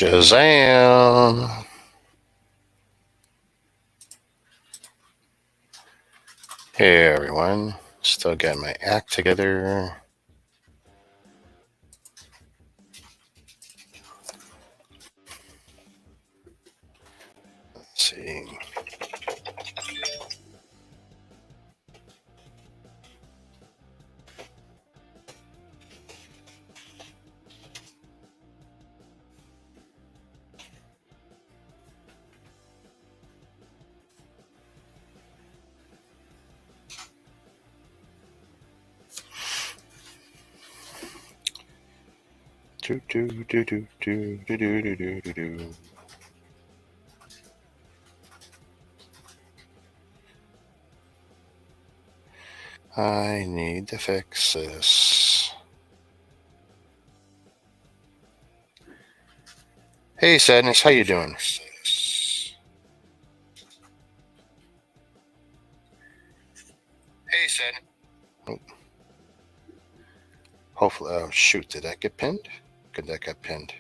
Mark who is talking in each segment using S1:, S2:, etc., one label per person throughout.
S1: Shazam! Hey everyone, still getting my act together. Let's see. I need to fix this. Hey Sadness, how you doing? Hey Sadness. Oh. Hopefully, oh shoot, did that get pinned? Could that get pinned?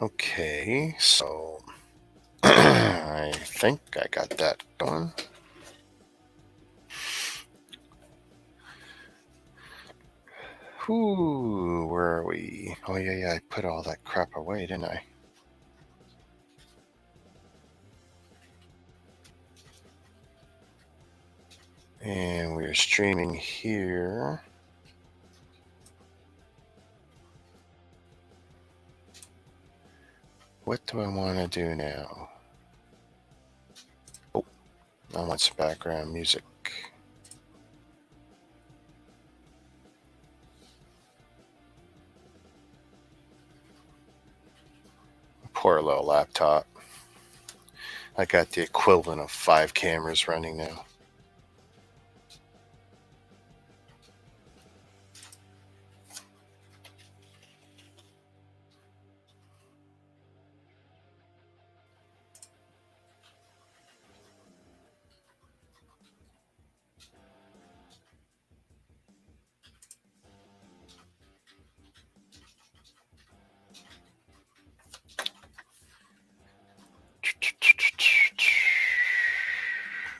S1: Okay, so I think I got that going. Whoo, where are we? Oh yeah, I put all that crap away, didn't I? And we're streaming here. What do I want to do now? Oh, I want some background music. Poor little laptop. I got the equivalent of 5 cameras running now.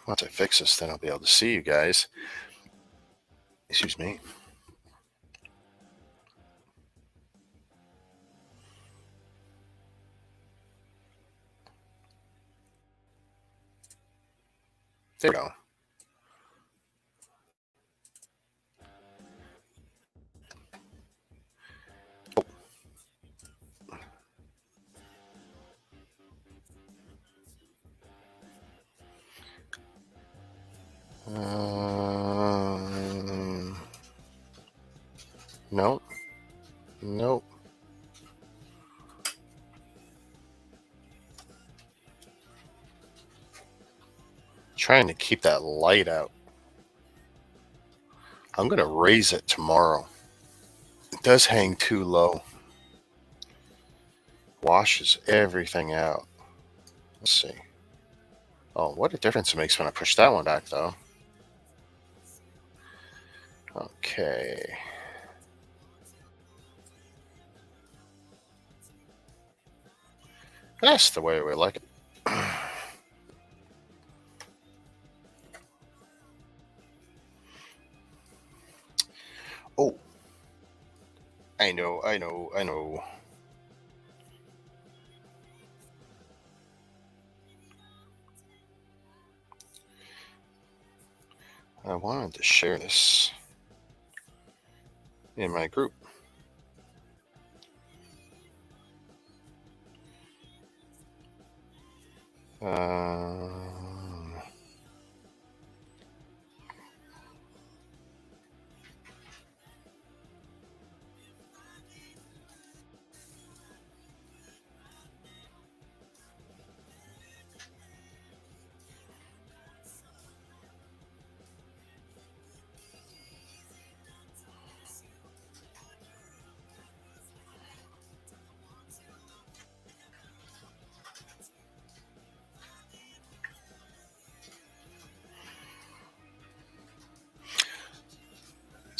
S1: Once I fix this, then I'll be able to see you guys. Excuse me. There we go. Nope. Nope. Trying to keep that light out. I'm going to raise it tomorrow. It does hang too low. Washes everything out. Let's see. Oh, what a difference it makes when I push that one back, though. Okay. That's the way we like it. Oh. I know. I wanted to share this in my group.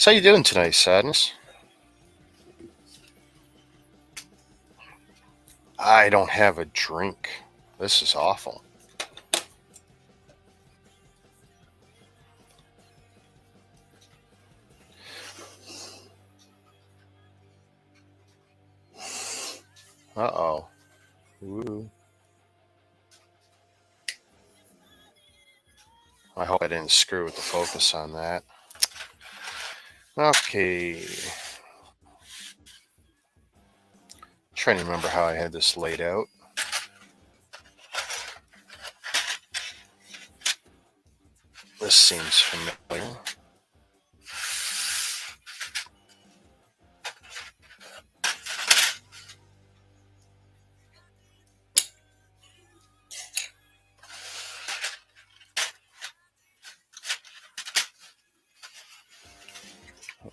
S1: So how you doing tonight, Sadness? I don't have a drink. This is awful. Uh-oh. Ooh. I hope I didn't screw with the focus on that. Okay. Trying to remember how I had this laid out. This seems familiar.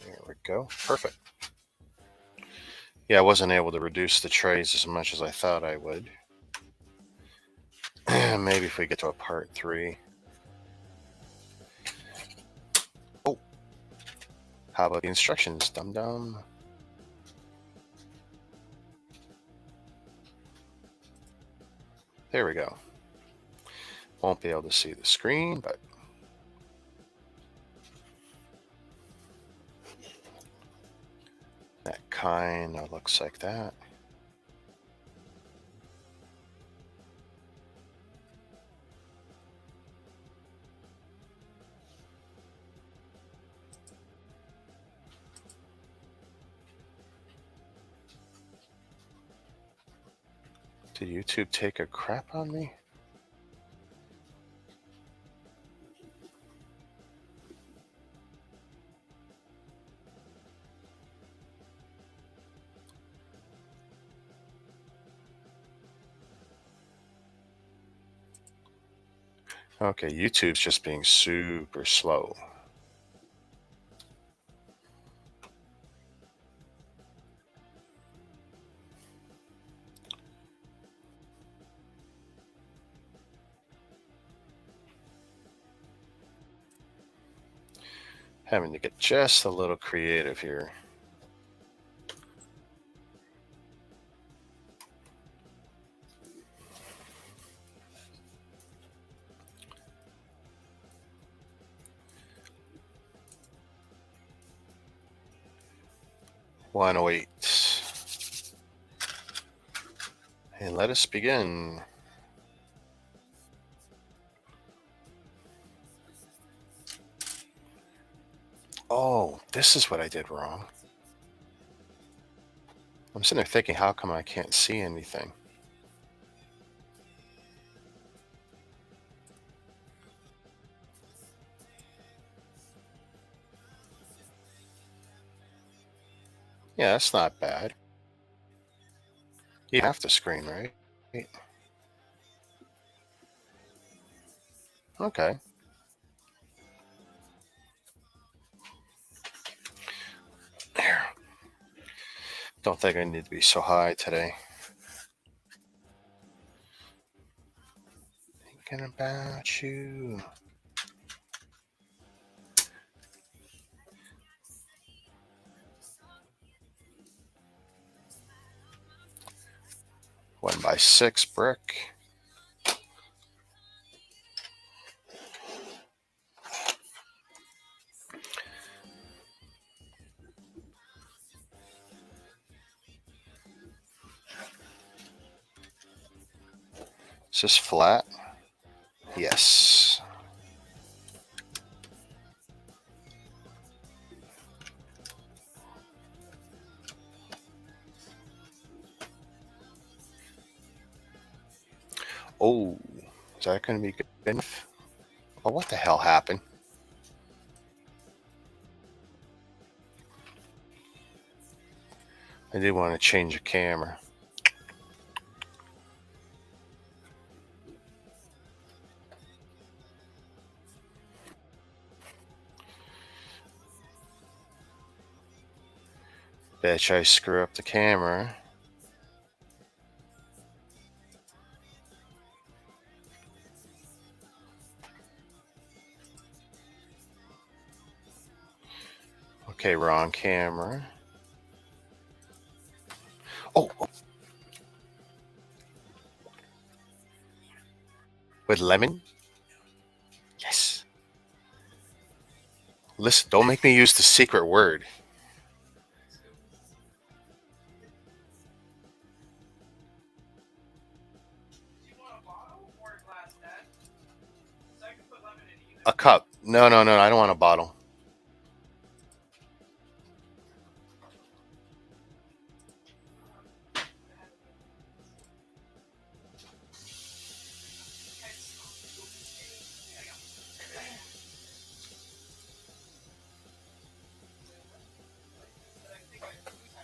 S1: There we go. Perfect. Yeah, I wasn't able to reduce the trays as much as I thought I would. Maybe if we get to a part 3. Oh. How about the instructions, dum-dum? There we go. Won't be able to see the screen, but that kind of looks like that. Did YouTube take a crap on me? Okay, YouTube's just being super slow. Having to get just a little creative here. One wait. And let us begin. Oh, this is what I did wrong. I'm sitting there thinking, how come I can't see anything? Yeah, that's not bad. You have to screen, right? Okay. There. Don't think I need to be so high today. Thinking about you. One by 6 brick. Is this flat? Yes. Oh, is that going to be good enough? Oh, what the hell happened? I did want to change the camera. Bitch, I screw up the camera. Okay, wrong camera. Oh, with lemon? Yes. Listen, don't make me use the secret word. A cup. No, no, no. I don't want a bottle.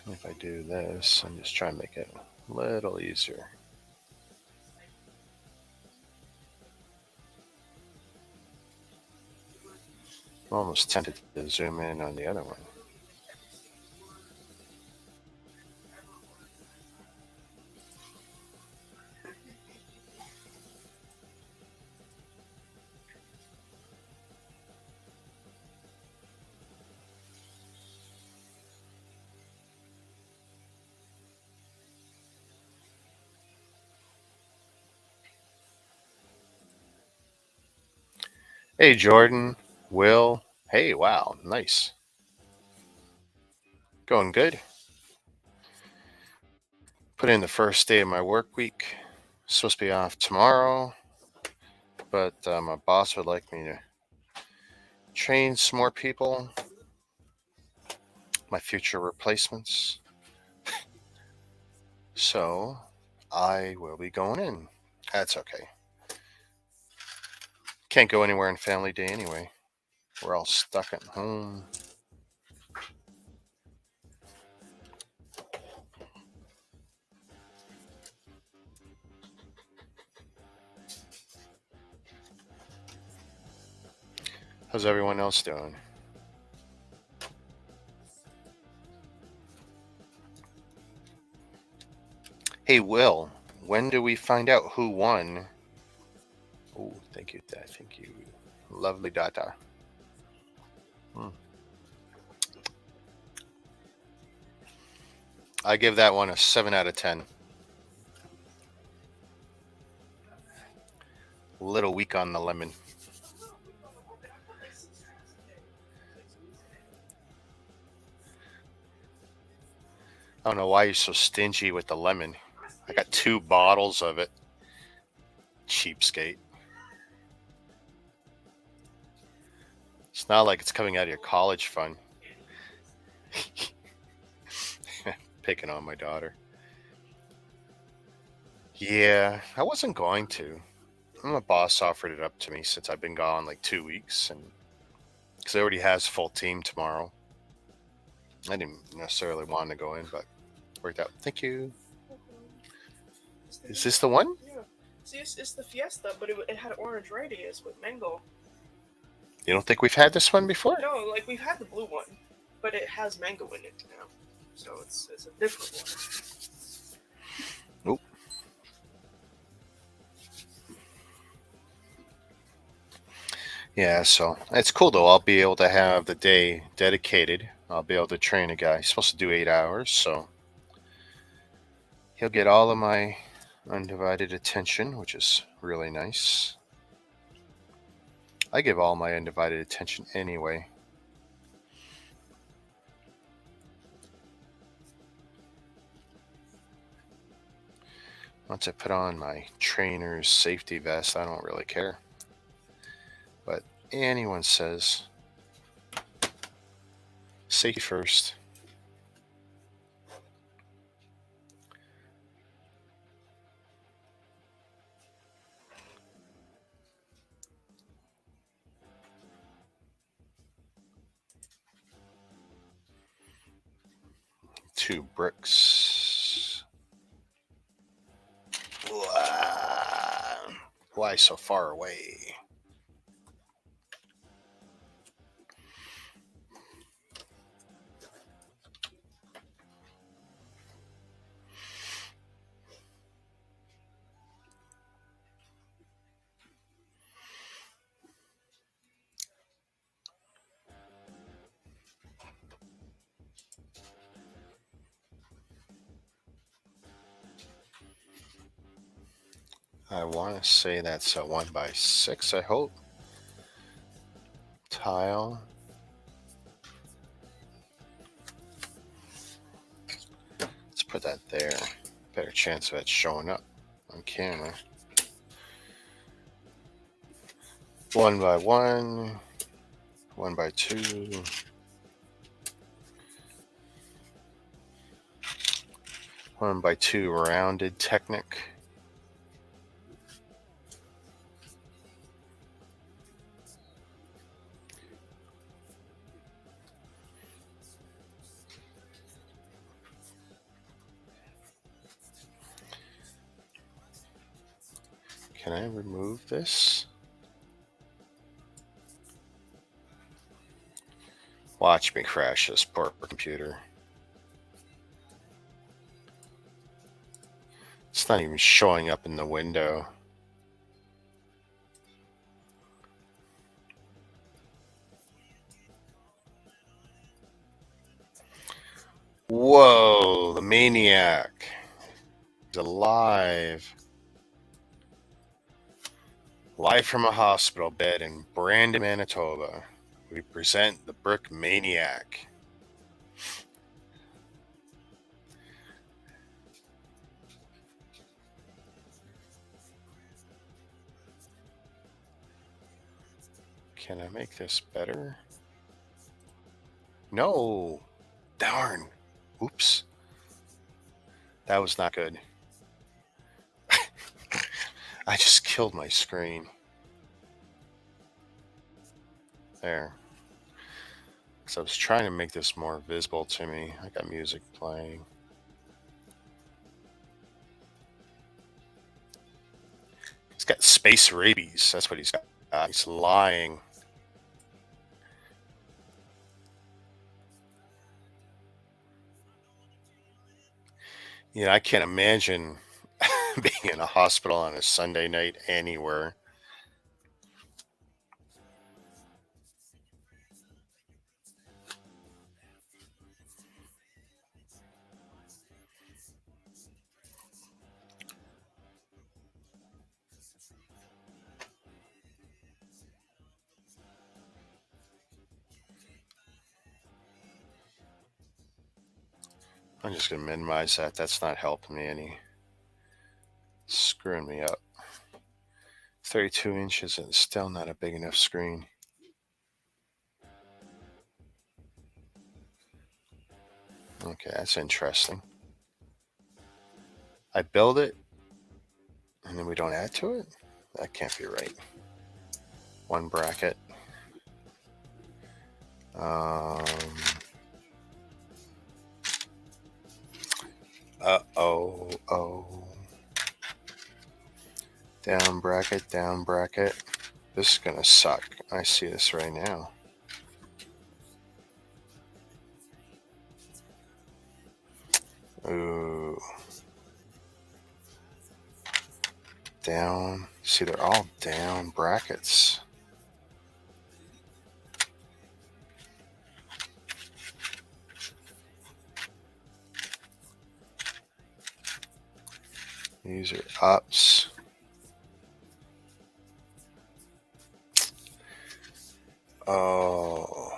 S1: If I do this, I'm just trying to make it a little easier. I'm almost tempted to zoom in on the other one. Hey, Jordan, Will. Hey, wow, nice. Going good. Put in the first day of my work week. Supposed to be off tomorrow, but my boss would like me to train some more people, my future replacements. So I will be going in. That's okay. Can't go anywhere on family day anyway. We're all stuck at home. How's everyone else doing? Hey, Will, when do we find out who won? Oh, thank you. Thank you. Lovely data. I give that one a 7 out of 10. A little weak on the lemon. I don't know why you're so stingy with the lemon. I got 2 bottles of it. Cheapskate. It's not like it's coming out of your college fund. Picking on my daughter. Yeah, I wasn't going to. My boss offered it up to me since I've been gone like 2 weeks, and because he already has full team tomorrow. I didn't necessarily want to go in, but worked out. Thank you. Is this the one?
S2: Yeah. See, it's the Fiesta, but it had orange radius with mango.
S1: You don't think we've had this one before?
S2: No, like we've had the blue one, but it has mango in it now, so it's a different one.
S1: Oop. Yeah, so it's cool though. I'll be able to have the day dedicated. I'll be able to train a guy. He's supposed to do 8 hours, so he'll get all of my undivided attention, which is really nice. I give all my undivided attention anyway. Once I put on my trainer's safety vest, I don't really care. But anyone says safety first. Two bricks. Why so far away? I want to say that's a 1x6, I hope. Tile. Let's put that there. Better chance of it showing up on camera. 1x1, 1x2. 1x2 rounded Technic. Can I remove this? Watch me crash this poor computer. It's not even showing up in the window. Whoa, the maniac. He's alive. Live from a hospital bed in Brandon, Manitoba, we present the Brick Maniac. Can I make this better? No. Darn. Oops. That was not good. I just killed my screen. There. Because I was trying to make this more visible to me. I got music playing. He's got space rabies. That's what he's got. He's lying. Yeah, I can't imagine being in a hospital on a Sunday night anywhere. I'm just going to minimize that. That's not helping me any. It's screwing me up. 32 inches and still not a big enough screen. Okay, that's interesting. I build it and then we don't add to it? That can't be right. One bracket. Oh. Down bracket, down bracket. This is gonna suck. I see this right now. Ooh. Down. See, they're all down brackets. These are ups. Oh.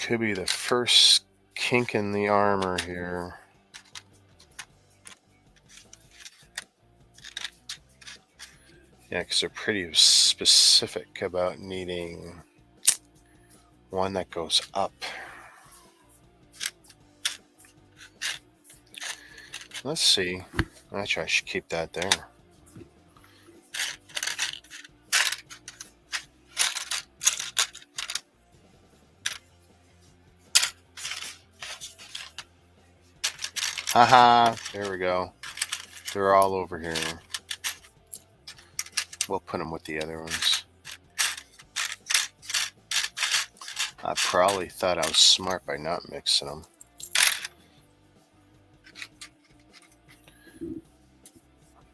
S1: Could be the first kink in the armor here. Yeah, because they're pretty specific about needing one that goes up. Let's see. Actually, I should keep that there. Haha, there we go. They're all over here. We'll put them with the other ones. I probably thought I was smart by not mixing them.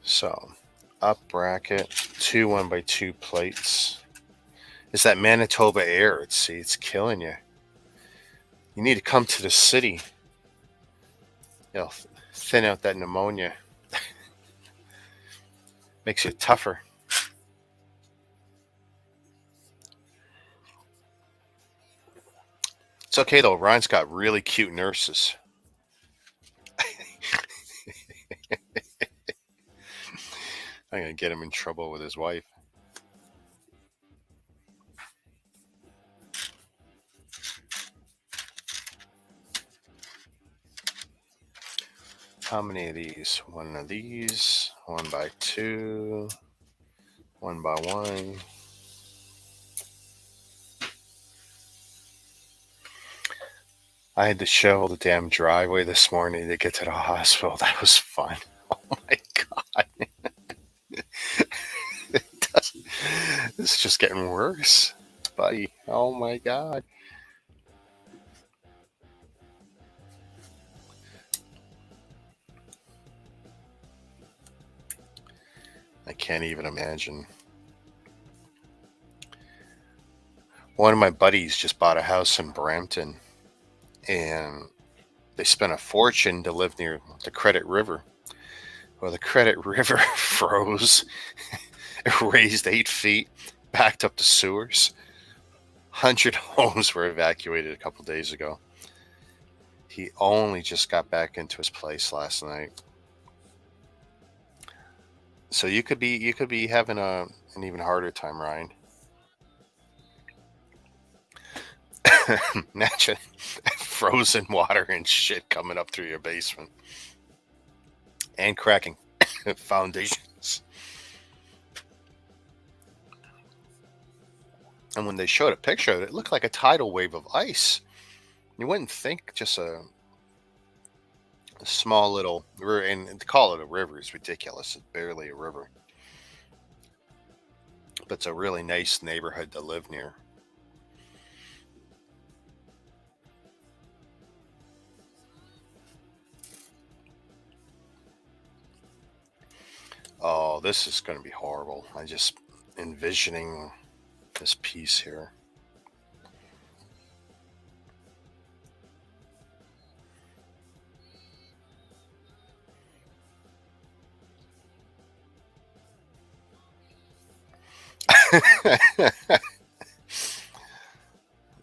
S1: So, up bracket, 2 1x2 plates. It's that Manitoba air. It's killing you. You need to come to the city. Thin out that pneumonia. Makes you tougher. It's okay though. Ryan's got really cute nurses. I'm gonna get him in trouble with his wife. How many of these? One of these. 1x2. 1x1. I had to shovel the damn driveway this morning to get to the hospital. That was fun. Oh my god. This is just getting worse, buddy. Oh my god. I can't even imagine. One of my buddies just bought a house in Brampton, and they spent a fortune to live near the Credit River. Well, the Credit River froze. It raised 8 feet, backed up the sewers. 100 homes were evacuated a couple days ago. He only just got back into his place last night. So you could be having an even harder time, Ryan. Imagine frozen water and shit coming up through your basement and cracking foundations. And when they showed a picture of it, it looked like a tidal wave of ice. You wouldn't think just a small little river, and to call it a river is ridiculous. It's barely a river. But it's a really nice neighborhood to live near. Oh, this is going to be horrible. I just envisioning this piece here.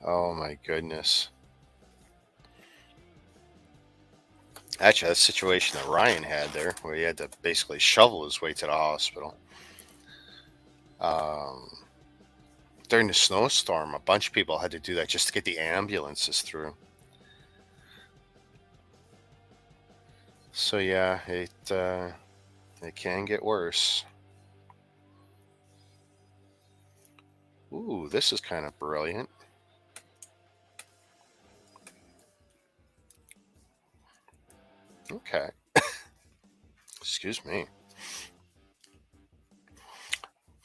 S1: Oh my goodness. Actually, that situation that Ryan had there, where he had to basically shovel his way to the hospital. During the snowstorm, a bunch of people had to do that just to get the ambulances through. So yeah, it can get worse. Ooh, this is kind of brilliant. Okay. Excuse me.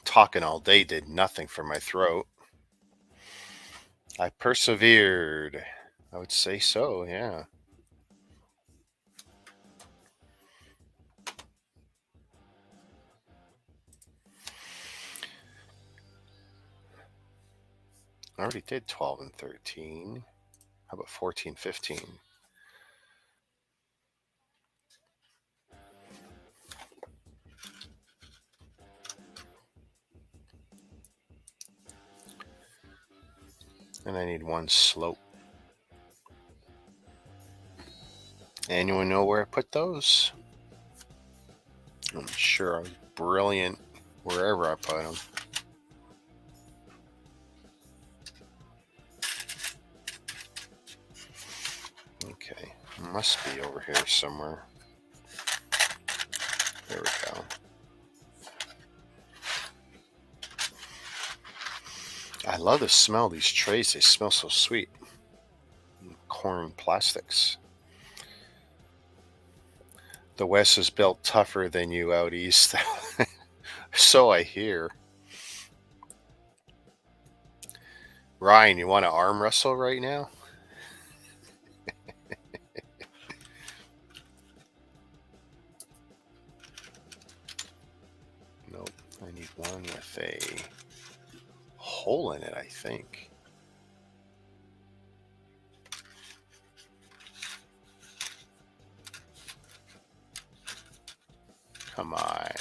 S1: Talking all day did nothing for my throat. I persevered. I would say so, yeah. I already did 12 and 13. How about 14, 15? And I need one slope. Anyone know where I put those? I'm sure I was brilliant wherever I put them. Okay, must be over here somewhere. There we go. I love the smell of these trays. They smell so sweet. Corn plastics. The West is built tougher than you out east. So I hear. Ryan, you want to arm wrestle right now? Nope. I need one with a hole in it, I think. Come on.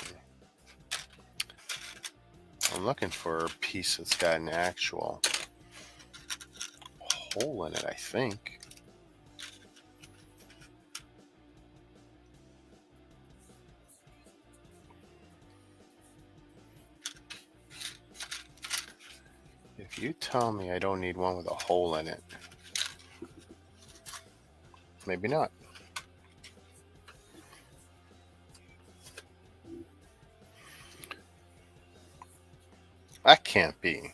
S1: I'm looking for a piece that's got an actual hole in it, I think. If you tell me I don't need one with a hole in it, maybe not. That can't be.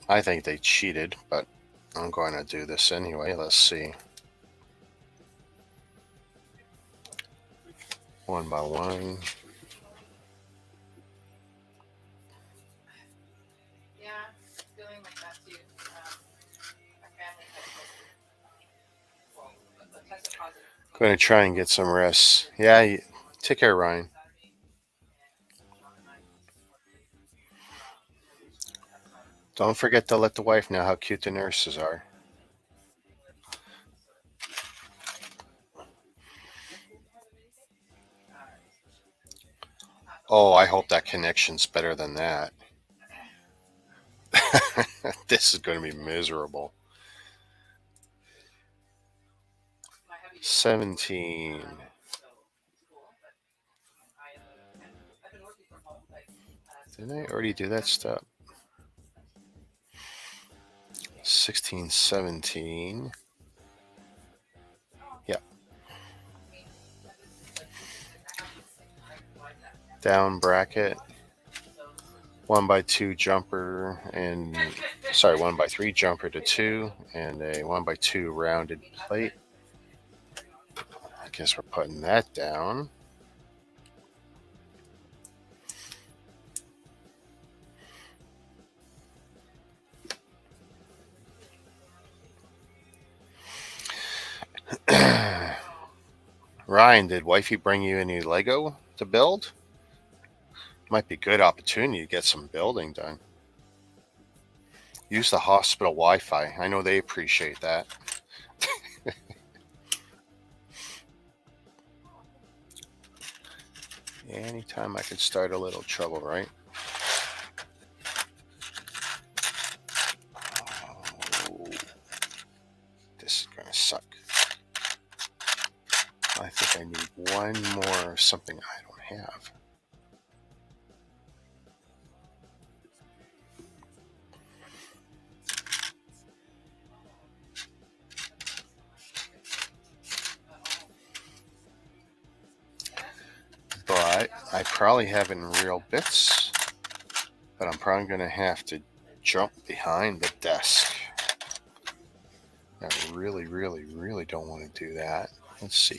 S1: I think they cheated, but I'm going to do this anyway. Let's see. One by one.
S3: Yeah, feeling like that too. My family tested positive.
S1: Going to try and get some rest. Yeah, take care, Ryan. Don't forget to let the wife know how cute the nurses are. Oh, I hope that connection's better than that. This is going to be miserable. 17. Didn't I already do that step? 16, 17. Yep. Down bracket. 1x2 jumper and, sorry, 1x3 jumper to 2 and a 1x2 rounded plate. I guess we're putting that down. Ryan, did wifey bring you any Lego to build? Might be a good opportunity to get some building done. Use the hospital Wi-Fi. I know they appreciate that. Anytime I can start a little trouble, right? Oh, this is gonna suck. I think I need one more something I don't have. But I probably have it in real bits. But I'm probably going to have to jump behind the desk. I really, really, really don't want to do that. Let's see.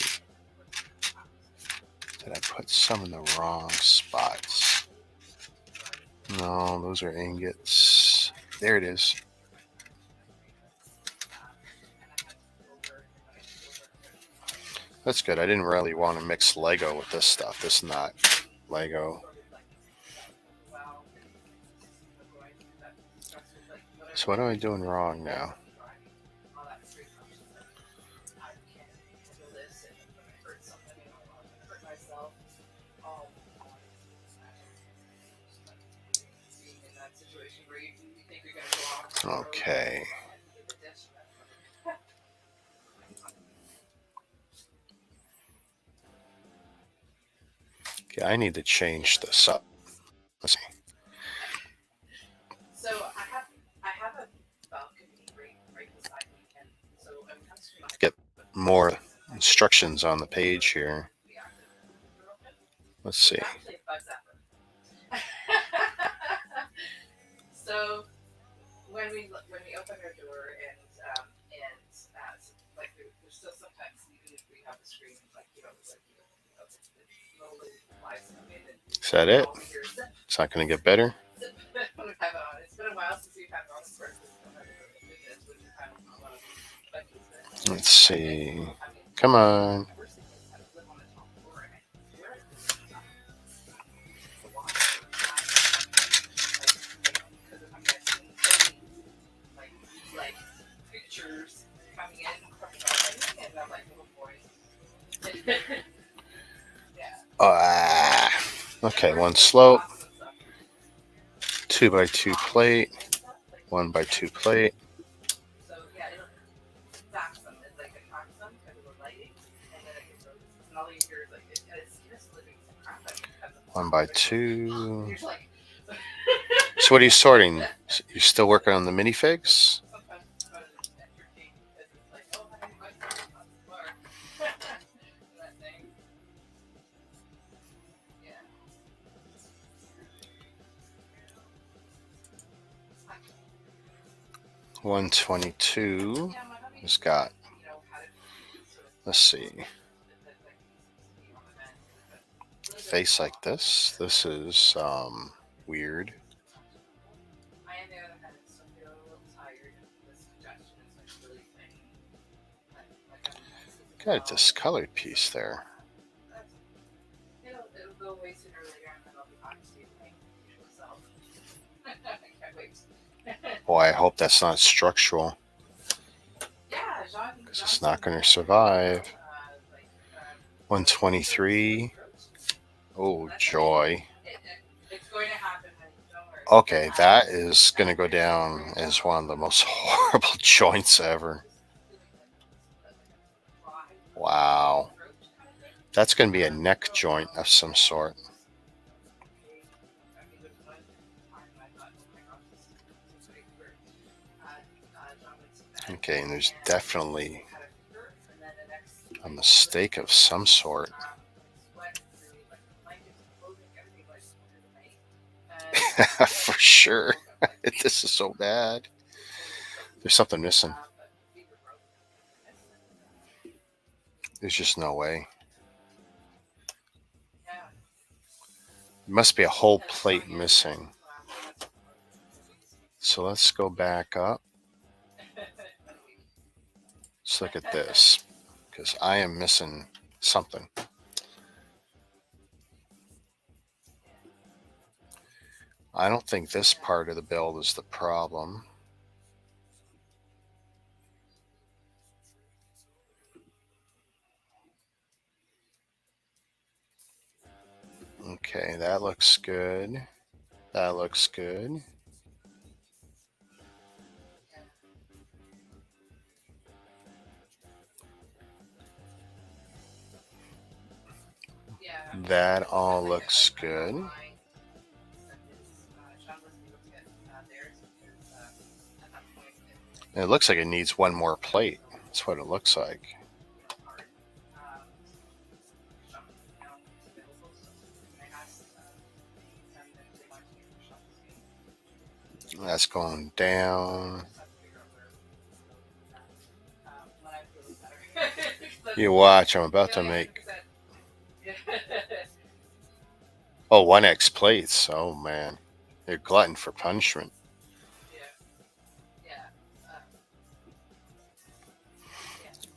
S1: Did I put some in the wrong spots? No, those are ingots. There it is. That's good. I didn't really want to mix Lego with this stuff. This is not Lego. So what am I doing wrong now? Okay. Okay, I need to change this up. Let's see.
S3: So I have a balcony right beside me, and so I'm kind of
S1: Get more instructions on the page here. Let's see.
S3: So when we open our door and like there's still sometimes even if we have the screen like
S1: Is that it? It's not going to get better?
S3: It's been a while since we've had all this work.
S1: Let's see. Come on. Okay, one slope, 2x2 plate, 1x2 plate.
S3: So yeah, it'll zaps them. It like attracts them because of the lighting, and then it can go. And all you hear is like it's just living some crap out because of
S1: 1x2.
S3: You're like,
S1: So what are you sorting? You're still working on the minifigs?
S3: sometimes it's about as entertaining because it's like, oh, honey, my phone on the floor. And that thing. Yeah.
S1: 122
S3: Yeah, my hubby,
S1: has got,
S3: you know, had it sort of
S1: let's see,
S3: that like needs to be on the mend. But
S1: face like this. This is weird.
S3: I, on the other hand, still feel a little tired. This congestion is like really thing. Like I'm sleeping
S1: Got a
S3: well.
S1: discolored piece there.
S3: It'll go away sooner or later, and then I'll be back to my usual self. I can't wait.
S1: Boy, I hope that's not structural,
S3: Yeah, Jean.
S1: because it's not going to survive.
S3: Like,
S1: 123. Oh, joy.
S3: it's going to happen, honey. Don't worry.
S1: Okay, that is going to go down as one of the most horrible joints ever. Wow. That's going to be a neck joint of some sort. Okay, and there's definitely a mistake of some sort. For sure. This is so bad. There's something missing. There's just no way. There must be a whole plate missing. So let's go back up. Let's look at this, because I am missing something. I don't think this part of the build is the problem. Okay, that looks good. That looks good. That all looks good. And it looks like it needs one more plate. That's what it looks like. That's going down. You watch, I'm about to make... Oh, 1x plates. Oh, man. You're glutton for punishment.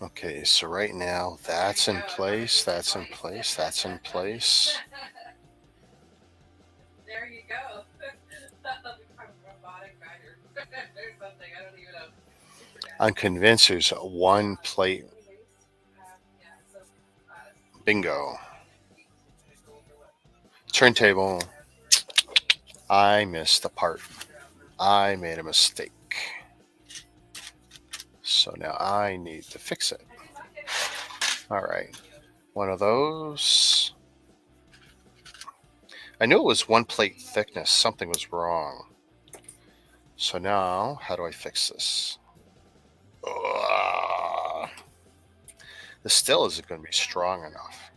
S1: Okay, so right now, that's in place, that's in place, that's in place.
S3: There you go. Robotic grinder or something. I don't even know.
S1: I'm convinced there's one plate. Bingo. Turntable. I missed a part. I made a mistake. So now I need to fix it. All right. One of those. I knew it was one plate thickness. Something was wrong. So now, how do I fix this? This still isn't going to be strong enough.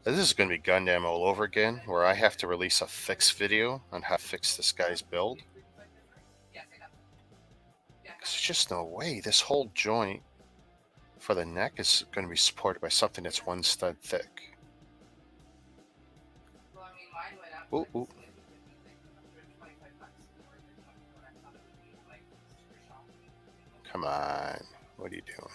S1: This is going to be Gundam all over again, where I have to release a fix video on how to fix this guy's build. There's just no way. This whole joint for the neck is going to be supported by something that's one stud thick. Ooh, ooh. Come on. What are you doing?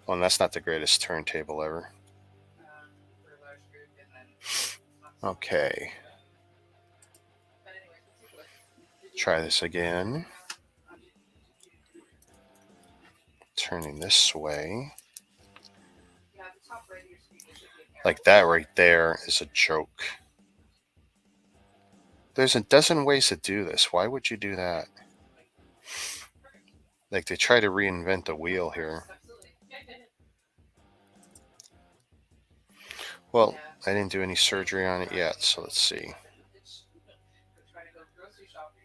S1: Well, and that's not the greatest turntable ever. Okay. Try this again. turning this way.
S3: Yeah, the top right of your screen, there should be an arrow.
S1: Like that right there is a joke. There's a dozen ways to do this. Why would you do that? Like they try to reinvent the wheel here.
S3: Absolutely.
S1: Well, I didn't do any surgery on it yet, so let's see.
S3: We're trying to go grocery shopping.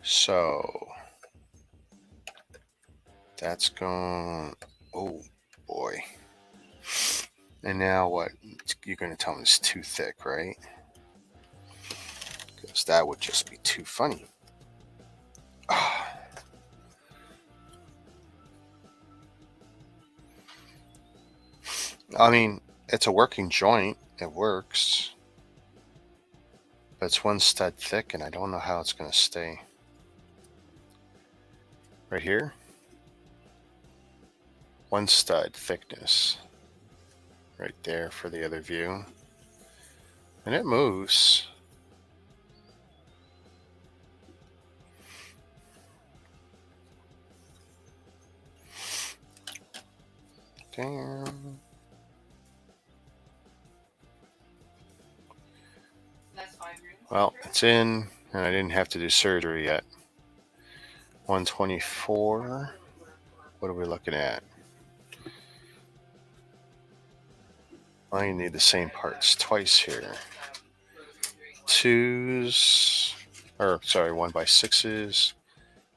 S1: So that's gone. Oh boy. And now what? You're going to tell me it's too thick, right? Because that would just be too funny. I mean, it's a working joint. It works. But it's one stud thick, and I don't know how it's going to stay. Right here. One stud thickness. Right there for the other view. And it moves. Damn.
S3: That's 5 rooms.
S1: Well, it's in, and I didn't have to do surgery yet. 124. What are we looking at? I need the same parts twice here. 2s, or sorry, 1x6s,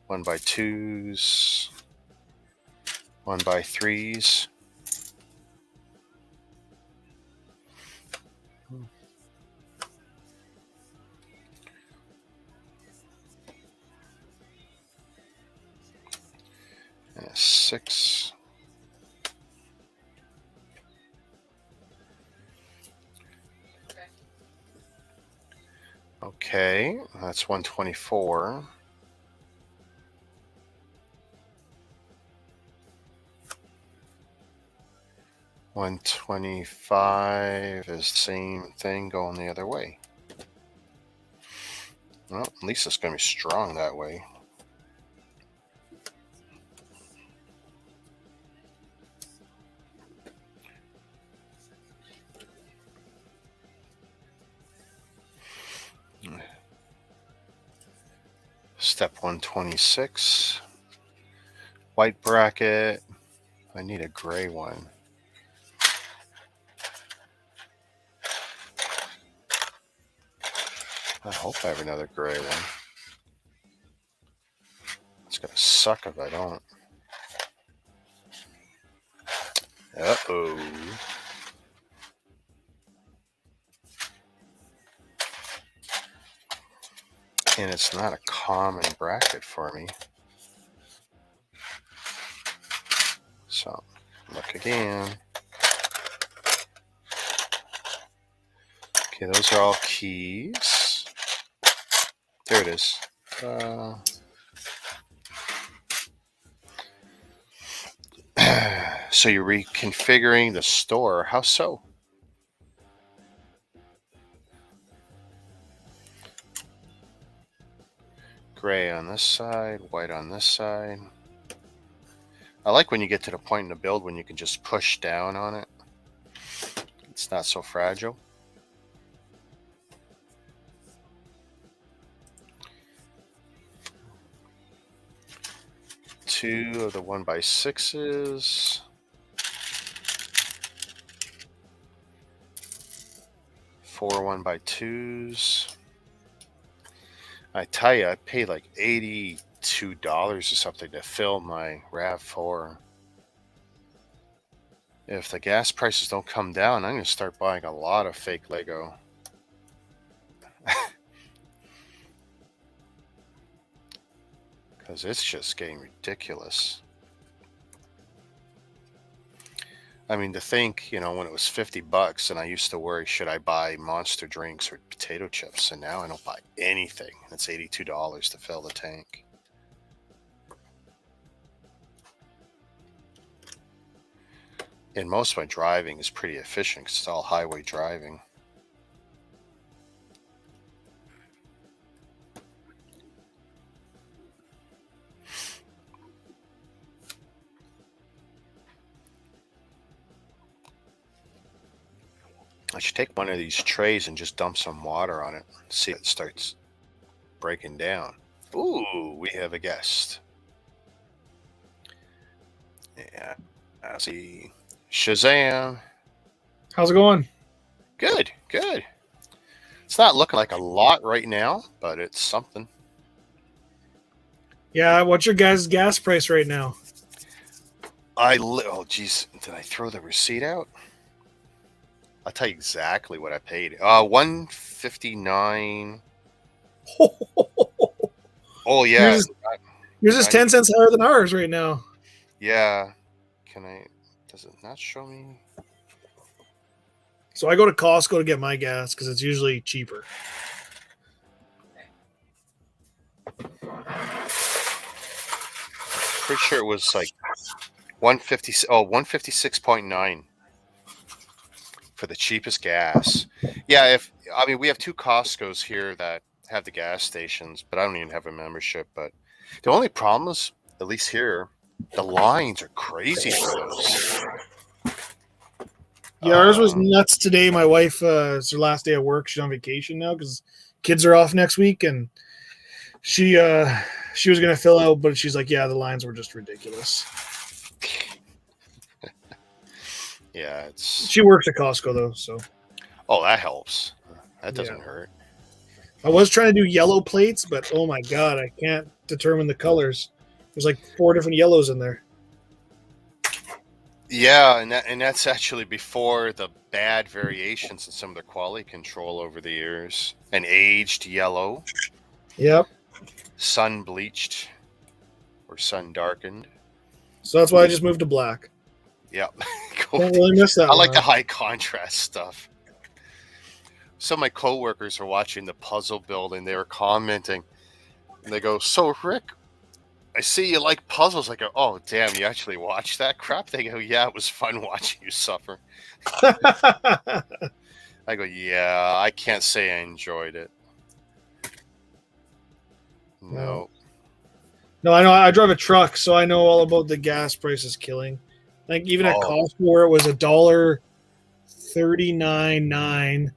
S1: 1x2s, 1x3s. And a 6. Okay, that's 124. $125 is the same thing going the other way. Well, at least it's going to be strong that way. Step 126. White bracket. I need a gray one. I hope I have another gray one. It's gonna suck if I don't. Uh-oh. And it's not a common bracket for me. So, look again. Okay, those are all keys. There it is. So you're reconfiguring the store. How so? Gray on this side, white on this side. I like when you get to the point in the build when you can just push down on it. It's not so fragile. Two of the 1x6s. 4 1x2s. I tell you, I paid like $82 or something to fill my RAV4. If the gas prices don't come down, I'm going to start buying a lot of fake Lego. Because it's just getting ridiculous. I mean, to think, when it was $50 and I used to worry, should I buy Monster drinks or potato chips? And now I don't buy anything. It's $82 to fill the tank. And most of my driving is pretty efficient because it's all highway driving. I should take one of these trays and just dump some water on it. See if it starts breaking down. Ooh, we have a guest. Yeah, I see. Shazam.
S4: How's it going?
S1: Good, good. It's not looking like a lot right now, but it's something.
S4: Yeah, what's your guys' gas price right now?
S1: Oh, geez, did I throw the receipt out? I'll tell you exactly what I paid. $1.59. Oh yeah,
S4: Yours is 10 cents higher than ours right now.
S1: yeah. Can I? Does it not show me?
S4: So I go to Costco to get my gas because it's usually cheaper.
S1: Pretty sure it was like 150. Oh, 156.9 for the cheapest gas. Yeah, we have 2 Costco's here that have the gas stations, but I don't even have a membership. But the only problem is, at least here, the lines are crazy for those.
S4: Yeah, ours was nuts today. My wife, it's her last day of work. She's on vacation now because kids are off next week, and she was gonna fill out, but she's like, yeah, the lines were just ridiculous.
S1: Yeah,
S4: she works at Costco though, so.
S1: Oh, that helps. That doesn't hurt.
S4: I was trying to do yellow plates, but oh my god, I can't determine the colors. There's like 4 different yellows in there.
S1: Yeah, and that's actually before the bad variations in some of the quality control over the years. An aged yellow.
S4: Yep.
S1: Sun bleached or sun darkened.
S4: So that's why I just moved to black.
S1: Yep.
S4: Don't really miss that.
S1: I like the high contrast stuff. Some of my coworkers are watching the puzzle build and they were commenting. And they go, "So Rick, I see you like puzzles." I go, "Oh, damn, you actually watched that crap?" They go, "Yeah, it was fun watching you suffer." I go, "Yeah, I can't say I enjoyed it." No.
S4: No, I know. I drive a truck, so I know all about the gas prices killing. Like even at Costco, where it was $1.39.9,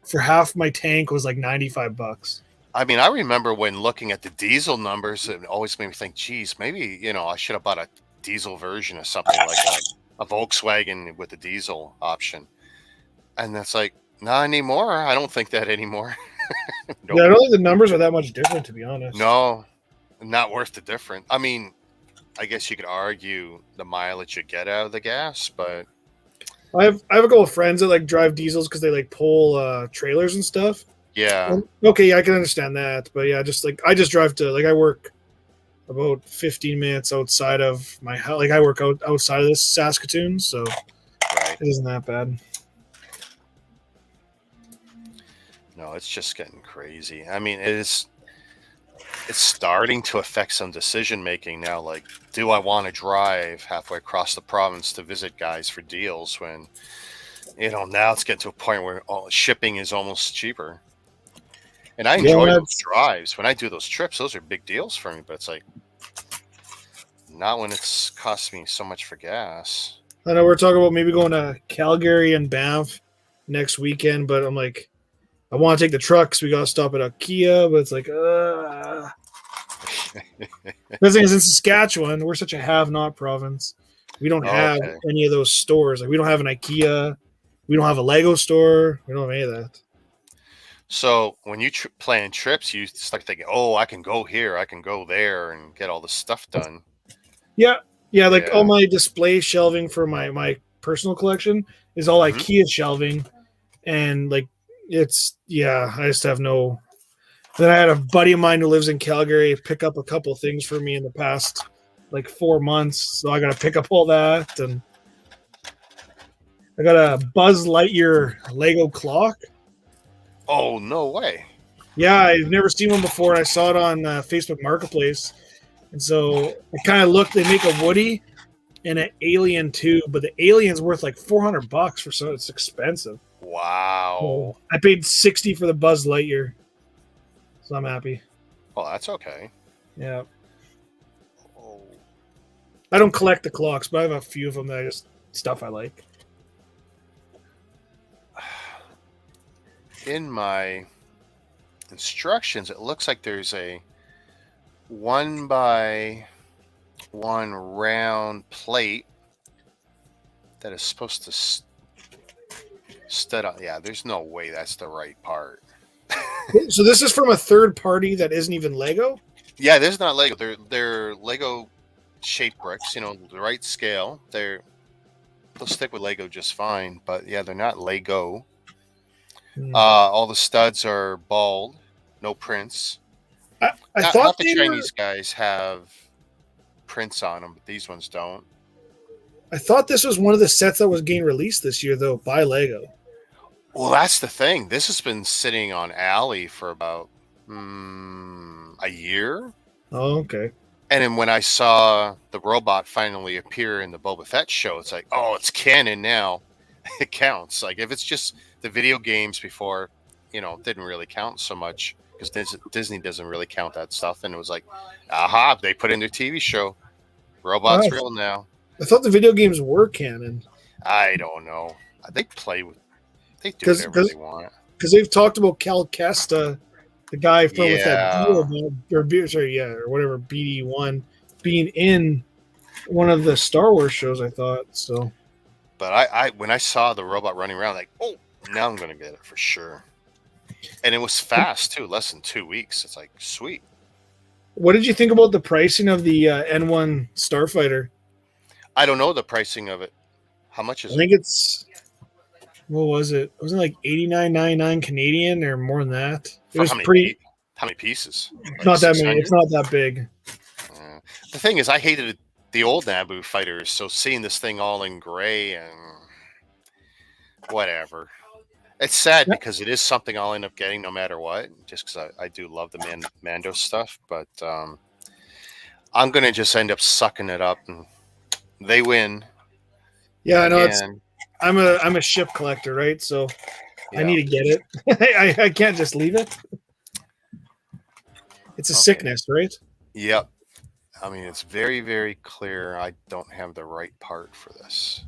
S4: for half my tank was like $95.
S1: I mean, I remember when looking at the diesel numbers, it always made me think, geez, maybe, I should have bought a diesel version of something like a Volkswagen with a diesel option. And that's like, not anymore. I don't think that anymore.
S4: Nope. Yeah, I don't think the numbers are that much different, to be honest.
S1: No, not worth the difference. I mean, I guess you could argue the mileage you get out of the gas, but
S4: I have a couple of friends that like drive diesels because they like pull trailers and stuff.
S1: Yeah.
S4: Okay, I can understand that, but yeah, I just drive to I work about 15 minutes outside of my house. Like I work outside of this Saskatoon, so it isn't that bad.
S1: No, it's just getting crazy. I mean, it's starting to affect some decision making now. Like, do I want to drive halfway across the province to visit guys for deals when, now it's getting to a point where shipping is almost cheaper. And I enjoy those drives. When I do those trips, those are big deals for me, but it's like, not when it's costing me so much for gas.
S4: I know we're talking about maybe going to Calgary and Banff next weekend, but I'm like, I want to take the truck because we got to stop at IKEA, but it's like, The thing is, in Saskatchewan, we're such a have-not province. We don't have any of those stores. Like, we don't have an IKEA. We don't have a Lego store. We don't have any of that.
S1: So when you plan trips, you start thinking, "Oh, I can go here, I can go there, and get all this stuff done."
S4: Yeah. All my display shelving for my personal collection is all IKEA shelving, and I just have no. Then I had a buddy of mine who lives in Calgary pick up a couple things for me in the past 4 months, so I got to pick up all that, and I got a Buzz Lightyear Lego clock.
S1: Oh, no way.
S4: Yeah, I've never seen one before. I saw it on Facebook Marketplace. And so I kind of looked, they make a Woody and an Alien too, but the Alien's worth $400 for so it's expensive.
S1: Wow.
S4: So I paid $60 for the Buzz Lightyear. So I'm happy.
S1: Well, that's okay.
S4: Yeah. Oh. I don't collect the clocks, but I have a few of them that stuff I like.
S1: in my instructions, it looks like there's a 1x1 round plate that is supposed to stud on. Yeah, there's no way that's the right part.
S4: So this is from a third party that isn't even Lego?
S1: Yeah, this is not Lego. They're Lego shaped bricks. You know, the right scale. They'll stick with Lego just fine. But yeah, they're not Lego. All the studs are bald, no prints.
S4: I
S1: Not
S4: thought
S1: half the
S4: they
S1: Chinese guys have prints on them, but these ones don't.
S4: I thought this was one of the sets that was getting released this year, though, by Lego.
S1: Well, that's the thing. This has been sitting on Alley for about a year.
S4: Oh, okay.
S1: And then when I saw the robot finally appear in the Boba Fett show, it's like, oh, it's canon now. It counts. Like if it's just the video games before, you know, didn't really count so much because Disney doesn't really count that stuff. And it was like, aha, they put in their TV show. Robot's real now.
S4: I thought the video games were canon.
S1: I don't know. They play with. They do whatever they want.
S4: Because they've talked about Cal Kestis, the guy from with that deal, or whatever, BD-1, being in one of the Star Wars shows, I thought. So,
S1: but I when I saw the robot running around, like, oh, now I'm gonna get it for sure. And it was fast too, less than 2 weeks. It's like sweet.
S4: What did you think about the pricing of the N1 Starfighter?
S1: I don't know the pricing of it. How much is it?
S4: I think it's, what was it? Wasn't it like $89.99 Canadian or more than that? It was pretty.
S1: How many pieces? Like
S4: not that
S1: 600?
S4: many. It's not that big.
S1: The thing is, I hated the old Naboo fighters, so seeing this thing all in gray and whatever. It's sad because it is something I'll end up getting no matter what, just because I do love the Mando stuff. But I'm going to just end up sucking it up, and they win.
S4: Yeah, I know. I'm a ship collector, right? So yeah. I need to get it. I can't just leave it. It's a sickness, right?
S1: Yep. I mean, it's very, very clear I don't have the right part for this.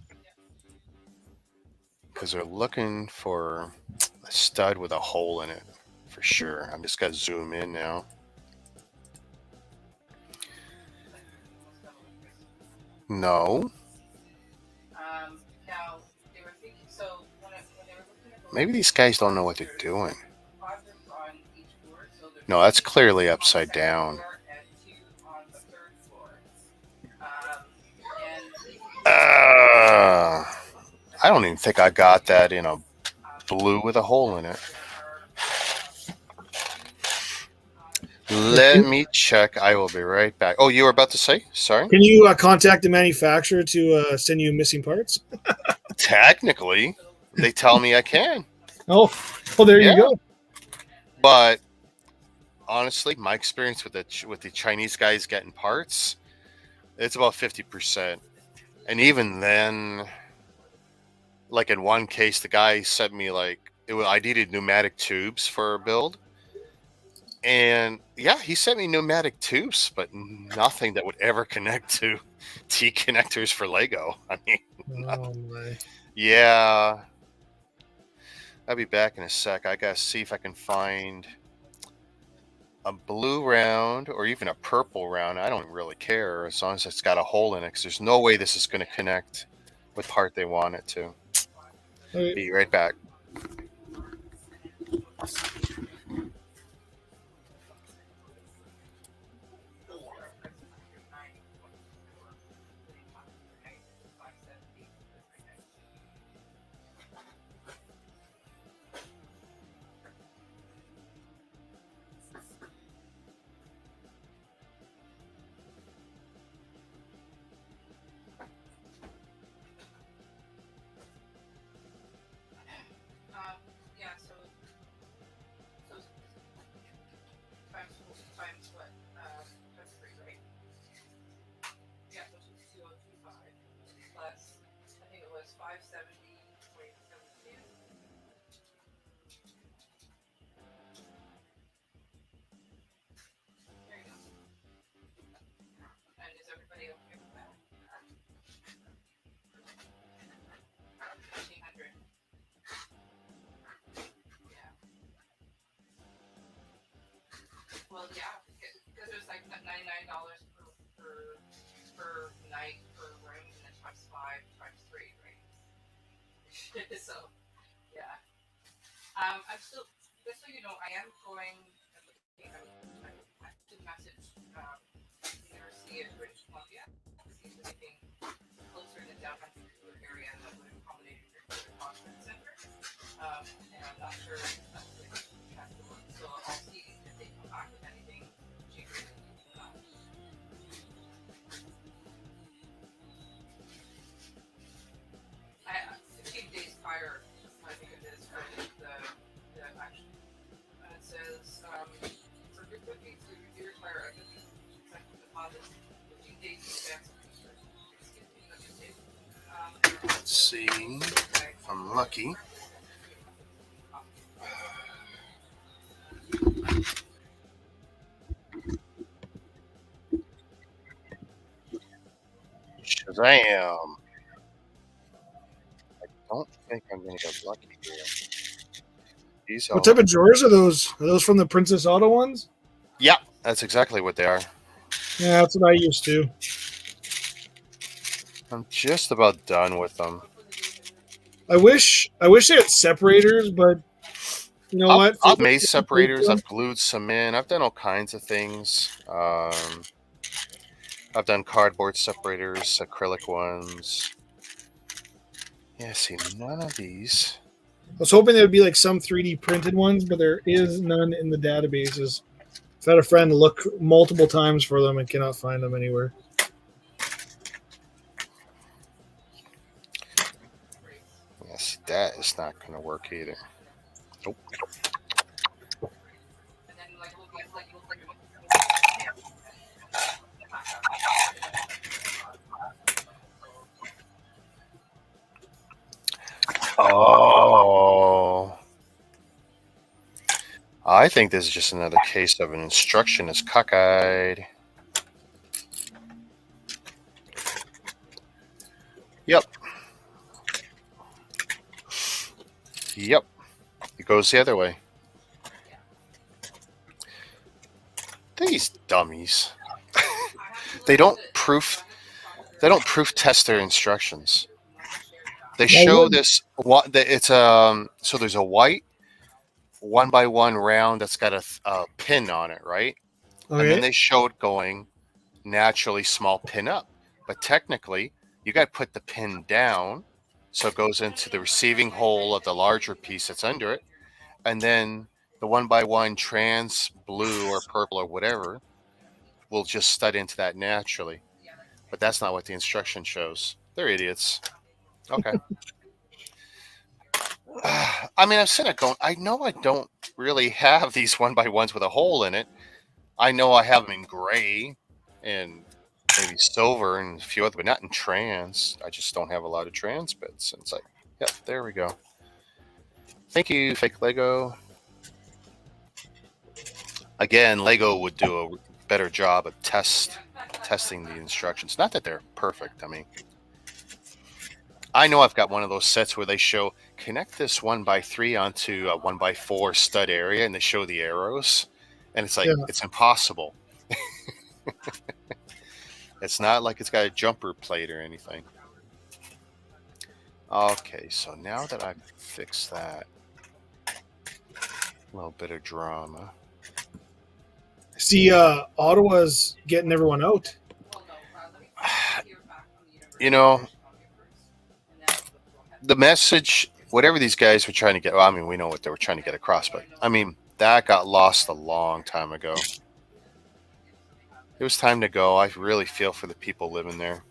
S1: Because they're looking for a stud with a hole in it, for sure. I'm just going to zoom in now. No. Maybe these guys don't know what they're doing. No, that's clearly upside down. I don't even think I got that in a blue with a hole in it. Let me check. I will be right back. Oh, you were about to say? Sorry?
S4: Can you contact the manufacturer to send you missing parts?
S1: Technically, they tell me I can.
S4: Oh, well, there you go.
S1: But honestly, my experience with the Chinese guys getting parts, it's about 50%. And even then, like in one case, the guy sent me I needed pneumatic tubes for a build. And yeah, he sent me pneumatic tubes, but nothing that would ever connect to T connectors for Lego. I mean, yeah. I'll be back in a sec. I gotta see if I can find a blue round or even a purple round. I don't really care as long as it's got a hole in it, because there's no way this is going to connect with part they want it to. Okay. Be right back.
S3: 3, right? So, yeah. I'm still, just so you know, I am going, I actually messaged the University of British Columbia to see if there's anything closer in the downtown Vancouver area that would accommodate the conference center. And I'm not sure if that's really has to work. So I'll see if they come back with anything cheaper than that. I 15 days prior, I think it is for the action. And it says for group bookings, we do require a 50% deposit 15 days in advance of research.
S1: Let's see if I'm lucky. Shazam! I don't think I'm going to get lucky here. These
S4: What
S1: are...
S4: type of drawers are those? Are those from the Princess Auto ones?
S1: Yeah, that's exactly what they are.
S4: Yeah, that's what I used to.
S1: I'm just about done with them.
S4: I wish they had separators, but you know what?
S1: I've made separators. I've glued some in. I've done all kinds of things. I've done cardboard separators, acrylic ones. Yeah, see, none of these.
S4: I was hoping there would be like some 3D printed ones, but there is none in the databases. I've had a friend look multiple times for them and cannot find them anywhere.
S1: Yes, that is not going to work either. Nope. Oh. I think this is just another case of an instruction is cockeyed. Yep. Yep. It goes the other way. These dummies. They don't proof test their instructions. They show this it's so there's a white 1x1 round that's got a pin on it, right?
S4: Okay.
S1: And then they show it going naturally small pin up. But technically, you got to put the pin down so it goes into the receiving hole of the larger piece that's under it. And then the 1x1 trans blue or purple or whatever will just stud into that naturally. But that's not what the instruction shows. They're idiots. Okay. I mean, I'm sitting there going, I know I don't really have these 1x1s with a hole in it. I know I have them in gray and maybe silver and a few other, but not in trans. I just don't have a lot of trans bits. And it's like, yep, there we go. Thank you, fake Lego. Again, Lego would do a better job of testing the instructions. Not that they're perfect. I mean, I know I've got one of those sets where they show connect this 1x3 onto a 1x4 stud area, and they show the arrows, and it's like it's impossible. It's not like it's got a jumper plate or anything. Okay, so now that I've fixed that, a little bit of drama.
S4: See, Ottawa's getting everyone out.
S1: You know, the message, whatever these guys were trying to get, well, I mean, we know what they were trying to get across, but I mean, that got lost a long time ago. It was time to go. I really feel for the people living there.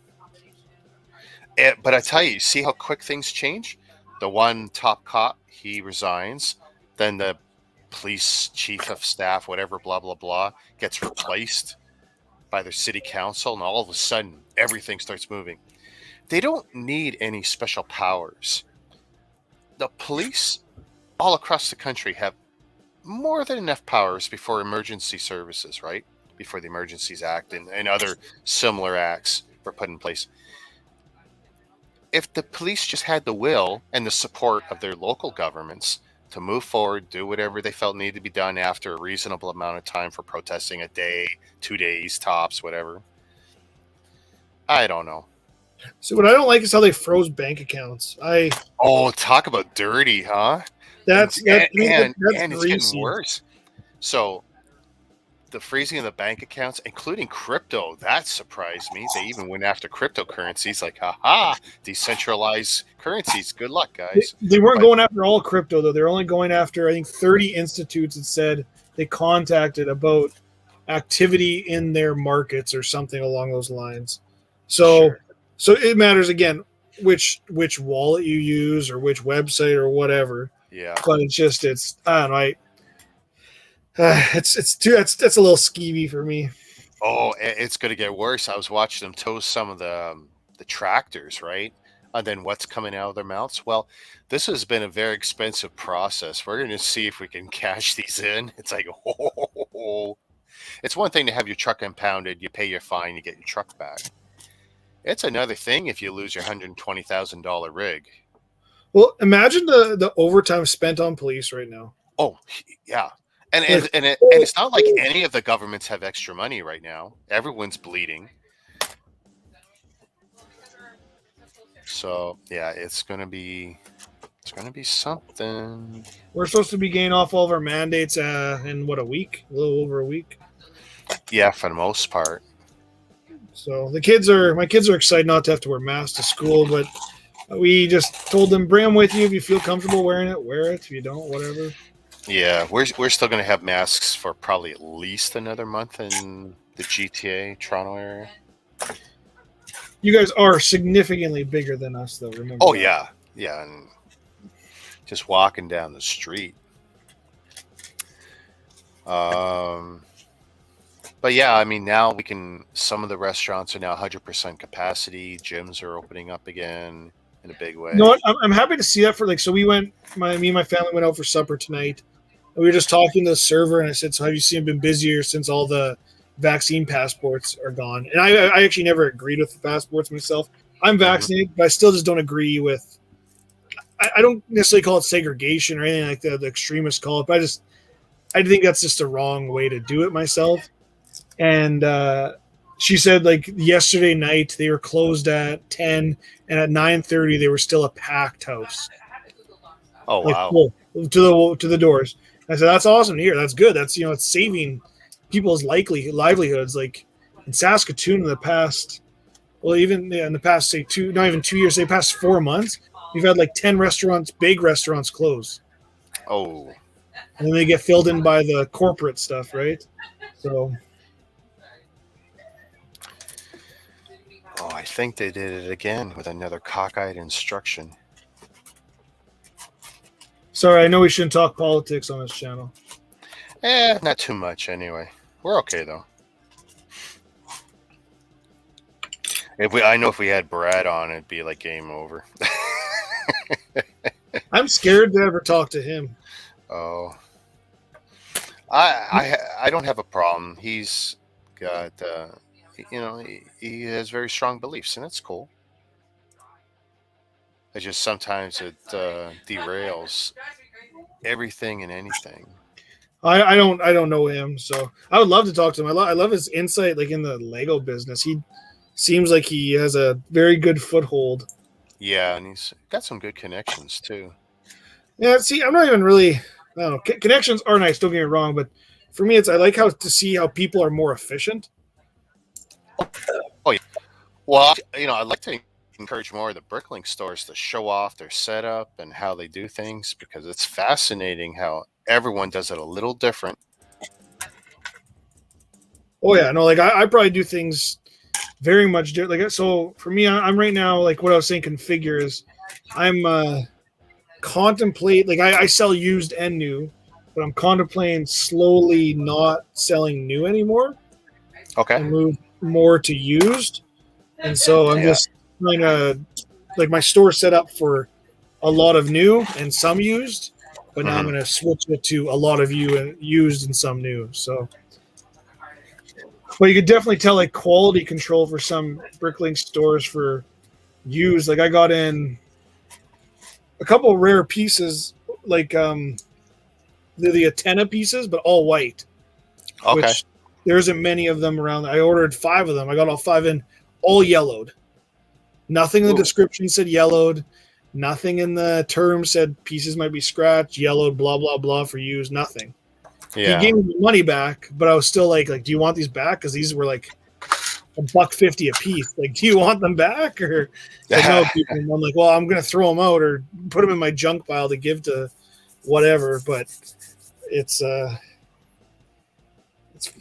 S1: But I tell you, see how quick things change? The one top cop, he resigns. Then the police chief of staff, whatever, blah, blah, blah, gets replaced by their city council. And all of a sudden, everything starts moving. They don't need any special powers. The police all across the country have more than enough powers before emergency services, right? Before the Emergencies Act and other similar acts were put in place. If the police just had the will and the support of their local governments to move forward, do whatever they felt needed to be done after a reasonable amount of time for protesting, a day, 2 days, tops, whatever. I don't know.
S4: So what I don't like is how they froze bank accounts.
S1: Oh, talk about dirty, huh? And
S4: That's that to me, that's
S1: and it's getting
S4: greasy.
S1: worse. So the freezing of the bank accounts, including crypto, that surprised me. They even went after cryptocurrencies, like, haha, decentralized currencies. Good luck, guys.
S4: They weren't
S1: But
S4: going after all crypto though. They're only going after I think 30 institutes that said they contacted about activity in their markets or something along those lines. So
S1: sure,
S4: so it matters again which wallet you use or which website or whatever.
S1: yeah.
S4: But it's I don't know. It's too that's a little skeevy for me.
S1: Oh, it's going to get worse. I was watching them toast some of the tractors, right? And then what's coming out of their mouths? Well, this has been a very expensive process. We're going to see if we can cash these in. It's like, oh, it's one thing to have your truck impounded, you pay your fine, you get your truck back. It's another thing if you lose your $120,000 rig.
S4: Well, imagine the overtime spent on police right now.
S1: Oh, yeah. And
S4: Like,
S1: and it's not like any of the governments have extra money right now. Everyone's bleeding. So yeah, it's gonna be something.
S4: we're supposed to be getting off all of our mandates in what, a week, a little over a week.
S1: Yeah, for the most part.
S4: So my kids are excited not to have to wear masks to school, but we just told them bring them with you if you feel comfortable wearing it. Wear it. If you don't, whatever.
S1: Yeah, we're still gonna have masks for probably at least another month in the GTA Toronto area.
S4: You guys are significantly bigger than us, though. Remember?
S1: Oh
S4: that.
S1: yeah, yeah, and just walking down the street. But yeah, I mean, now we can. Some of the restaurants are now 100% capacity. Gyms are opening up again in a big way.
S4: You know what? I'm happy to see that for like. So me and my family went out for supper tonight. And we were just talking to the server, and I said, "So have you seen been busier since all the vaccine passports are gone?" And I actually never agreed with the passports myself. I'm vaccinated, but I still just don't agree with. I don't necessarily call it segregation or anything like the extremists call it, but I think that's just a wrong way to do it myself. And she said like yesterday night they were closed at 10, and at 9:30 they were still a packed house,
S1: Oh
S4: like
S1: wow!
S4: full to the doors. I said that's awesome to hear. That's good. That's it's saving people's livelihoods. Like in Saskatoon in the past, well even in the past say not even 2 years, say past 4 months, we've had like 10 restaurants, big restaurants close,
S1: Oh,
S4: and then they get filled in by the corporate stuff, right? So.
S1: oh, I think they did it again with another cockeyed instruction.
S4: Sorry, I know we shouldn't talk politics on this channel.
S1: Not too much anyway. We're okay though. I know if we had Brad on, it'd be like game over.
S4: I'm scared to ever talk to him.
S1: Oh, I don't have a problem. He's got he has very strong beliefs, and that's cool. It's just sometimes it derails everything and anything.
S4: I don't know him, so I would love to talk to him. I love his insight, like in the Lego business. He seems like he has a very good foothold.
S1: Yeah, and he's got some good connections too.
S4: Yeah, see, I'm not even really. I don't know. Connections are nice. Don't get me wrong, but for me, I like to see how people are more efficient.
S1: Oh yeah. Well, I'd like to encourage more of the Bricklink stores to show off their setup and how they do things, because it's fascinating how everyone does it a little different.
S4: Oh yeah, no, like I probably do things very much different. Like so, for me, I'm right now like what I was saying. Configure is I'm contemplate like I sell used and new, but I'm contemplating slowly not selling new anymore
S1: Okay.
S4: and move more to used. And so I'm just trying to like my store set up for a lot of new and some used, but now I'm going to switch it to a lot of used and some new. So, but you could definitely tell like quality control for some Bricklink stores for used. Like I got in a couple of rare pieces, like the antenna pieces, but all white.
S1: Okay.
S4: Which there isn't many of them around. I ordered 5 of them. I got all 5 in, all yellowed. Nothing in the
S1: Ooh.
S4: description said yellowed. Nothing in the term said pieces might be scratched, yellowed, blah blah blah for use. Nothing. He
S1: Yeah.
S4: gave me the money back, but I was still like, do you want these back? Because these were like $1.50 a piece. Like, do you want them back? Or like, no, keep them. I'm like, well, I'm gonna throw them out or put them in my junk pile to give to whatever. But it's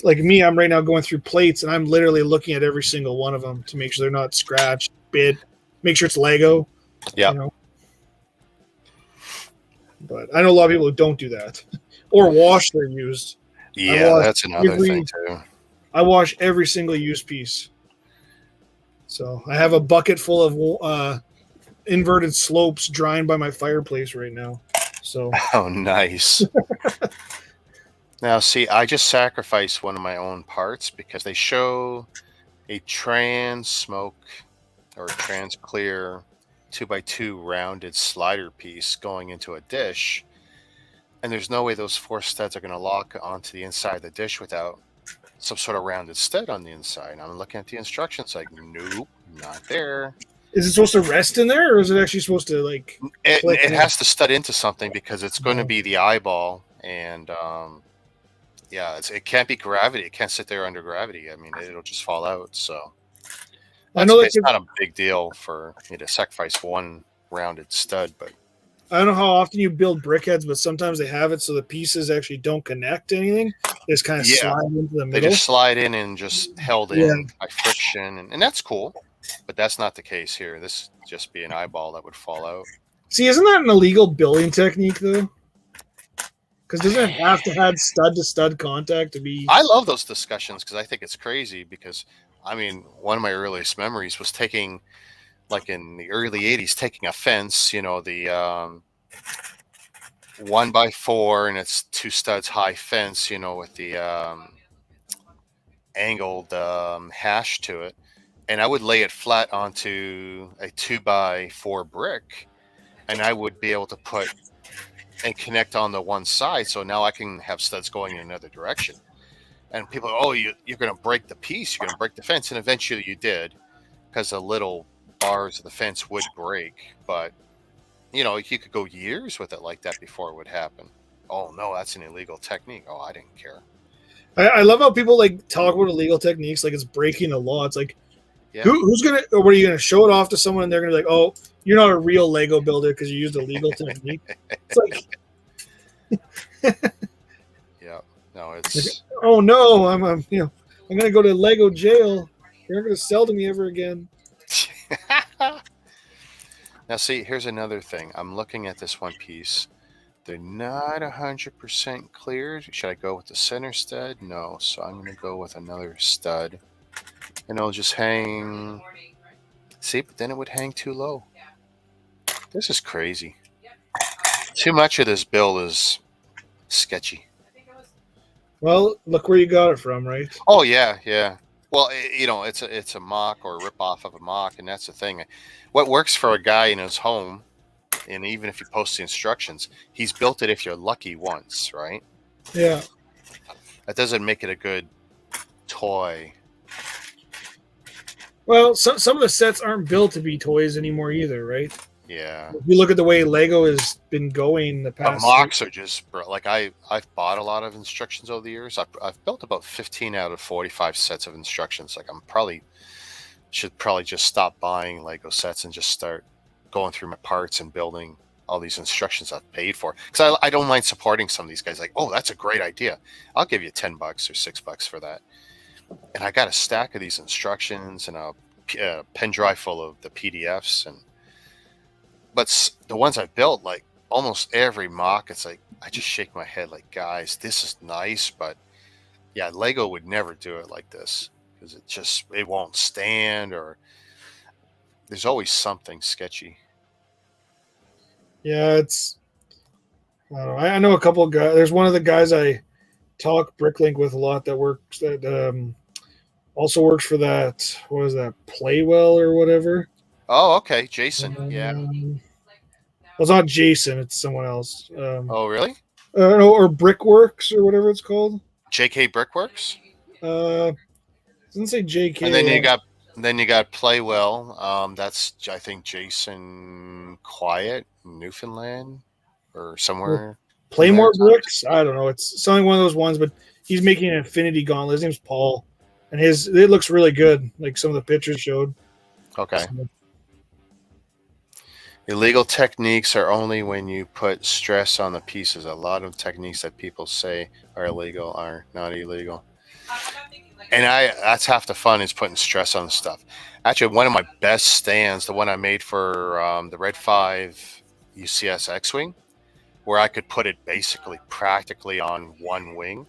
S4: like me. I'm right now going through plates, and I'm literally looking at every single one of them to make sure they're not scratched, bit, make sure it's Lego.
S1: Yeah.
S4: You know? But I know a lot of people who don't do that or wash their used.
S1: Yeah, that's another thing too.
S4: I wash every single used piece. So I have a bucket full of inverted slopes drying by my fireplace right now. So
S1: Oh, nice. Now, see, I just sacrificed one of my own parts because they show a trans smoke or trans clear 2x2 rounded slider piece going into a dish, and there's no way those 4 studs are going to lock onto the inside of the dish without some sort of rounded stud on the inside. And I'm looking at the instructions like, nope, not there.
S4: is it supposed to rest in there, or is it actually supposed to like?
S1: It has to stud into something because it's going to be the eyeball, and yeah, it can't be gravity. It can't sit there under gravity. I mean, it'll just fall out. So
S4: I know
S1: it's not a big deal for me to sacrifice one rounded stud, but
S4: I don't know how often you build brickheads, but sometimes they have it so the pieces actually don't connect to anything. They just kind of slide into the middle.
S1: They just slide in and just held in by friction, and that's cool. But that's not the case here. This would just be an eyeball that would fall out.
S4: See, isn't that an illegal building technique, though? Because doesn't it have to have stud-to-stud contact to be...
S1: I love those discussions because I think it's crazy because, I mean, one of my earliest memories was taking, like in the early 80s, taking a fence, you know, the 1x4 and it's 2 studs high fence, you know, with the angled hash to it. And I would lay it flat onto a 2x4 brick, and I would be able to put and connect on the one side. So now I can have studs going in another direction. And people, oh, you're going to break the piece. You're going to break the fence. And eventually you did, because the little bars of the fence would break. But, you know, you could go years with it like that before it would happen. Oh, no, that's an illegal technique. Oh, I didn't care.
S4: I love how people like talk about illegal techniques like it's breaking the law. It's like,
S1: yeah.
S4: Who's going to, or what are you going to show it off to someone and they're going to be like, oh, you're not a real Lego builder because you used a legal technique. It's like,
S1: yeah, no, it's
S4: like, oh no, I'm going to go to Lego jail. You're not going to sell to me ever again.
S1: Now, see, here's another thing. I'm looking at this one piece. They're not 100% clear. Should I go with the center stud? No, so I'm going to go with another stud. And it'll just hang. See, but then it would hang too low. This is crazy. Too much of this build is sketchy.
S4: Well, look where you got it from, right?
S1: Oh yeah, yeah. Well, you know, it's a mock or a rip off of a mock, and that's the thing. What works for a guy in his home, and even if you post the instructions, he's built it if you're lucky once, right?
S4: Yeah.
S1: That doesn't make it a good toy.
S4: Well, some of the sets aren't built to be toys anymore either, right?
S1: Yeah.
S4: If you look at the way Lego has been going the past...
S1: mocks are just... Like, I've bought a lot of instructions over the years. I've built about 15 out of 45 sets of instructions. Like, should probably just stop buying Lego sets and just start going through my parts and building all these instructions I've paid for. Because I don't mind supporting some of these guys. Like, oh, that's a great idea. I'll give you $10 or $6 for that. And I got a stack of these instructions and a pen drive full of the PDFs. But the ones I've built, like almost every mock, it's like I just shake my head like, guys, this is nice, but yeah, Lego would never do it like this because it won't stand, or there's always something sketchy.
S4: Yeah, I don't know. I know a couple of guys. There's one of the guys I talk Bricklink with a lot that also works for that. What is that? Playwell or whatever.
S1: Oh, okay, Jason. Yeah.
S4: Well, it's not Jason. It's someone else.
S1: Oh, really?
S4: Or Brickworks or whatever it's called.
S1: JK Brickworks.
S4: Doesn't say JK.
S1: And then you got Then you got Playwell. That's I think Jason Quiet, Newfoundland, or somewhere in there.
S4: Playmore Bricks. I don't know. It's something one of those ones, but he's making an Infinity Gauntlet. His name's Paul, and it looks really good. Like some of the pictures showed.
S1: Okay.
S4: So,
S1: Illegal techniques are only when you put stress on the pieces. A lot of techniques that people say are illegal are not illegal.
S3: I'm not thinking like.
S1: And that's half the fun is putting stress on stuff. Actually, one of my best stands, the one I made for the Red 5 UCS X-Wing, where I could put it basically practically on one wing.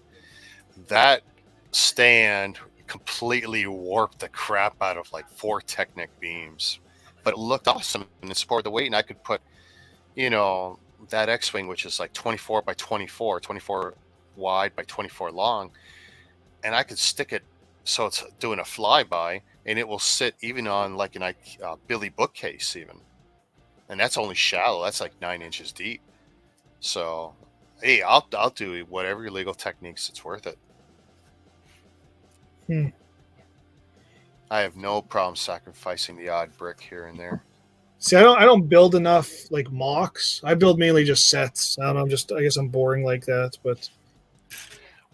S1: That stand completely warped the crap out of like 4 Technic beams. But it looked awesome and it supported the weight, and I could put, that X-Wing, which is like 24 by 24, 24 wide by 24 long, and I could stick it so it's doing a flyby, and it will sit even on like an Billy bookcase even, and that's only shallow. That's like 9 inches deep. So, hey, I'll do whatever illegal techniques. It's worth it. I have no problem sacrificing the odd brick here and there.
S4: see, I don't build enough like mocks. I build mainly just sets. I don't know. I guess I'm boring like that, but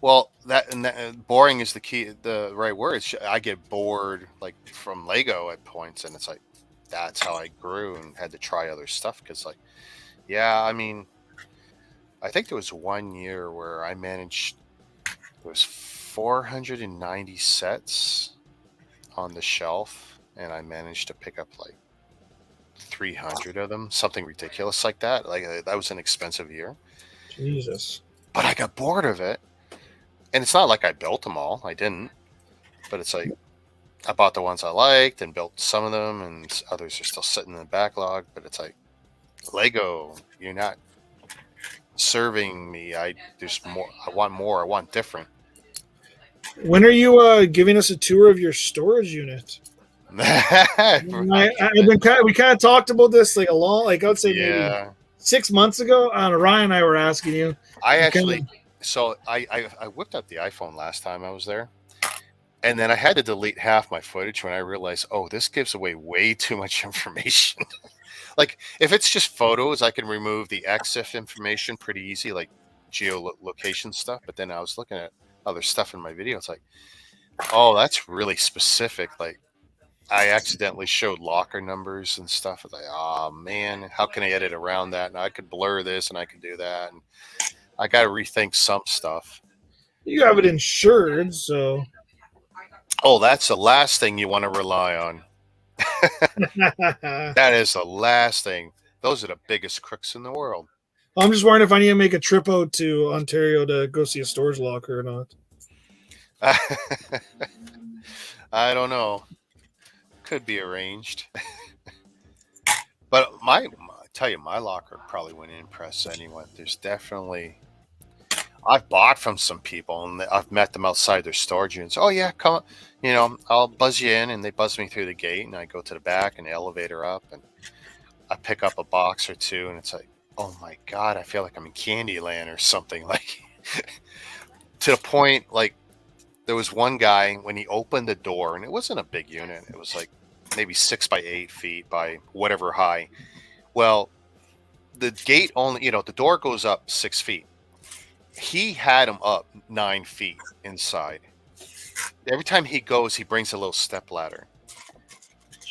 S1: Well, that boring is the right word. I get bored like from Lego at points, and it's like that's how I grew and had to try other stuff because, like, yeah, I mean, I think there was 1 year where I managed. There was 490 sets on the shelf, and I managed to pick up like 300 of them, something ridiculous like that. Like that was an expensive year.
S4: Jesus.
S1: But I got bored of it. And it's not like I built them all. I didn't. But it's like I bought the ones I liked and built some of them, and others are still sitting in the backlog. But it's like, Lego, you're not serving me. There's more. I want more. I want different.
S4: When are you giving us a tour of your storage unit? We kind of talked about this like I would say maybe 6 months ago. Ryan and I were asking you.
S1: I actually. So I whipped up the iPhone last time I was there, and then I had to delete half my footage when I realized, oh, this gives away way too much information. Like if it's just photos, I can remove the EXIF information pretty easy, like geolocation stuff. But then I was looking at other stuff in my video. It's like, oh, that's really specific. Like I accidentally showed locker numbers and stuff. It's like, oh man, how can I edit around that? And I could blur this and I could do that. And I got to rethink some stuff.
S4: You have it insured, so.
S1: Oh, that's the last thing you want to rely on. That is the last thing. Those are the biggest crooks in the world.
S4: I'm just wondering if I need to make a trip out to Ontario to go see a storage locker or not.
S1: I don't know. Could be arranged. But I tell you, my locker probably wouldn't impress anyone. There's definitely. I've bought from some people, and I've met them outside their storage units. Oh yeah, come, I'll buzz you in, and they buzz me through the gate, and I go to the back and the elevator up, and I pick up a box or two, and it's like, oh my god, I feel like I'm in Candyland or something. Like to the point, like there was one guy when he opened the door, and it wasn't a big unit. It was like maybe 6 by 8 feet by whatever high. Well, the gate only, the door goes up 6 feet. He had him up 9 feet inside. Every time he goes, he brings a little step ladder.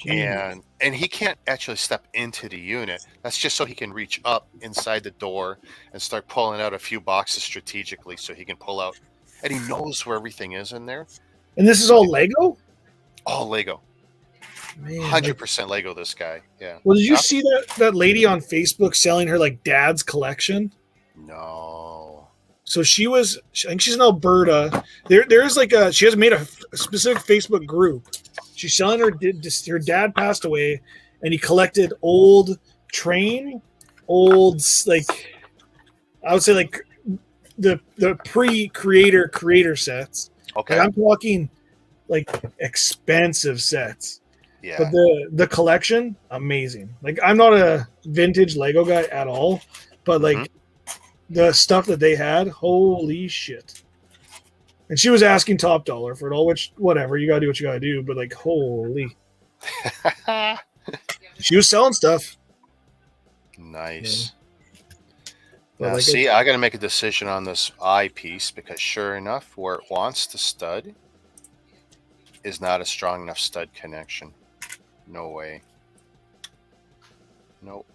S1: And he can't actually step into the unit. That's just so he can reach up inside the door and start pulling out a few boxes strategically so he can pull out. And he knows where everything is in there.
S4: And this is all Lego?
S1: All Lego.
S4: Man,
S1: 100% Lego, this guy. Yeah.
S4: Well, did you see that lady on Facebook selling her like dad's collection?
S1: No.
S4: So I think she's in Alberta. There's like she has made a specific Facebook group. She's selling her dad passed away, and he collected old like I would say like the creator sets.
S1: Okay.
S4: Like, I'm talking like expensive sets.
S1: Yeah.
S4: But the collection, amazing. Like I'm not a vintage Lego guy at all, but like the stuff that they had, holy shit. And she was asking top dollar for it all, which whatever, you gotta do what you gotta do. But like, holy, she was selling stuff.
S1: Nice.
S4: But
S1: Now,
S4: like,
S1: see, I got to make a decision on this eyepiece because sure enough, where it wants the stud is not a strong enough stud connection. No way. Nope.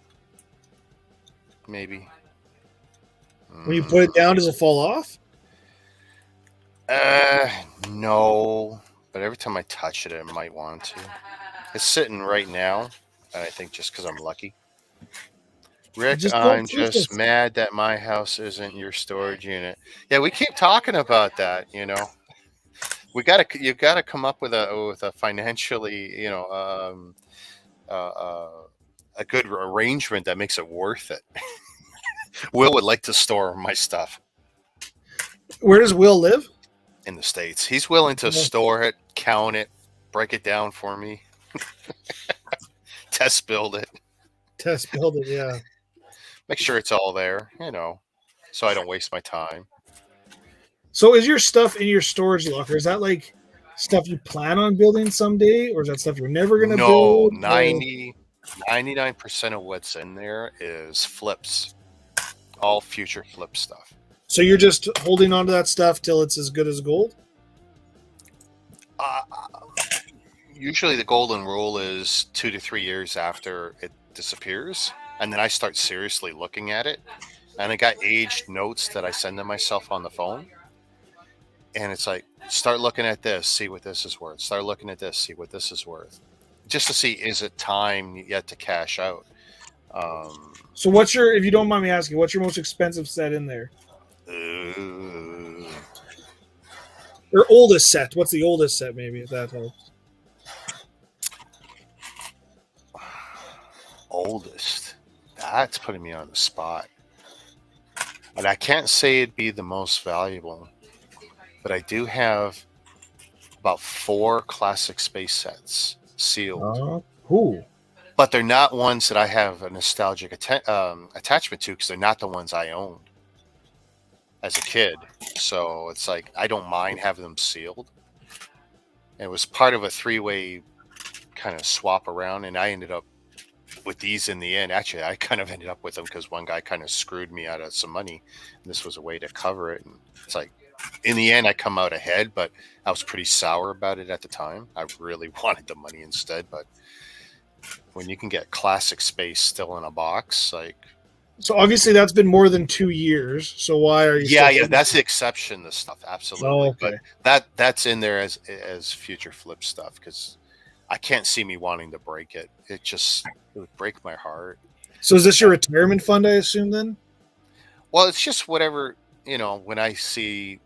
S1: Maybe.
S4: when you put it down, does it fall off?
S1: No. But every time I touch it, it might want to. It's sitting right now, and I think just because I'm lucky. Rick,
S4: Just
S1: I'm
S4: don't twist
S1: just
S4: it.
S1: mad that my house isn't your storage unit. Yeah, we keep talking about that. You gotta come up with a financially, a good arrangement that makes it worth it. Will would like to store my stuff
S4: Where does Will live?
S1: in the States. He's willing to
S4: Yeah.
S1: store it, count it, break it down for me, test build it,
S4: Test build it, yeah.
S1: make sure it's all there, so I don't waste my time.
S4: So is your stuff in your storage locker? Is that like stuff you plan on building someday, or is that stuff you're never gonna
S1: No,
S4: build?
S1: 99% of what's in there is flips, all future flip stuff.
S4: So you're just holding on to that stuff till it's as good as gold?
S1: Usually the golden rule is 2 to 3 years after it disappears, and then I start seriously looking at it, and I got aged notes that I send to myself on the phone, and it's like, start looking at this, see what this is worth, start looking at this, see what this is worth, just to see, is it time yet to cash out.
S4: So what's your, if you don't mind me asking, what's your most expensive set in there? Or oldest set? What's the oldest set, maybe, if that helps?
S1: Oldest. That's putting me on the spot. And I can't say it'd be the most valuable, but I do have about 4 classic space sets sealed.
S4: Ooh.
S1: But they're not ones that I have a nostalgic attachment to because they're not the ones I owned as a kid. So it's like I don't mind having them sealed. And it was part of a 3-way kind of swap around, and I ended up with these in the end. Actually, I kind of ended up with them because one guy kind of screwed me out of some money, and this was a way to cover it. And it's like, in the end, I come out ahead, but I was pretty sour about it at the time. I really wanted the money instead, but when you can get classic space still in a box, like.
S4: So obviously that's been more than 2 years. So why are you?
S1: Yeah, that's the exception. This stuff, absolutely.
S4: Oh, okay.
S1: But that's in there as future flip stuff because I can't see me wanting to break it. It would break my heart.
S4: So is this your retirement fund, I assume, then?
S1: Well, it's just whatever, when I see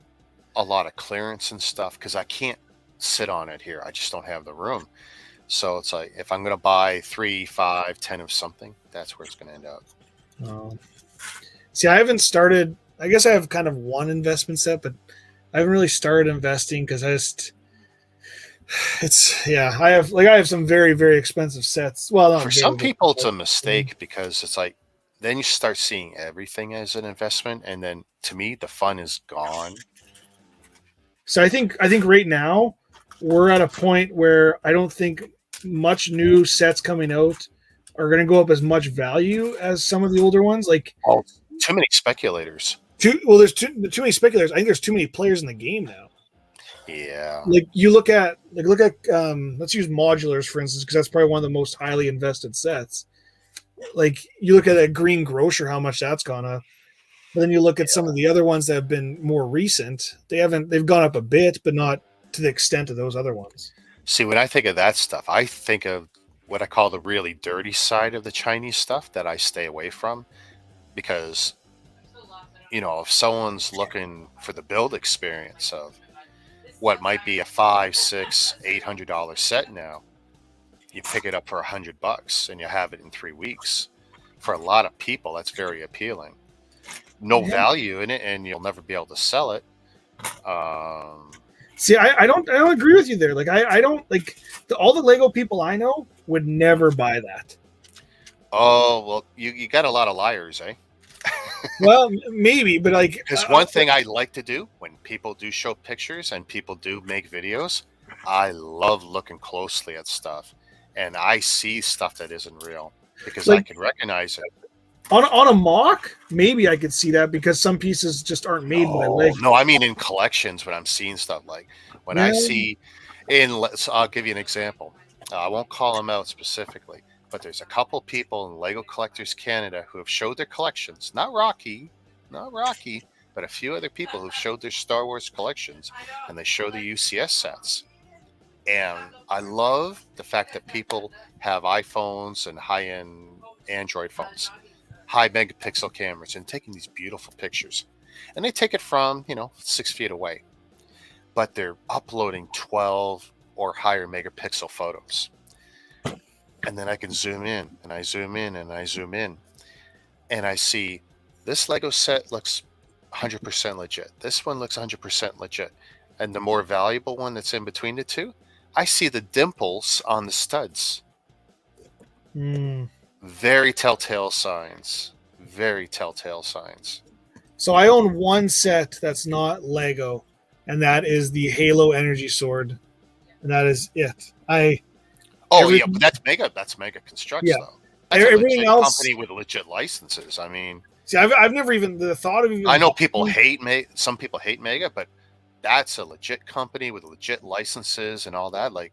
S1: a lot of clearance and stuff, because I can't sit on it here. I just don't have the room. So it's like, if I'm going to buy 3, 5, 10 of something, that's where it's going to end up.
S4: Oh. See, I haven't started. I guess I have kind of one investment set, but I haven't really started investing because I have some very, very expensive sets. Well,
S1: for some people, it's a mistake because it's like, then you start seeing everything as an investment, and then to me, the fun is gone.
S4: So I think right now we're at a point where I don't think much new sets coming out are going to go up as much value as some of the older ones. Like,
S1: too many speculators.
S4: There's too many speculators. I think there's too many players in the game now.
S1: Yeah.
S4: Like you look at let's use modulars for instance, because that's probably one of the most highly invested sets. Like you look at a Green Grocer, how much that's gone up. But then you look at some of the other ones that have been more recent. They've gone up a bit, but not to the extent of those other ones. See,
S1: when I think of that stuff, I think of what I call the really dirty side of the Chinese stuff that I stay away from because, if someone's looking for the build experience of what might be a $500, $600, $800 set now, you pick it up for $100 and you have it in 3 weeks. For a lot of people, that's very appealing. No value in it, and you'll never be able to sell it.
S4: See, I don't agree with you there. Like I don't like all the Lego people I know would never buy that.
S1: Oh well, you got a lot of liars, eh?
S4: Well, maybe, but like
S1: Because one thing I like to do when people do show pictures and people do make videos, I love looking closely at stuff, and I see stuff that isn't real because I
S4: Like-
S1: can recognize it.
S4: on a mock, maybe I could see that because some pieces just aren't made by Lego.
S1: No, I mean in collections when I'm seeing stuff like when I
S4: Yeah.
S1: see I'll give you an example. I won't call them out specifically, but there's a couple people in Lego Collectors Canada who have showed their collections. Not Rocky, but a few other people who've showed their Star Wars collections, and they show the UCS sets. And I love the fact that people have iPhones and high-end Android phones, high megapixel cameras, and taking these beautiful pictures. And they take it from 6 feet away, but they're uploading 12 or higher megapixel photos. And then I can zoom in and I zoom in and I zoom in, and I see this Lego set looks 100% legit. This one looks 100% legit. And the more valuable one that's in between the two, I see the dimples on the studs.
S4: Hmm.
S1: Very telltale signs. Very telltale signs.
S4: So I own one set that's not Lego, and that is the Halo Energy Sword, and that is it. Everything-
S1: But that's Mega Constructs
S4: Yeah.
S1: though. That's a
S4: Everything
S1: legit
S4: else-
S1: company with legit licenses. I mean,
S4: See, I've never even the thought of even.
S1: I know people hate some people hate Mega, but that's a legit company with legit licenses and all that. Like,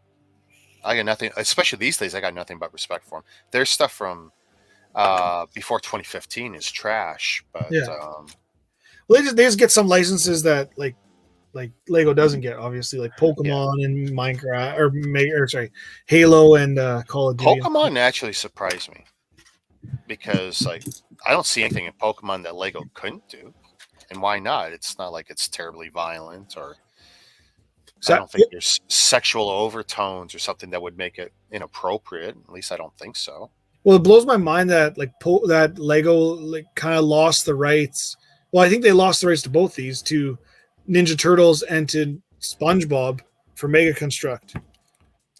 S1: I got nothing, especially these days. I got nothing but respect for them. Their stuff from before 2015 is trash, but
S4: Yeah. Well, they just get some licenses that like Lego doesn't get, obviously, like Pokemon and Minecraft Halo and Call of Duty.
S1: Pokemon actually surprised me because like I don't see anything in Pokemon that Lego couldn't do, and why not? It's not like it's terribly violent or I don't think there's sexual overtones or something that would make it inappropriate. At least I don't think so.
S4: Well, it blows my mind that that Lego like kind of lost the rights. Well, I think they lost the rights to both these, to Ninja Turtles and to SpongeBob for Mega Construct.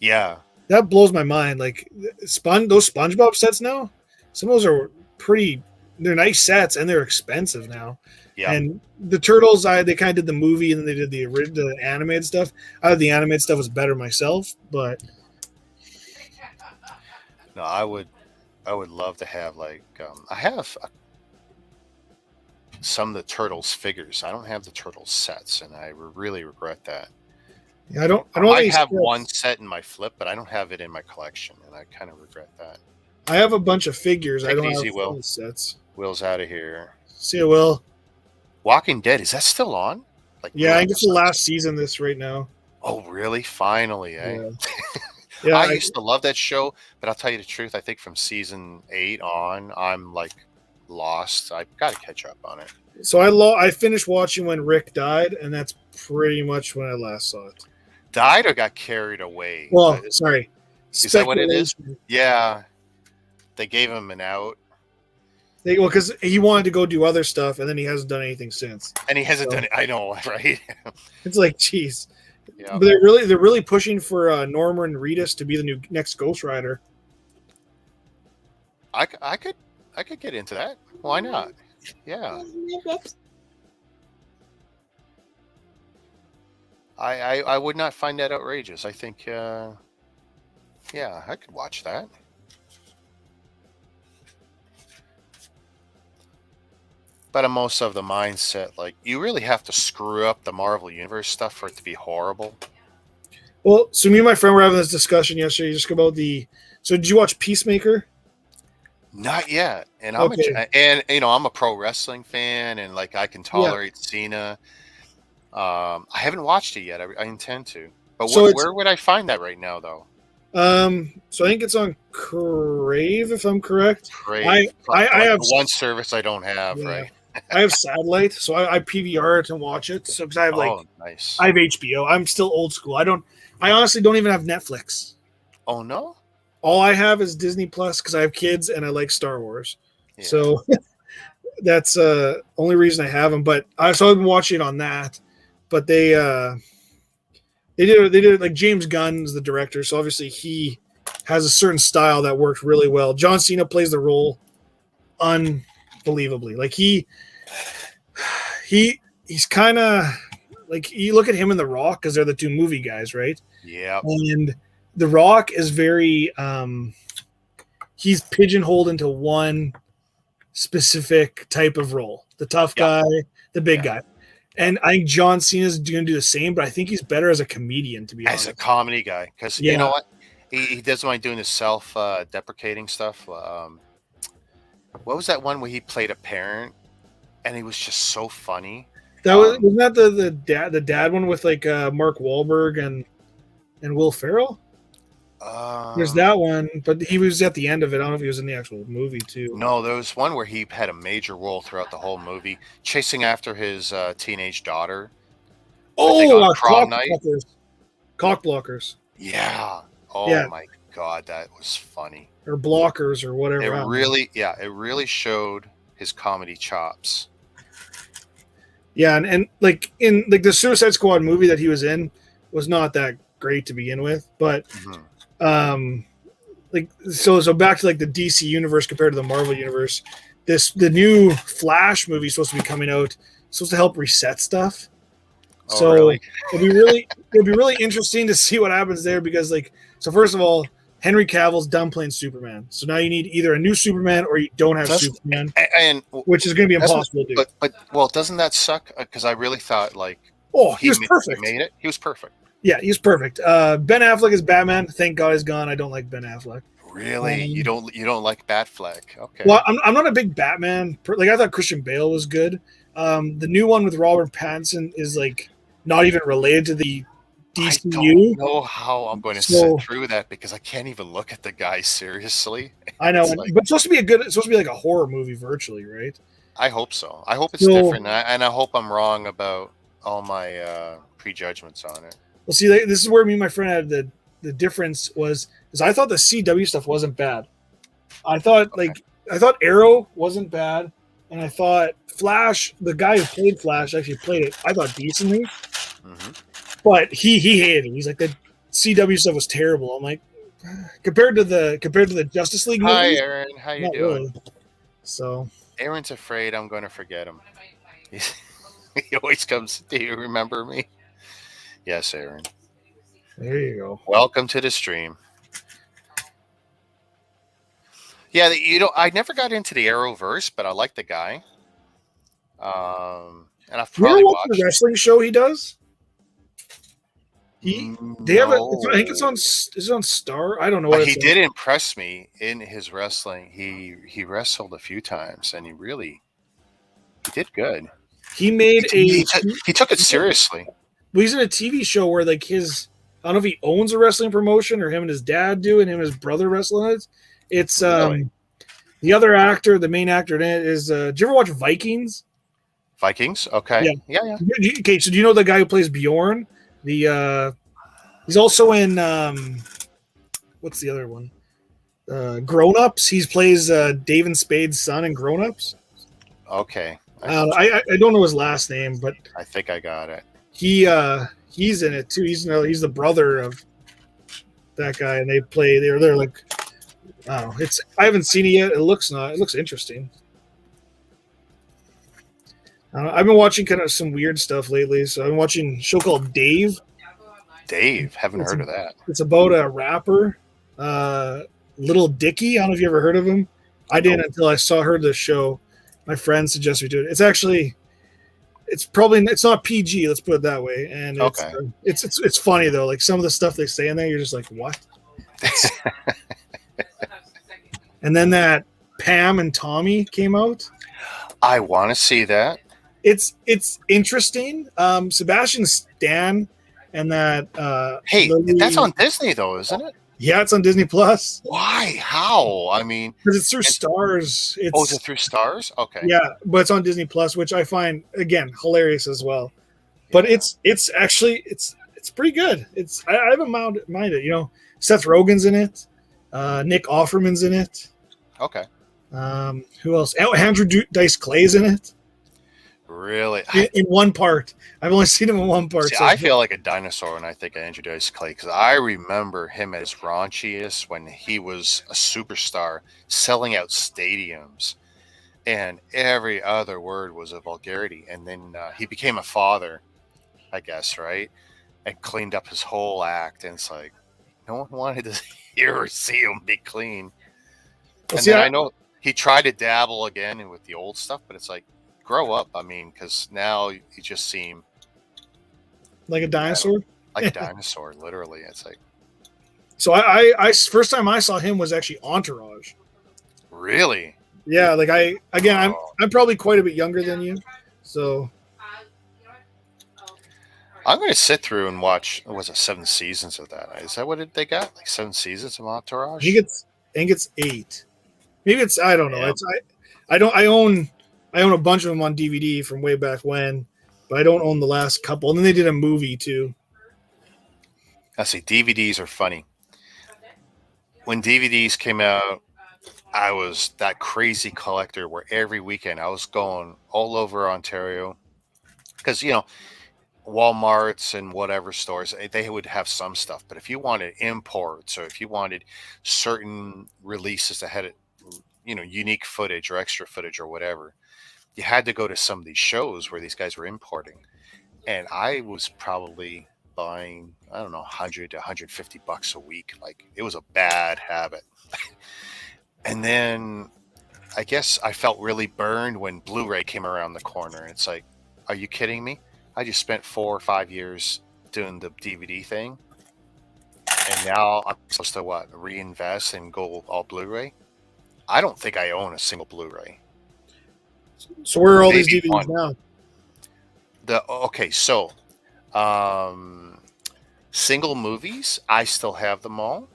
S1: Yeah.
S4: That blows my mind. Like those SpongeBob sets now, some of those are they're nice sets and they're expensive now.
S1: Yeah.
S4: And the Turtles, they kind of did the movie and then they did the animated stuff. I thought the animated stuff was better myself, but
S1: No, I would love to have like I have some of the Turtles figures. I don't have the Turtles sets, and I really regret that.
S4: yeah, I don't
S1: I
S4: have
S1: have one set in my flip, but I don't have it in my collection, and I kind of regret that.
S4: I have a bunch of figures. I
S1: Take it
S4: don't
S1: easy,
S4: have
S1: Will.
S4: full sets.
S1: Will's out of here.
S4: See you, Will.
S1: Walking Dead, is that still on? Like
S4: Yeah, I
S1: new
S4: think it's the
S1: episodes?
S4: last season this right now.
S1: Oh, really? Finally, eh?
S4: Yeah. Yeah,
S1: I used to love that show, but I'll tell you the truth. I think from season 8 on, I'm like lost. I've got to catch up on it.
S4: so I finished watching when Rick died, and that's pretty much when I last saw it.
S1: Died or got carried away?
S4: Well, sorry.
S1: Is that what it is?
S4: Speculation.
S1: Yeah, they gave him an out,
S4: Because he wanted to go do other stuff, and then he hasn't done anything since.
S1: and he hasn't
S4: So-
S1: done it. I know, right?
S4: It's like, geez.
S1: Yeah.
S4: But they're really pushing for Norman Reedus to be the next Ghost Rider.
S1: I could get into that. Why not? Yeah. I would not find that outrageous. I think, yeah, I could watch that. But I'm most of the mindset, like, you really have to screw up the Marvel Universe stuff for it to be horrible.
S4: Well, so me and my friend were having this discussion yesterday just about So did you watch Peacemaker?
S1: Not yet. And
S4: Okay.
S1: I'm a pro wrestling fan, and like I can tolerate Cena. I haven't watched it yet. I intend to. But
S4: So
S1: where would I find that right now, though?
S4: So I think it's on Crave, if I'm correct.
S1: Crave.
S4: I have
S1: the one service I don't have,
S4: Yeah.
S1: right?
S4: I have satellite, so I PVR it and watch it. So because I have
S1: Nice.
S4: I have HBO. I'm still old school. I honestly don't even have Netflix.
S1: Oh no.
S4: All I have is Disney Plus because I have kids and I like Star Wars.
S1: Yeah.
S4: So that's only reason I have them. But I've been watching it on that. But they did it like James Gunn's the director, so obviously he has a certain style that works really well. John Cena plays the role believably. Like he's kind of like, you look at him and The Rock because they're the two movie guys, right?
S1: Yep.
S4: And The Rock is very he's pigeonholed into one specific type of role, the tough guy, the big guy. And I think John Cena's going to do the same, but I think he's better as a comedian, to be honest.
S1: As a comedy guy, because you know what, he doesn't mind doing his self-deprecating stuff. What was that one where he played a parent, and he was just so funny?
S4: That wasn't that the dad one with like Mark Wahlberg and Will Ferrell? There's that one, but he was at the end of it. I don't know if he was in the actual movie too.
S1: No, there was one where he had a major role throughout the whole movie, chasing after his teenage daughter.
S4: Oh, cock blockers.
S1: Yeah. Oh my God, that was funny.
S4: Or blockers or whatever.
S1: It really showed his comedy chops.
S4: Yeah, and like in like the Suicide Squad movie that he was in was not that great to begin with, but like so back to like the DC universe compared to the Marvel universe, the new Flash movie is supposed to be coming out, supposed to help reset stuff.
S1: Oh,
S4: so
S1: really?
S4: it'll be really interesting to see what happens there, because like, so first of all, Henry Cavill's done playing Superman, so now you need either a new Superman or you don't have Superman,
S1: and
S4: which is going to be impossible to do.
S1: But well, doesn't that suck? Because I really thought like,
S4: he was perfect.
S1: He made it. He was perfect.
S4: Yeah, he's perfect. Ben Affleck is Batman. Thank God he's gone. I don't like Ben Affleck.
S1: Really? You don't like Batfleck? Okay.
S4: Well, I'm not a big Batman. Like, I thought Christian Bale was good. The new one with Robert Pattinson is like not even related to the DCU.
S1: I don't know how I'm going to sit through that, because I can't even look at the guy seriously.
S4: I know, but it's supposed to be it's supposed to be like a horror movie virtually, right?
S1: I hope so. I hope it's different, and I hope I'm wrong about all my prejudgments on it.
S4: Well, see, this is where me and my friend had the difference was I thought the CW stuff wasn't bad. I thought I thought Arrow wasn't bad, and I thought Flash, the guy who played Flash actually played it, I thought, decently. But he hated it. He's like, the CW stuff was terrible. I'm like, compared to the Justice League movies.
S1: Hi, Aaron. How you doing?
S4: Really. So
S1: Aaron's afraid I'm going to forget him. He always comes. Do you remember me? Yes, Aaron.
S4: There you go.
S1: Welcome to the stream. Yeah, I never got into the Arrowverse, but I like the guy. And I've probably watched
S4: the wrestling show he does. I think it's on. Is it on Star? I don't know.
S1: But he did impress me in his wrestling. He wrestled a few times, and he did good.
S4: He made
S1: he took it seriously.
S4: Well, he's in a TV show where like I don't know if he owns a wrestling promotion or him and his dad do, and him and his brother wrestle in it. It's the other actor, the main actor in it is. Did you ever watch Vikings?
S1: Vikings, okay, yeah.
S4: Okay, so do you know the guy who plays Bjorn? He's also in what's the other one? Grown Ups. He plays David Spade's son in Grown Ups.
S1: Okay.
S4: I don't know his last name, but
S1: I think I got it.
S4: He's in it too. He's the brother of that guy, and they're like, I don't know. I haven't seen it yet. It looks interesting. I've been watching kind of some weird stuff lately. So I've been watching a show called Dave.
S1: Dave, haven't heard of that.
S4: It's about a rapper, Little Dicky. I don't know if you ever heard of him. I didn't until I heard the show. My friend suggested me to it. It's not PG. Let's put it that way. And it's funny though. Like some of the stuff they say in there, you're just like, what? And then that Pam and Tommy came out.
S1: I want to see that.
S4: It's interesting. Sebastian Stan and that.
S1: That's on Disney though, isn't it?
S4: Yeah, it's on Disney Plus.
S1: Why? How? I mean,
S4: because it's through Stars.
S1: Is it through Stars? Okay.
S4: Yeah, but it's on Disney Plus, which I find again hilarious as well. But it's actually it's pretty good. I haven't minded. You know, Seth Rogen's in it. Nick Offerman's in it.
S1: Okay.
S4: Who else? Andrew Dice Clay's in it.
S1: Really?
S4: In one part. I've only seen him in one part.
S1: See, I feel like a dinosaur when I think of Andrew Dice Clay, because I remember him as raunchiest when he was a superstar selling out stadiums. and every other word was a vulgarity. And then he became a father, I guess, right? And cleaned up his whole act. And it's like, no one wanted to hear or see him be clean.
S4: Well,
S1: And
S4: see,
S1: then I know he tried to dabble again with the old stuff, but it's like, grow up. I mean, because now you just seem
S4: like a dinosaur.
S1: like a dinosaur, literally. It's like,
S4: So I first time I saw him was actually Entourage.
S1: really?
S4: Yeah, like
S1: Oh.
S4: I'm probably quite a bit younger than you, so
S3: You know what? Oh,
S1: I'm going to sit through and watch. Was it 7 seasons of that? Is that what they got? Like 7 seasons of Entourage?
S4: I think it's 8. Maybe it's I don't know.
S1: Yeah.
S4: It's I don't I own a bunch of them on DVD from way back when, but I don't own the last couple. And then they did a movie too.
S1: I see. DVDs are funny. When DVDs came out, I was that crazy collector where every weekend I was going all over Ontario because Walmarts and whatever stores they would have some stuff, but if you wanted imports or if you wanted certain releases that had unique footage or extra footage or whatever, you had to go to some of these shows where these guys were importing, and I was probably buying, I don't know, 100 to 150 bucks a week. Like, it was a bad habit. And then I guess I felt really burned when Blu-ray came around the corner. It's like, are you kidding me? I just spent 4 or 5 years doing the DVD thing, and now I'm supposed to reinvest and go all Blu-ray? I don't think I own a single Blu-ray.
S4: So where are all these
S1: Maybe
S4: DVDs
S1: one.
S4: now?
S1: Single movies, I still have them all.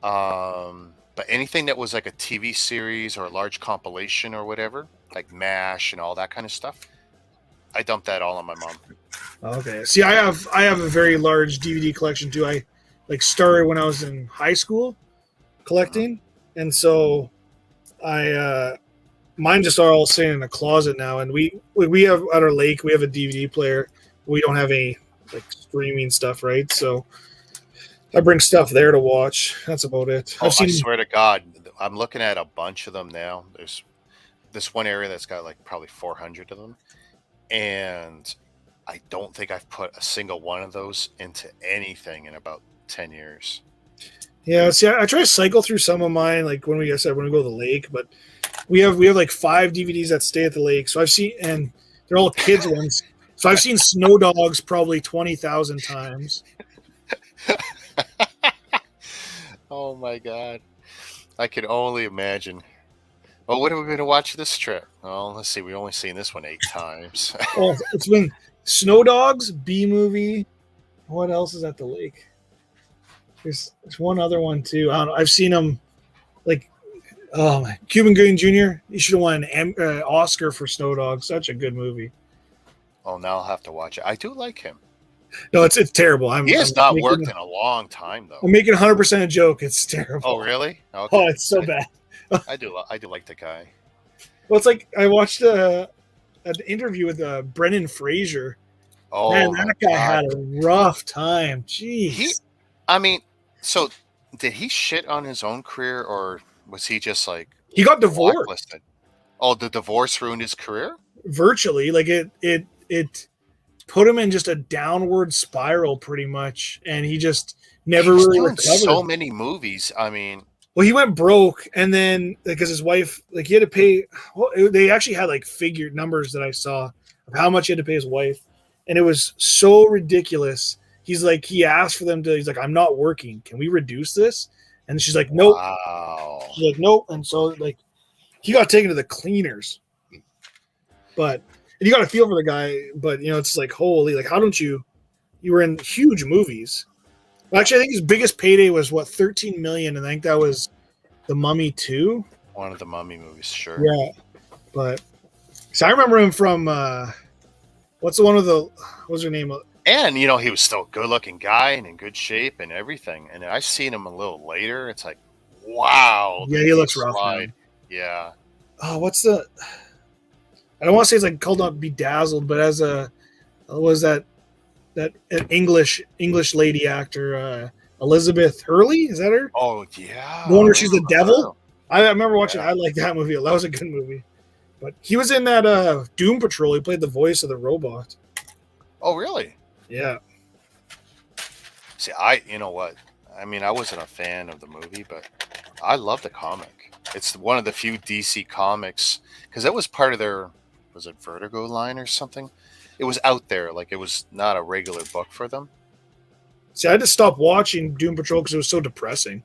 S1: But anything that was like a TV series or a large compilation or whatever, like MASH and all that kind of stuff, I dumped that all on my mom.
S4: Okay. See, I have a very large DVD collection too. I started when I was in high school collecting, and so mine just are all sitting in a closet now. And we have at our lake we have a DVD player. We don't have any streaming stuff, right? So I bring stuff there to watch. That's about it.
S1: I swear to God, I'm looking at a bunch of them now. There's this one area that's got probably 400 of them, and I don't think I've put a single one of those into anything in about 10 years.
S4: Yeah, see, I try to cycle through some of mine, like when we go to the lake, but we have 5 DVDs that stay at the lake. So I've seen, and they're all kids ones. So I've seen Snow Dogs probably 20,000 times.
S1: Oh my God. I can only imagine. Well, what are we going to watch this trip? Oh, let's see. We've only seen this one 8 times.
S4: Well, it's been Snow Dogs, B Movie. What else is at the lake? There's one other one too. I don't know. I've seen them Cuban Gooding Jr. He should have won an Oscar for Snow Dogs. Such a good movie.
S1: Oh, now I'll have to watch it. I do like him.
S4: No, it's terrible.
S1: He has not worked in a long time, though.
S4: I'm making 100% a joke. It's terrible.
S1: Oh, really? Okay.
S4: Oh, it's so bad.
S1: I do like the guy.
S4: Well, it's like I watched an interview with Brendan Fraser.
S1: Oh,
S4: man, that guy had a rough time. Jeez.
S1: So did he shit on his own career, or was he just
S4: he got divorced?
S1: Blacklisted? Oh, the divorce ruined his career?
S4: Virtually, it put him in just a downward spiral, pretty much, and he just never really recovered.
S1: So many movies.
S4: Well, he went broke, and then because his wife, he had to pay. Well, they actually had figured numbers that I saw of how much he had to pay his wife, and it was so ridiculous. He asked for them to. He's like, I'm not working. Can we reduce this? And she's like, nope.
S1: Wow.
S4: She's like, nope. And so he got taken to the cleaners. But you got to feel for the guy. But it's holy. How don't you? You were in huge movies. Well, actually, I think his biggest payday was 13 million, and I think that was The Mummy 2.
S1: One of the Mummy movies, sure.
S4: Yeah, but so I remember him from what's her name?
S1: And he was still a good-looking guy and in good shape and everything. And I seen him a little later. It's like, wow.
S4: Yeah, he looks rough. Man.
S1: Yeah.
S4: Oh, what's the? I don't want to say it's called up Bedazzled, but as was that English lady actor Elizabeth Hurley? Is that her?
S1: Oh yeah.
S4: The one where she's the devil. I remember watching.
S1: Yeah.
S4: I like that movie. That was a good movie. But he was in that Doom Patrol. He played the voice of the robot.
S1: Oh, really?
S4: Yeah.
S1: See, you know what? I mean, I wasn't a fan of the movie, but I love the comic. It's one of the few DC comics because that was part of their, was it Vertigo line or something? It was out there, like it was not a regular book for them.
S4: See, I had to stop watching Doom Patrol because it was so depressing.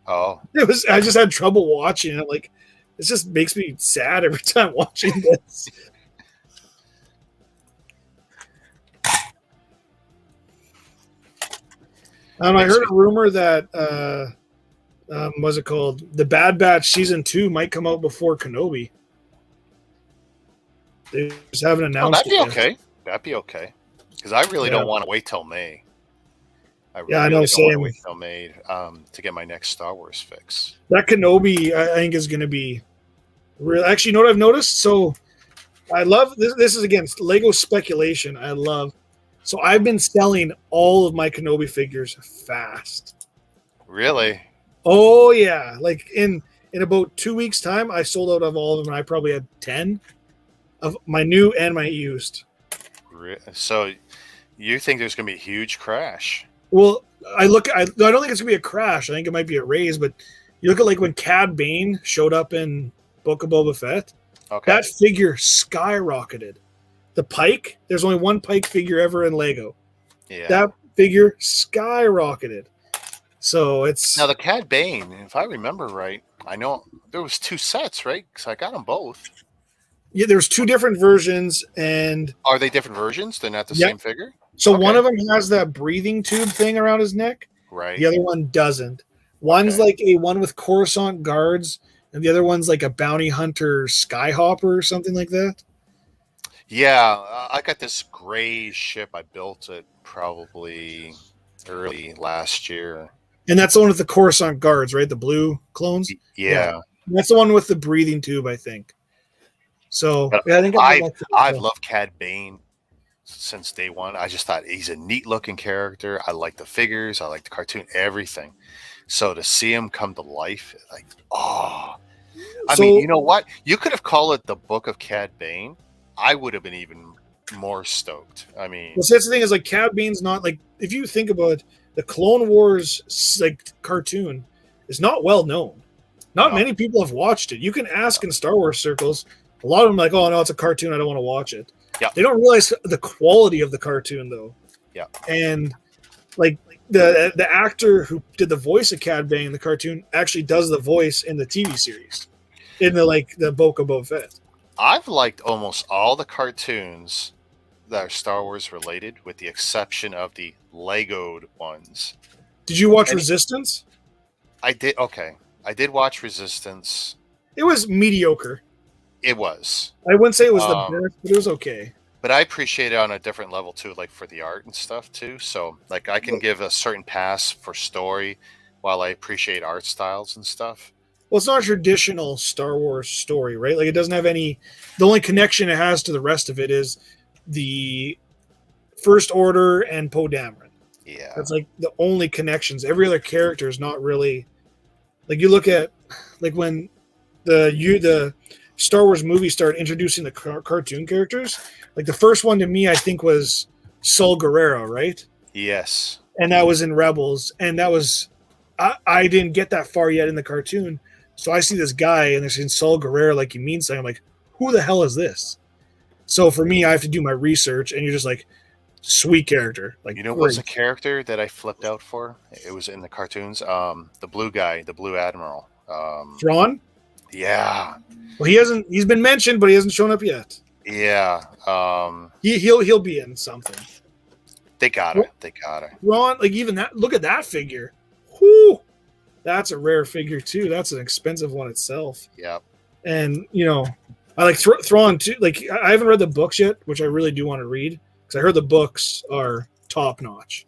S1: Oh,
S4: It was. I just had trouble watching it. Like, it just makes me sad every time watching this. I heard a rumor that what's it called? The Bad Batch season 2 might come out before Kenobi. They just haven't announced.
S1: that'd be okay. That'd be okay. Because I really don't want to wait till May. I
S4: know.
S1: don't want to
S4: Same.
S1: wait till May to get my next Star Wars fix.
S4: That Kenobi, I think, is going to be real. Actually, you know what I've noticed? So I love this. This is again Lego speculation. I love. So I've been selling all of my Kenobi figures fast.
S1: Really?
S4: Oh yeah, like in about 2 weeks' time, I sold out of all of them, and I probably had 10 of my new and my used.
S1: So you think there's going to be a huge crash?
S4: Well, I don't think it's going to be a crash. I think it might be a raise, but you look at like when Cad Bane showed up in Book of Boba Fett, that figure skyrocketed. The Pike, there's only one Pike figure ever in Lego.
S1: Yeah.
S4: That figure skyrocketed. So it's
S1: now the Cad Bane, if I remember right, I know there was 2 sets, right? Because I got them both.
S4: Yeah, there's 2 different versions, and
S1: are they different versions? They're not the same figure.
S4: So one of them has that breathing tube thing around his neck.
S1: Right.
S4: The other one doesn't. One's like a one with Coruscant guards, and the other one's like a bounty hunter skyhopper or something like that.
S1: Yeah, I got this gray ship. I built it probably early last year.
S4: And that's the one with the Coruscant guards, right? The blue clones?
S1: Yeah.
S4: That's the one with the breathing tube, I think. So
S1: I think I've loved Cad Bane since day one. I just thought he's a neat looking character. I like the figures, I like the cartoon, everything. So to see him come to life, like, I mean, you know what? You could have called it the Book of Cad Bane. I would have been even more stoked. I mean,
S4: well, that's the thing is like Cad Bane's not like, if you think about it, the Clone Wars like cartoon is not well known. Not many people have watched it. You can ask in Star Wars circles. A lot of them are like, oh no, it's a cartoon. I don't want to watch it.
S1: Yeah.
S4: They don't realize the quality of the cartoon though.
S1: Yeah.
S4: And like the actor who did the voice of Cad Bane in the cartoon actually does the voice in the TV series, in the Book of Boba Fett.
S1: I've liked almost all the cartoons that are Star Wars related, with the exception of the Legoed ones.
S4: Did you watch Resistance?
S1: I did. Okay, I did watch Resistance.
S4: It was mediocre.
S1: It was.
S4: I wouldn't say it was the best, but it was okay.
S1: But I appreciate it on a different level too, like for the art and stuff too. So like I can give a certain pass for story while I appreciate art styles and stuff.
S4: Well, it's not a traditional Star Wars story, right? Like it doesn't have any. The only connection it has to the rest of it is the First Order and Poe Dameron.
S1: Yeah,
S4: that's like the only connections. Every other character is not really like you look at like when the Star Wars movie started introducing the cartoon characters. Like the first one to me, I think was Saul Guerrero, right?
S1: Yes,
S4: and that was in Rebels, and that was I didn't get that far yet in the cartoon. So I see this guy and they're saying Saul Guerrero like he means something. I'm like, who the hell is this? So for me, I have to do my research, and you're just like, sweet character. Like,
S1: you know, what's a character that I flipped out for? It was in the cartoons. The blue guy, the Blue Admiral.
S4: Thrawn?
S1: Yeah.
S4: Well, he's been mentioned, but he hasn't shown up yet.
S1: Yeah.
S4: He'll be in something.
S1: They got it. They got it.
S4: Thrawn, like even that. Look at that figure. Whoo! That's a rare figure too. That's an expensive one itself.
S1: Yep.
S4: And you know, I like Thrawn too. Like I haven't read the books yet, which I really do want to read because I heard the books are top notch.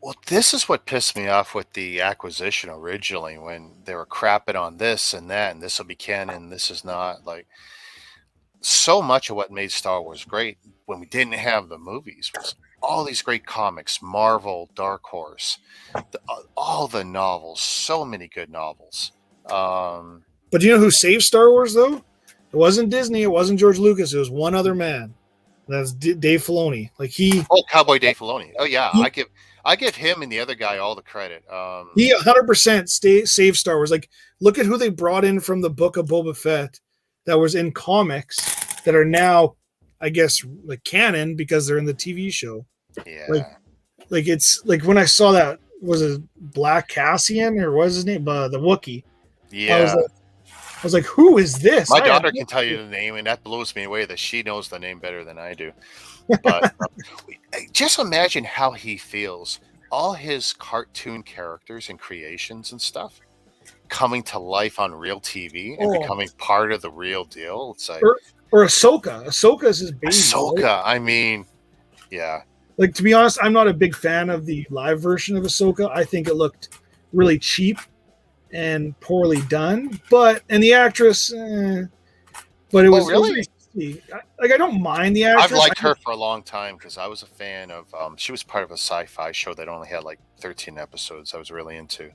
S1: Well, this is what pissed me off with the acquisition originally, when they were crapping on this and that, and this will be canon, this is not. Like, so much of what made Star Wars great when we didn't have the movies was all these great comics, Marvel, Dark Horse, all the novels, so many good novels.
S4: But do you know who saved Star Wars though? It wasn't Disney. It wasn't George Lucas. It was one other man. That's Dave Filoni. Like
S1: Cowboy Dave Filoni. Oh yeah,
S4: he
S1: I give him and the other guy all the credit.
S4: he 100% saved Star Wars. Like, look at who they brought in from the Book of Boba Fett that was in comics that are now, I guess, like canon because they're in the TV show.
S1: Yeah.
S4: Like it's like when I saw that, was it Black Cassian or what was his name? The Wookiee.
S1: Yeah.
S4: I was like, who is this?
S1: My daughter can tell you the name, and that blows me away that she knows the name better than I do. But just imagine how he feels. All his cartoon characters and creations and stuff coming to life on real TV and becoming part of the real deal. It's like
S4: or Ahsoka. Ahsoka is his baby.
S1: Ahsoka.
S4: Right?
S1: I mean, yeah.
S4: Like, to be honest, I'm not a big fan of the live version of Ahsoka. I think it looked really cheap and poorly done. And the actress, but it was
S1: really.
S4: Like, I don't mind the actress.
S1: I've liked her for a long time because I was a fan of. She was part of a sci-fi show that only had like 13 episodes. I was really into,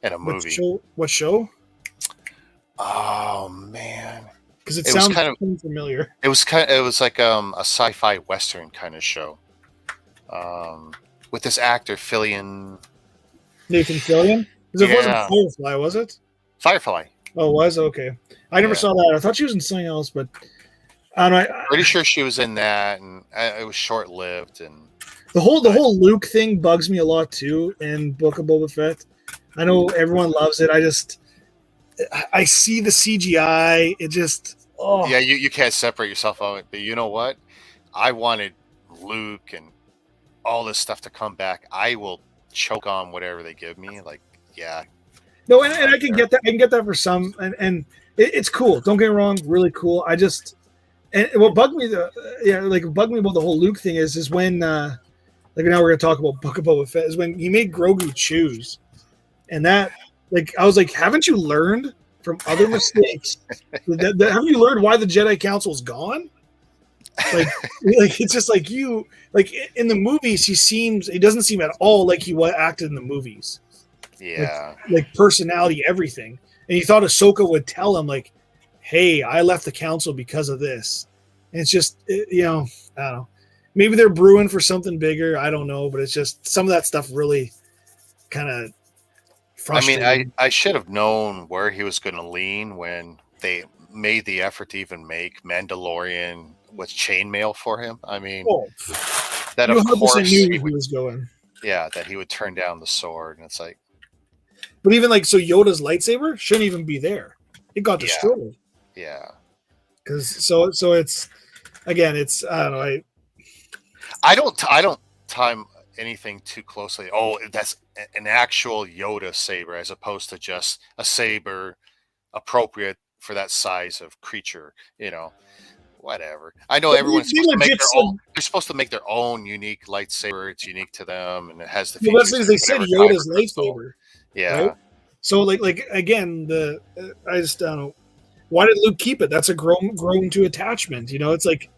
S1: and a movie.
S4: What show?
S1: Oh man,
S4: because it sounds kind of familiar.
S1: It was like a sci-fi western kind of show, with this actor
S4: Nathan Fillion. Because it wasn't Firefly, was it?
S1: Firefly.
S4: Oh, it was? Okay. I never saw that. I thought she was in something else, but I don't know.
S1: Pretty sure she was in that, and it was short-lived. And
S4: the whole Luke thing bugs me a lot too in Book of Boba Fett. I know everyone loves it. I see the CGI. It just
S1: yeah, you can't separate yourself from it. But you know what? I wanted Luke and all this stuff to come back. I will choke on whatever they give me. Like, yeah.
S4: No, and I can get that. I can get that for some, and it's cool. Don't get me wrong, really cool. And what bugged me bugged me about the whole Luke thing is when now we're gonna talk about Book of Boba Fett, is when he made Grogu choose, and that, like, I was like, haven't you learned from other mistakes? Haven't you learned why the Jedi Council's gone? Like it's just like in the movies he doesn't seem at all like he acted in the movies.
S1: Yeah,
S4: like personality, everything. And he thought Ahsoka would tell him, like, hey, I left the council because of this. And it's just, I don't know. Maybe they're brewing for something bigger. I don't know. But it's just some of that stuff really kind of frustrating.
S1: I mean, I should have known where he was going to lean when they made the effort to even make Mandalorian with chainmail for him. I mean, that of course
S4: he was going.
S1: Yeah, that he would turn down the sword. And it's like,
S4: but even like, so Yoda's lightsaber shouldn't even be there. It got destroyed.
S1: Yeah.
S4: Because so it's, again, it's, I don't know.
S1: I don't time anything too closely. Oh, that's an actual Yoda saber as opposed to just a saber appropriate for that size of creature, whatever. I know everyone's supposed to make their own. They're supposed to make their own unique lightsaber. It's unique to them, and it has the features.
S4: Well, they said Yoda's lightsaber.
S1: Yeah.
S4: Right? So like again, I just don't know. Why did Luke keep it? That's a grown to attachment. It's like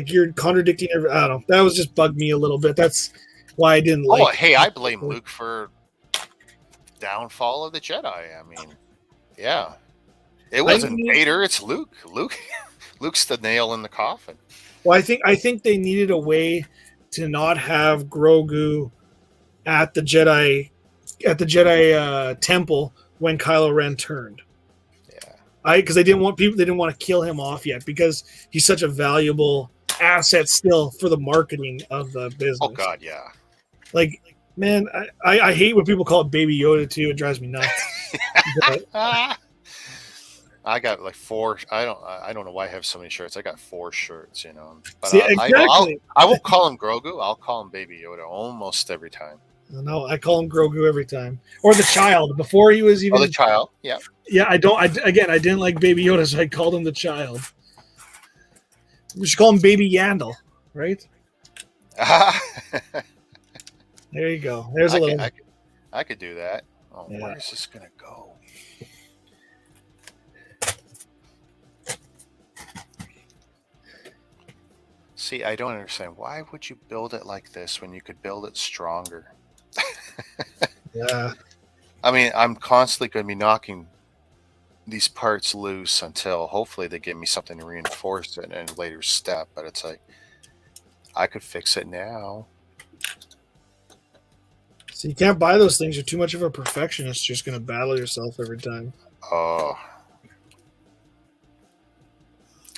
S4: you're contradicting I don't know. That was just bugged me a little bit. That's why I didn't like.
S1: Oh, hey, I blame Luke for downfall of the Jedi. I mean, yeah, it wasn't Vader. It's Luke. Luke's the nail in the coffin.
S4: Well, I think they needed a way to not have Grogu at the Jedi temple when Kylo Ren turned. Because they didn't want to kill him off yet because he's such a valuable asset still for the marketing of the business.
S1: Oh God, yeah.
S4: Like, man, I hate when people call it Baby Yoda too. It drives me nuts.
S1: I got like 4. I don't know why I have so many shirts. I got 4 shirts, But
S4: See, exactly.
S1: I won't call him Grogu. I'll call him Baby Yoda almost every time.
S4: No, I call him Grogu every time, or the child before he was even.
S1: Oh, the child, yeah.
S4: Yeah, I didn't like Baby Yoda, so I called him the child. We should call him Baby Yandel, right? There you go. There's a little.
S1: I could do that. Oh,
S4: yeah.
S1: Where is this gonna go? See, I don't understand. Why would you build it like this when you could build it stronger?
S4: Yeah.
S1: I mean, I'm constantly going to be knocking these parts loose until hopefully they give me something to reinforce it in a later step. But it's like I could fix it now.
S4: So you can't buy those things. You're too much of a perfectionist. You're just going to battle yourself every time.
S1: Oh.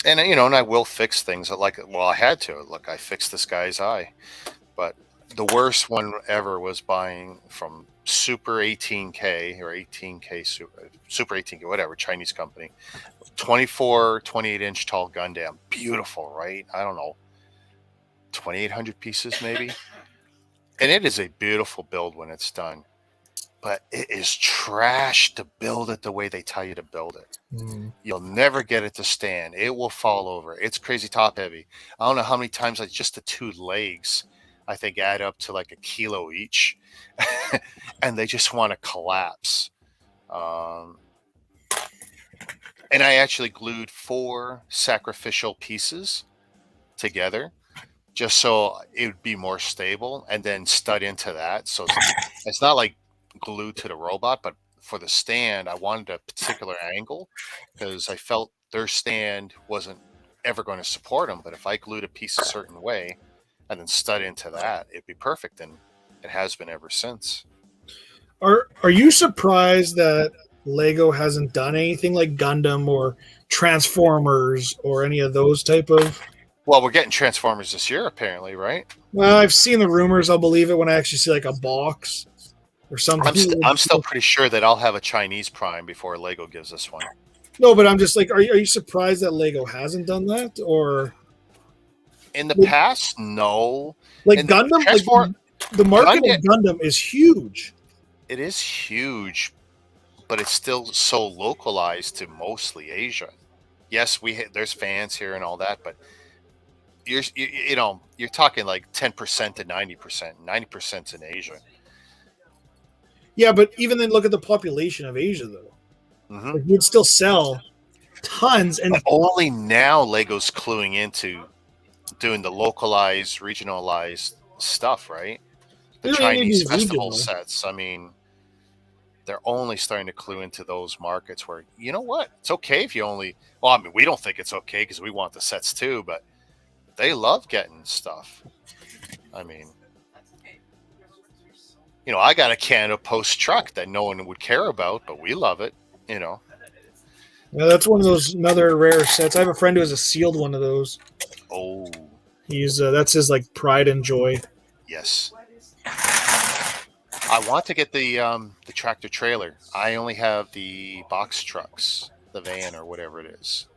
S1: And and I will fix things. I had to. Look, I fixed this guy's eye. But the worst one ever was buying from Super 18K or 18K Super 18K, whatever, Chinese company. 24, 28-inch tall Gundam. Beautiful, right? I don't know. 2,800 pieces maybe. And it is a beautiful build when it's done. But it is trash to build it the way they tell you to build it. You'll never get it to stand. It will fall over. It's crazy top heavy. I don't know how many times just the two legs, I think, add up to like a kilo each. And they just want to collapse. And I actually glued 4 sacrificial pieces together just so it would be more stable and then stud into that. So it's not like glued to the robot, but for the stand, I wanted a particular angle because I felt their stand wasn't ever going to support them. But if I glued a piece a certain way and then stud into that, it'd be perfect. And it has been ever since.
S4: Are you surprised that Lego hasn't done anything like Gundam or Transformers or any of those type of?
S1: Well, we're getting Transformers this year, apparently, right?
S4: Well, I've seen the rumors. I'll believe it when I actually see like a box or something.
S1: I'm still pretty sure that I'll have a Chinese Prime before Lego gives us one.
S4: No, but I'm just like, are you surprised that Lego hasn't done that? Or
S1: in the past, no.
S4: Like
S1: and
S4: Gundam, the market of Gundam is huge.
S1: It is huge, but it's still so localized to mostly Asia. Yes, there's fans here and all that, but you're talking like 10% to 90%. 90%'s in Asia.
S4: Yeah, but even then, look at the population of Asia, though.
S1: Mm-hmm.
S4: Like, you'd still sell tons, and
S1: but only now Lego's cluing into doing the localized, regionalized stuff, right? The Chinese festival sets. I mean, they're only starting to clue into those markets where, you know what? It's okay if you only... Well, I mean, we don't think it's okay because we want the sets too, but they love getting stuff. I mean, I got a Canada Post truck that no one would care about, but we love it,
S4: Yeah, that's one of those another rare sets. I have a friend who has a sealed one of those.
S1: Oh.
S4: He's that's his like pride and joy.
S1: Yes. I want to get the tractor trailer. I only have the box trucks, the van or whatever it is.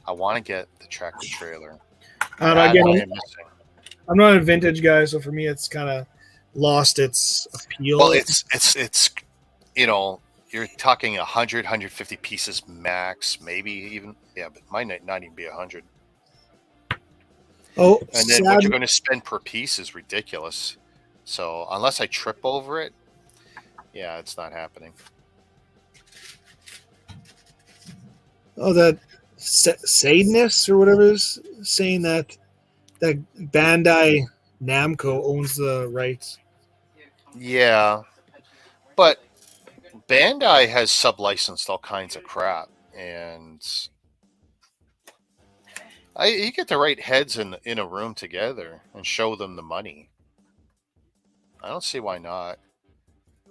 S1: I want to get the tractor trailer.
S4: Again, I'm not a vintage guy, so for me, it's kind of lost its appeal.
S1: Well, it's you're talking 100, 150 pieces max, maybe even. Yeah, but might not even be 100.
S4: Oh,
S1: and then what you're going to spend per piece is ridiculous. So unless I trip over it, yeah, it's not happening.
S4: Oh, that Sadness or whatever is saying that Bandai Namco owns the rights.
S1: Yeah, but Bandai has sub-licensed all kinds of crap, and you get the right heads in a room together and show them the money. I don't see why not.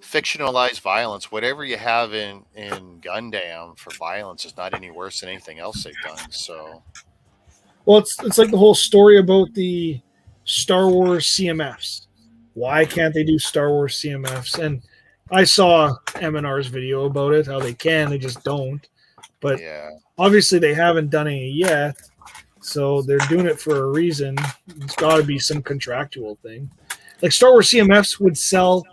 S1: Fictionalized violence, whatever you have in Gundam for violence is not any worse than anything else they've done. So,
S4: well, it's like the whole story about the Star Wars CMFs. Why can't they do Star Wars CMFs? And I saw M&R's video about it, how they just don't. But obviously they haven't done any yet, so they're doing it for a reason. It's got to be some contractual thing. Like Star Wars CMFs would sell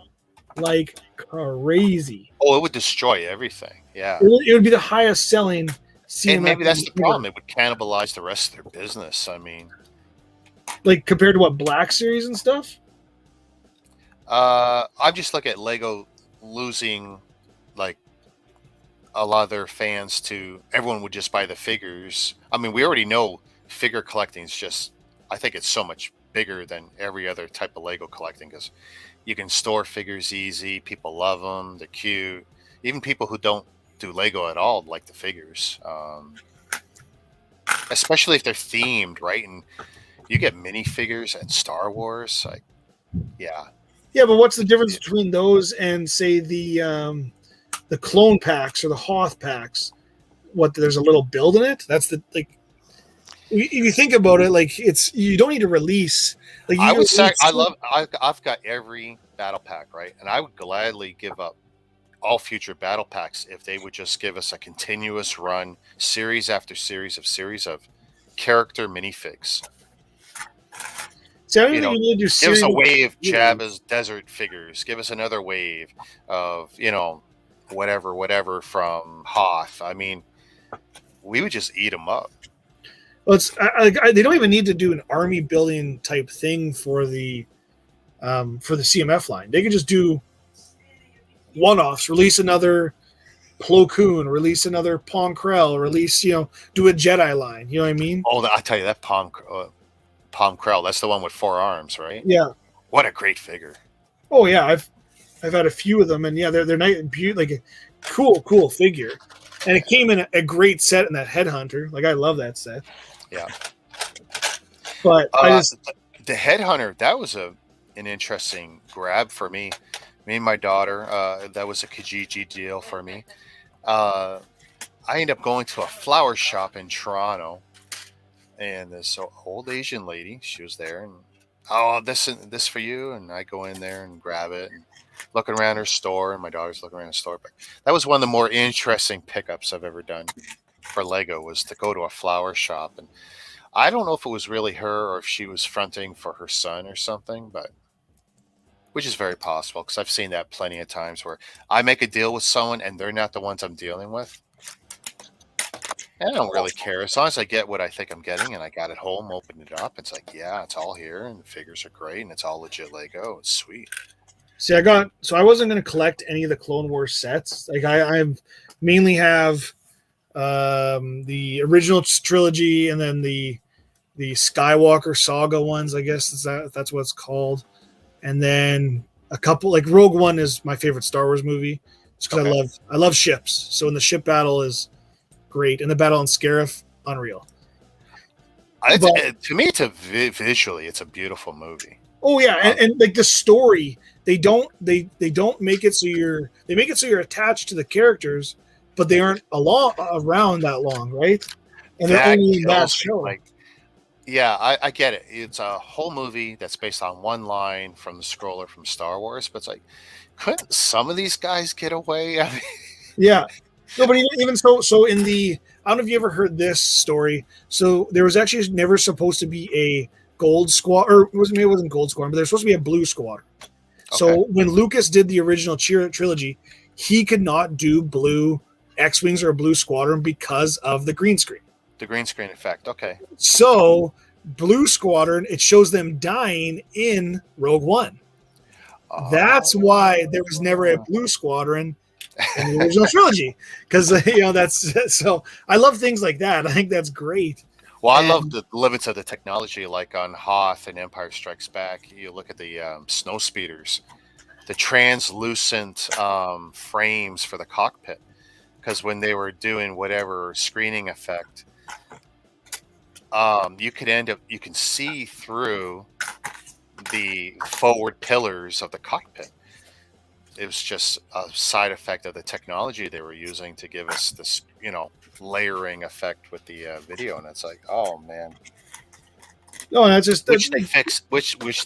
S4: like crazy.
S1: Oh, it would destroy everything. Yeah.
S4: It would be the highest selling CMF.
S1: And maybe that's the problem. It would cannibalize the rest of their business. I mean,
S4: like compared to what, Black Series and stuff?
S1: I just look at Lego losing like a lot of their fans to everyone would just buy the figures. I mean, we already know figure collecting is just, I think it's so much bigger than every other type of Lego collecting because you can store figures easy. People love them. They're cute. Even people who don't do Lego at all like the figures, especially if they're themed, right? And you get minifigures and Star Wars, like, yeah.
S4: Yeah, but what's the difference between those and say the clone packs or the Hoth packs? What, there's a little build in it? That's the like. If you think about it, like it's you don't need to release. Like you
S1: I would say
S4: release-
S1: I've got every battle pack, right, and I would gladly give up all future battle packs if they would just give us a continuous run, series after series of character minifigs.
S4: See, I don't
S1: You
S4: think
S1: know,
S4: you need to do
S1: give us
S4: series.
S1: a wave of Jabba's desert figures. Give us another wave of, whatever from Hoth. I mean, we would just eat them up.
S4: Well, they don't even need to do an army building type thing for the CMF line. They could just do one-offs, release another Plo Koon, release another Pong Krell, release, do a Jedi line. You know what I mean?
S1: Oh, I tell you, that Palm Krell, that's the one with 4 arms, right?
S4: Yeah.
S1: What a great figure.
S4: Oh yeah, I've had a few of them, and yeah, they're nice, like a cool figure, and it came in a great set in that Headhunter. Like I love that set.
S1: Yeah.
S4: But
S1: the Headhunter, that was an interesting grab for me. Me and my daughter, that was a Kijiji deal for me. I ended up going to a flower shop in Toronto, and this old Asian lady, she was there, and this for you, and I go in there and grab it, and looking around her store, and my daughter's looking around the store. But that was one of the more interesting pickups I've ever done for Lego, was to go to a flower shop, and I don't know if it was really her or if she was fronting for her son or something, but which is very possible, because I've seen that plenty of times where I make a deal with someone and they're not the ones I'm dealing with. And I don't really care. As long as I get what I think I'm getting and I got it home, opened it up, it's like, yeah, it's all here and the figures are great and it's all legit Lego. It's sweet.
S4: see, I wasn't going to collect any of the Clone Wars sets. Like I mainly have the original trilogy and then the Skywalker saga ones, I guess that's what it's called. And then a couple, like Rogue One is my favorite Star Wars movie. It's because I love ships. So in the ship battle is great, and the battle on Scarif, unreal.
S1: To me, visually, it's a beautiful movie.
S4: Oh yeah, and like the story, they don't make it so you're attached to the characters, but they aren't around that long, right? And they're only in that show.
S1: Yeah, I get it. It's a whole movie that's based on one line from the scroller from Star Wars, but it's like, couldn't some of these guys get away? I mean,
S4: yeah. No, but even so in the, I don't know if you ever heard this story. So there was actually never supposed to be a gold squad, or maybe it wasn't gold squad, but there's supposed to be a blue squad. So when Lucas did the original trilogy, he could not do blue X-Wings or a blue squadron because of the green screen.
S1: The green screen effect. Okay.
S4: So blue squadron, it shows them dying in Rogue One. That's why there was never a blue squadron in the original trilogy, because that's so. I love things like that. I think that's great.
S1: Well, I love the limits of the technology, like on Hoth and Empire Strikes Back. You look at the snow speeders, the translucent frames for the cockpit, because when they were doing whatever screening effect, you can see through the forward pillars of the cockpit. It was just a side effect of the technology they were using to give us this, layering effect with the video, and it's like, oh man.
S4: No, that's just
S1: which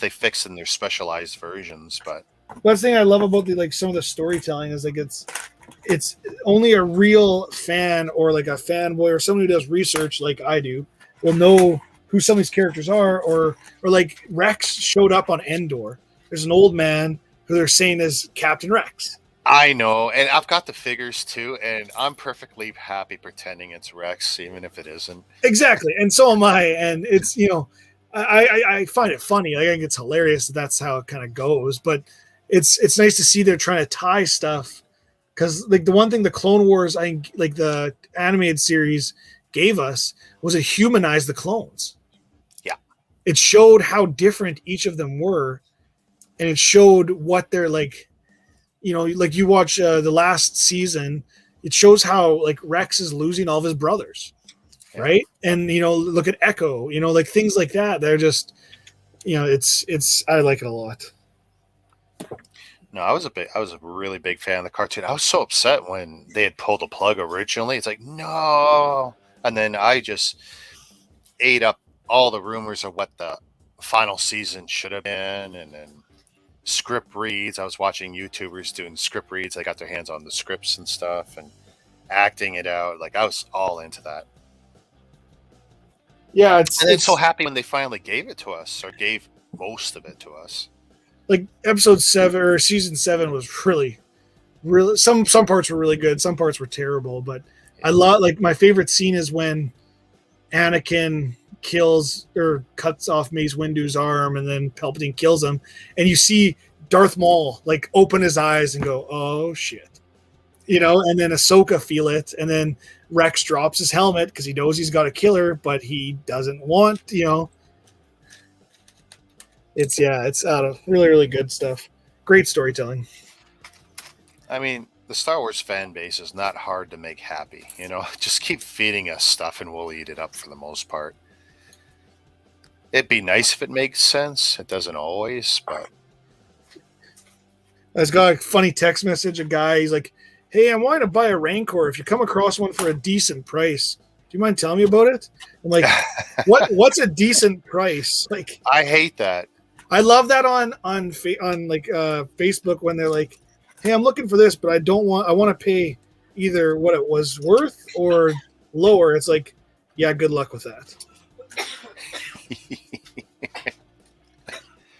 S1: they fix in their specialized versions, but
S4: that's the thing I love about some of the storytelling is like it's only a real fan or like a fanboy or someone who does research like I do will know who some of these characters are, or like Rex showed up on Endor. There's an old man who they're saying is Captain Rex.
S1: I know, and I've got the figures too, and I'm perfectly happy pretending it's Rex, even if it isn't.
S4: Exactly, and so am I. And it's I find it funny. I think it's hilarious that's how it kind of goes. But it's nice to see they're trying to tie stuff, because like the one thing the Clone Wars, I think, like the animated series gave us was it humanized the clones.
S1: Yeah,
S4: it showed how different each of them were, and it showed what they're like. Like you watch the last season, it shows how like Rex is losing all of his brothers,
S1: Yeah.
S4: right? And look at Echo, like things like that. They're just, it's I like it a lot.
S1: No, I was a really big fan of the cartoon. I was so upset when they had pulled the plug originally. It's like, no. And then I just ate up all the rumors of what the final season should have been, and then script reads. I was watching YouTubers doing script reads. They got their hands on the scripts and stuff and acting it out. Like, I was all into that.
S4: Yeah,
S1: And then so happy when they finally gave it to us, or gave most of it to us.
S4: Like episode 7 or season 7 was really some parts were really good, some parts were terrible, but I love, like, my favorite scene is when Anakin kills or cuts off Mace Windu's arm, and then Palpatine kills him, and you see Darth Maul like open his eyes and go, "Oh shit," and then Ahsoka feel it, and then Rex drops his helmet because he knows he's got to kill her, but he doesn't want, It's out of really, really good stuff. Great storytelling.
S1: I mean, the Star Wars fan base is not hard to make happy. Just keep feeding us stuff and we'll eat it up for the most part. It'd be nice if it makes sense. It doesn't always, but.
S4: I just got a funny text message. A guy, he's like, "Hey, I'm wanting to buy a Rancor. If you come across one for a decent price, do you mind telling me about it?" I'm like, what's a decent price? Like,
S1: I hate that.
S4: I love that on Facebook when they're like, "Hey, I'm looking for this, but I want to pay either what it was worth or lower." It's like, yeah, good luck with that.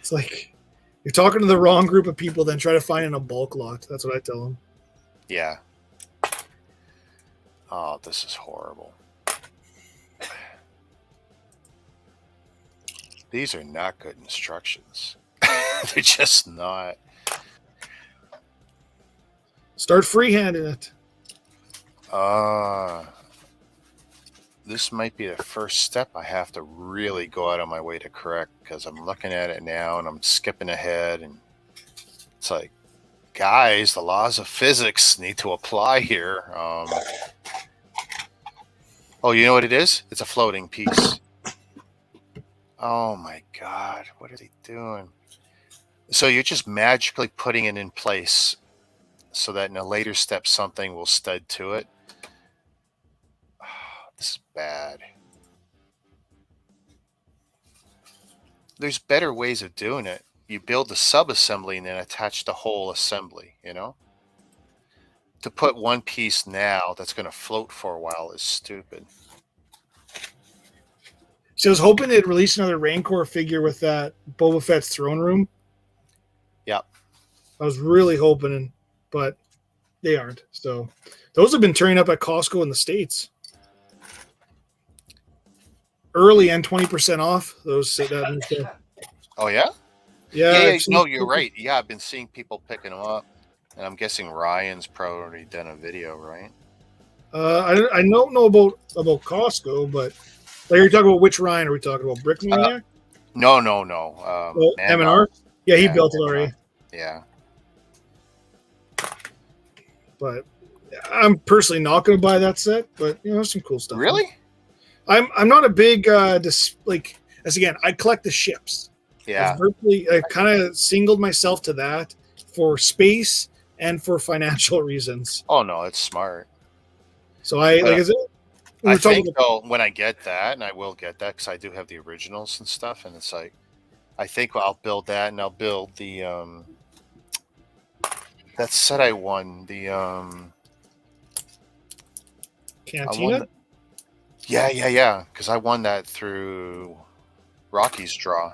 S4: It's like, you're talking to the wrong group of people, then try to find in a bulk lot. That's what I tell them.
S1: Yeah. Oh, this is horrible. These are not good instructions. They're just not.
S4: Start freehanding it.
S1: This might be the first step I have to really go out of my way to correct, because I'm looking at it now and I'm skipping ahead, and it's like, guys, the laws of physics need to apply here. Oh, you know what it is? It's a floating piece. Oh my God, what are they doing? So you're just magically putting it in place so that in a later step something will stud to it. This is bad. There's better ways of doing it. You build the sub-assembly and then attach the whole assembly, To put one piece now that's going to float for a while is stupid.
S4: So I was hoping they'd release another Rancor figure with that Boba Fett's throne room.
S1: Yep.
S4: I was really hoping, but they aren't. So those have been turning up at Costco in the States. Early and 20% off. Those
S1: Oh, yeah?
S4: Yeah.
S1: No, you're right. Yeah, I've been seeing people picking them up. And I'm guessing Ryan's probably already done a video, right?
S4: I don't know about Costco, but like, are you talking about which Ryan? Are we talking about Brick Maniac?
S1: No.
S4: M&R? Yeah, he built it already.
S1: Yeah.
S4: But I'm personally not going to buy that set, but there's some cool stuff.
S1: Really?
S4: I'm not a big as again, I collect the ships.
S1: Yeah.
S4: I kind of singled myself to that for space and for financial reasons.
S1: Oh no, it's smart.
S4: So I
S1: think though, when I get that, and I will get that because I do have the originals and stuff, and it's like, I think I'll build that, and I'll build the that set I won, the
S4: Cantina.
S1: Yeah, because I won that through Rocky's draw.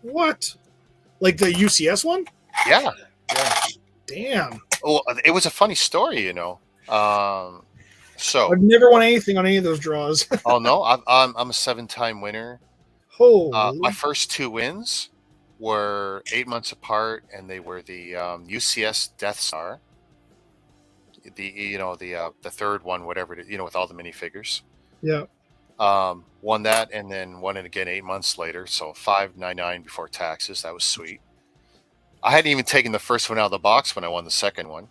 S4: What? Like the UCS one?
S1: Yeah.
S4: Damn.
S1: Well, it was a funny story, So
S4: I've never won anything on any of those draws.
S1: Oh no, I'm a 7-time winner.
S4: Holy.
S1: My first 2 wins were 8 months apart, and they were the UCS Death Star, the third one, whatever it is, with all the minifigures.
S4: Yeah.
S1: Won that, and then won it again 8 months later. So $599 before taxes. That was sweet. I hadn't even taken the first one out of the box when I won the second one.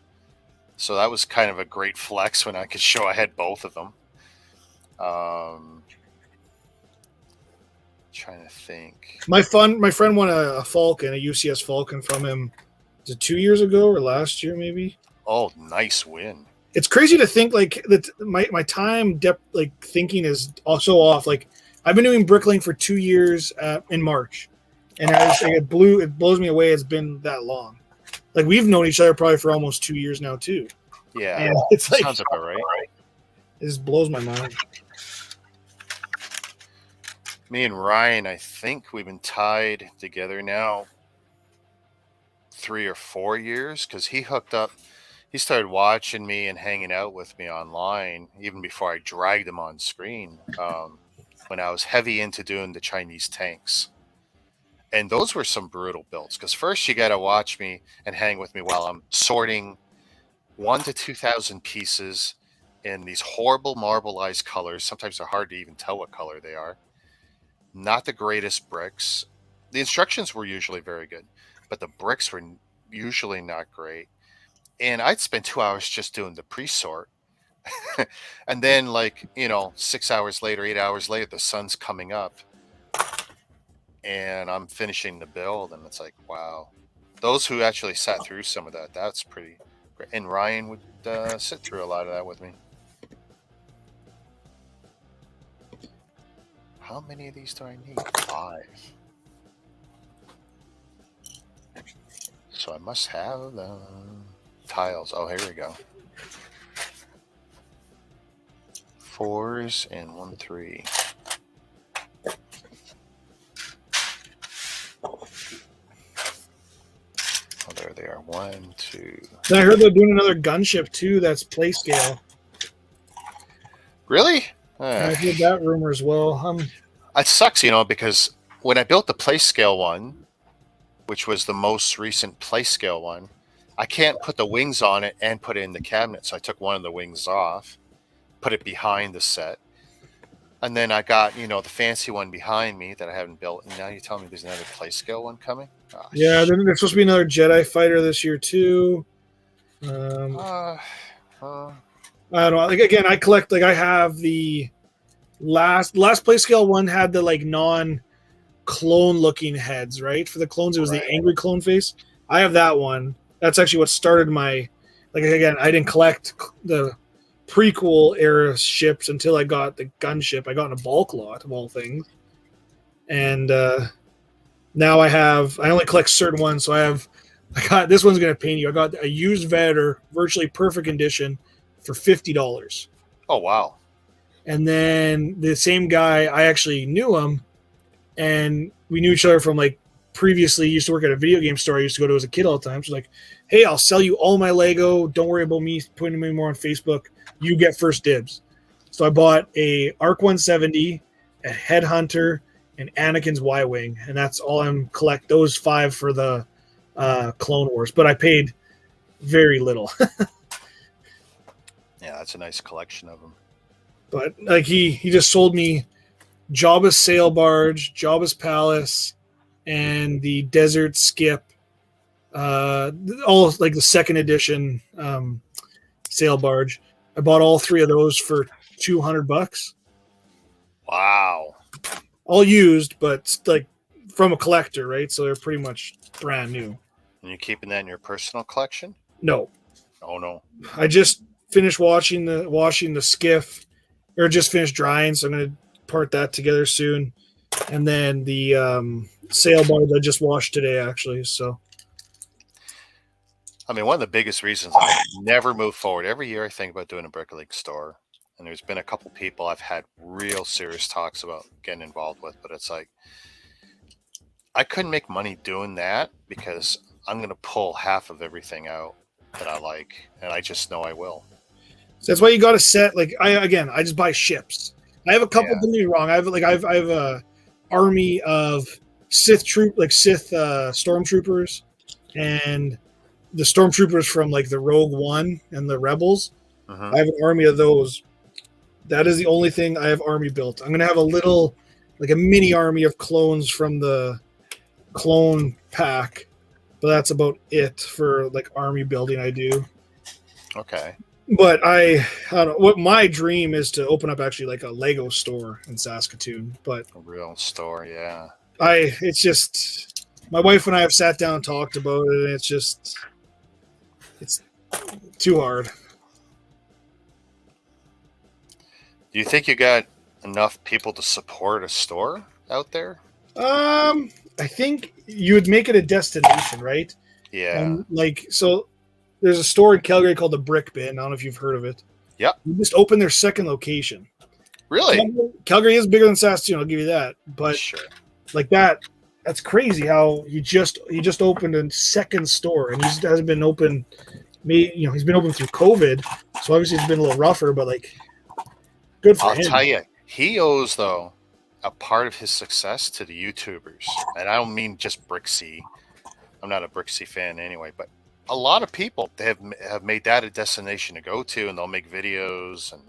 S1: So that was kind of a great flex when I could show I had both of them. Trying to think.
S4: My friend won a Falcon, a UCS Falcon from him. Was it 2 years ago or last year, maybe?
S1: Oh, nice win.
S4: It's crazy to think like that. My time depth like thinking is also off. Like I've been doing bricklaying for 2 years in March, and it blows me away. It's been that long. Like we've known each other probably for almost 2 years now too.
S1: Yeah,
S4: And it's like
S1: sounds about right.
S4: it just blows my mind.
S1: Me and Ryan, I think we've been tied together now 3 or 4 years because he hooked up. He started watching me and hanging out with me online even before I dragged him on screen when I was heavy into doing the Chinese tanks. And those were some brutal builds because first you got to watch me and hang with me while I'm sorting 1,000 to 2,000 pieces in these horrible marbleized colors. Sometimes they're hard to even tell what color they are. Not the greatest bricks. The instructions were usually very good, but the bricks were usually not great. And I'd spend 2 hours just doing the pre-sort. And then 6 hours later, 8 hours later, the sun's coming up and I'm finishing the build. And it's like, wow, those who actually sat through some of that, that's pretty great. And Ryan would sit through a lot of that with me. How many of these do I need? 5. So I must have the tiles. Oh, here we go. 4s and 1, 3. Oh, there they are. 1, 2.
S4: And I heard they're doing another gunship too. That's play scale.
S1: Really?
S4: I heard that rumor as well.
S1: It sucks, because when I built the play scale one, which was the most recent play scale one, I can't put the wings on it and put it in the cabinet. So I took one of the wings off, put it behind the set. And then I got, the fancy one behind me that I haven't built. And now you're telling me there's another play scale one coming? Oh,
S4: yeah, there's supposed to be another Jedi fighter this year too.
S1: I
S4: don't know. Like again, I collect. Like I have the last play scale one had the non-clone looking heads, right? For the clones, it was the angry clone face. I have that one. That's actually what started my. Like again, I didn't collect the prequel era ships until I got the gunship. I got in a bulk lot of all things, and now I only collect certain ones. So I got this one's gonna pain you. I got a used Vader, virtually perfect condition, for $50.
S1: Oh wow!
S4: And then the same guy, I actually knew him, and we knew each other from previously. He used to work at a video game store I used to go to as a kid all the time. She's like, "Hey, I'll sell you all my Lego. Don't worry about me putting me more on Facebook. You get first dibs." So I bought a Arc 170, a Headhunter, and Anakin's Y-wing, and that's all I'm collect. Those 5 for the Clone Wars, but I paid very little.
S1: Yeah, that's a nice collection of them.
S4: But he just sold me Jabba's sail barge, Jabba's palace, and the desert skip. All the second edition sail barge. I bought all 3 of those for $200.
S1: Wow.
S4: All used, but from a collector, right? So they're pretty much brand new.
S1: And you're keeping that in your personal collection?
S4: No.
S1: Oh no.
S4: I just finished washing the skiff, or just finished drying, so I'm gonna part that together soon. And then the sail barge I just washed today, actually. So,
S1: I mean, one of the biggest reasons I never move forward. Every year I think about doing a bricklaying store, and there's been a couple people I've had real serious talks about getting involved with, but it's like I couldn't make money doing that because I'm going to pull half of everything out that I like, and I just know I will.
S4: So that's why you got to set. I just buy ships. I have a couple. Don't get me wrong. I have a army of Sith stormtroopers, and the stormtroopers from the Rogue One and the Rebels. I have an army of those. That is the only thing I have army built. I'm gonna have a mini army of clones from the clone pack, but that's about it for army building I do.
S1: Okay.
S4: But I don't know what my dream is to open up actually like a Lego store in Saskatoon. But
S1: A real store, yeah.
S4: it's just my wife and I have sat down and talked about it, and it's too hard.
S1: Do you think you got enough people to support a store out there?
S4: I think you would make it a destination, right?
S1: Yeah.
S4: And like so, there's a store in Calgary called the Brick Bin. I don't know if you've heard of it.
S1: Yep.
S4: You just opened their second location.
S1: Really?
S4: Calgary is bigger than Saskatoon. I'll give you that. But
S1: Sure.
S4: like that's crazy. How he just opened a second store, and he hasn't been open. He's been open through COVID, so obviously it's been a little rougher. But like, good for
S1: I'll
S4: him.
S1: tell you, he owes though a part of his success to the YouTubers, and I don't mean just Brixie. I'm not a Brixie fan anyway, but a lot of people they have made that a destination to go to, and they'll make videos. And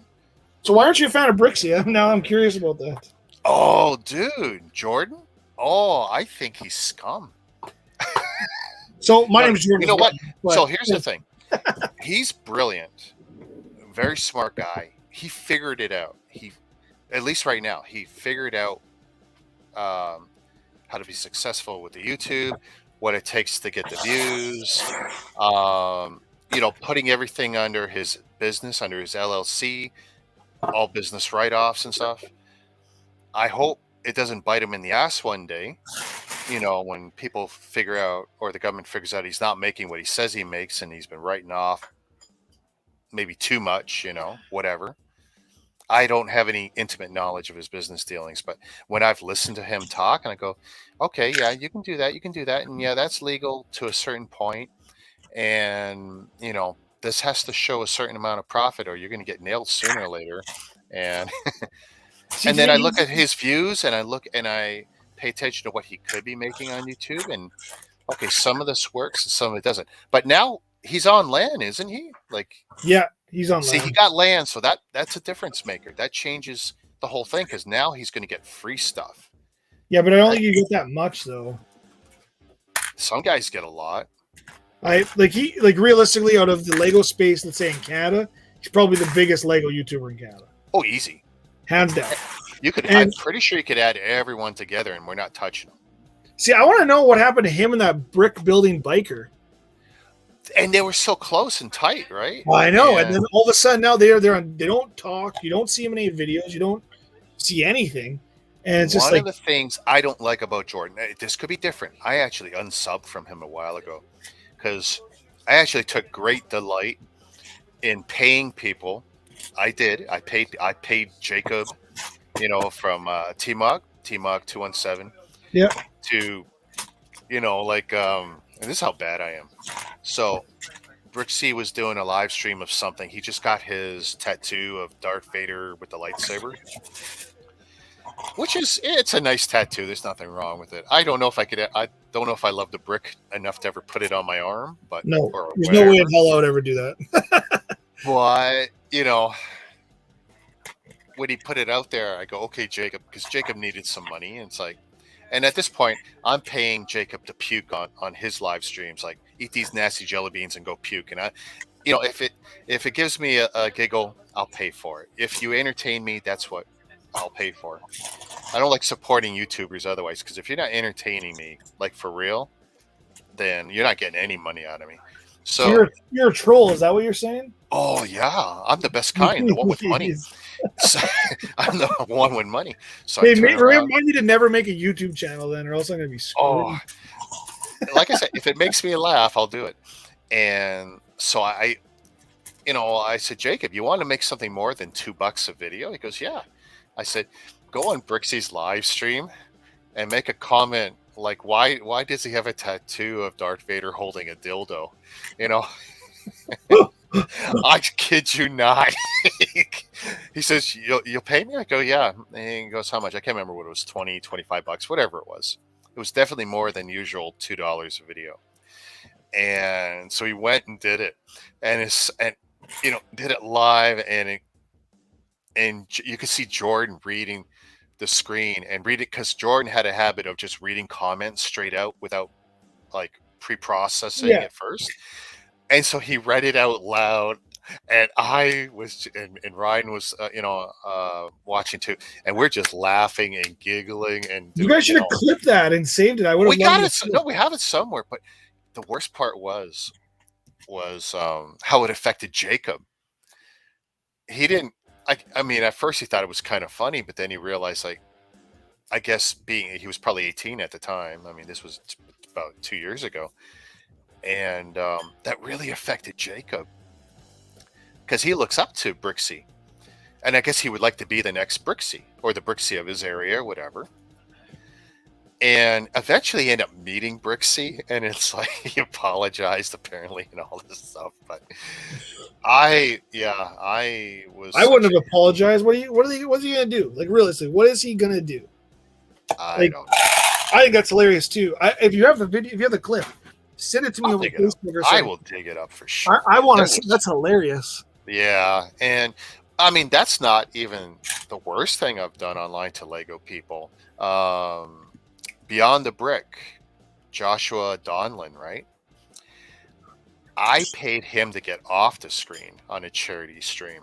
S4: So why aren't you a fan of Brixie? Now I'm curious about that.
S1: oh, dude, Jordan. Oh, I think he's scum.
S4: So my name's Jordan.
S1: You know what?
S4: But,
S1: So here's the thing. He's brilliant, very smart guy. He figured it out. At least right now, he figured out how to be successful with the YouTube, what it takes to get the views. Putting everything under his business, under his LLC, all business write-offs and stuff. I hope it doesn't bite him in the ass one day. When people figure out, or the government figures out he's not making what he says he makes, and he's been writing off maybe too much, whatever. I don't have any intimate knowledge of his business dealings, but when I've listened to him talk, and I go, okay, yeah, you can do that, and yeah, that's legal to a certain point, and this has to show a certain amount of profit, or you're going to get nailed sooner or later. And and then I look at his views, and I pay attention to what he could be making on YouTube, and okay, some of this works and some of it doesn't. But now he's on land, isn't he?
S4: Yeah, he's on
S1: see,
S4: land.
S1: he got land, so that's a difference maker. That changes the whole thing, because now he's going to get free stuff.
S4: Yeah, but I don't think you get that much though.
S1: Some guys get a lot.
S4: Realistically, out of the Lego space, let's say in Canada, he's probably the biggest Lego YouTuber in Canada,
S1: Oh, easy.
S4: hands down.
S1: I'm pretty sure you could add everyone together, and we're not touching them.
S4: See, I want to know what happened to him and that brick building biker.
S1: And they were so close and tight, right?
S4: Well, I know,
S1: Yeah.
S4: and then all of a sudden now they don't talk. You don't see him in any videos. You don't see anything, and it's just
S1: One
S4: like
S1: of the things I don't like about Jordan, this could be different. I actually unsubbed from him a while ago, because I actually took great delight in paying people. I did. I paid Jacob, from T-Mog 217.
S4: Yeah.
S1: To, and this is how bad I am. So, Brixie was doing a live stream of something. He just got his tattoo of Darth Vader with the lightsaber, it's a nice tattoo. There's nothing wrong with it. I don't know if I love the brick enough to ever put it on my arm, but
S4: no,
S1: or
S4: there's
S1: whatever.
S4: no way in hell I would ever do that.
S1: But when he put it out there, I go, okay, Jacob, because Jacob needed some money. And it's like, and at this point, I'm paying Jacob to puke on his live streams, like eat these nasty jelly beans and go puke. And if it gives me a giggle, I'll pay for it. If you entertain me, that's what I'll pay for. I don't like supporting YouTubers otherwise, because if you're not entertaining me, like for real, then you're not getting any money out of me. So
S4: you're a troll. Is that what you're saying?
S1: Oh yeah, I'm the best kind, the one with money. So, I'm the one with money. So
S4: Hey, remind me to never make a YouTube channel then, or else I'm gonna be screwed.
S1: Oh, like I said, if it makes me laugh, I'll do it. And so I said, Jacob, you want to make something more than $2 a video? He goes, yeah. I said, go on Brixie's live stream and make a comment like, why does he have a tattoo of Darth Vader holding a dildo? I kid you not. He says, you'll pay me? I go, yeah. And he goes, how much? I can't remember what it was, $20, $25, whatever it was. It was definitely more than usual, $2 a video. And so he went and did it, and did it live, and you could see Jordan reading the screen and read it, because Jordan had a habit of just reading comments straight out without like pre-processing it first. And so he read it out loud. And I was, and Ryan was, watching too, and we're just laughing and giggling and
S4: You
S1: doing,
S4: guys should have clipped that and saved it. I would
S1: we
S4: have loved
S1: got
S4: it.
S1: it. No, we have it somewhere. But the worst part was how it affected Jacob. He didn't. I mean, at first he thought it was kind of funny, but then he realized, like, I guess he was probably 18 at the time. I mean, this was about 2 years ago, and that really affected Jacob because he looks up to Brixie, and I guess he would like to be the next Brixie or the Brixie of his area or whatever. And eventually, he ended up meeting Brixie, and it's like he apologized apparently and all this stuff. But I was.
S4: I wouldn't have apologized. What's he gonna do? Like, realistically, what is he gonna do?
S1: I don't know.
S4: I think that's hilarious too. If you have the video, if you have the clip, send it to me
S1: I'll
S4: over
S1: dig it up.
S4: Facebook or
S1: I
S4: something.
S1: will dig it up for sure.
S4: I want to see. That's hilarious.
S1: Yeah, and I mean that's not even the worst thing I've done online to Lego people. Beyond the Brick, Joshua Donlin, right? I paid him to get off the screen on a charity stream.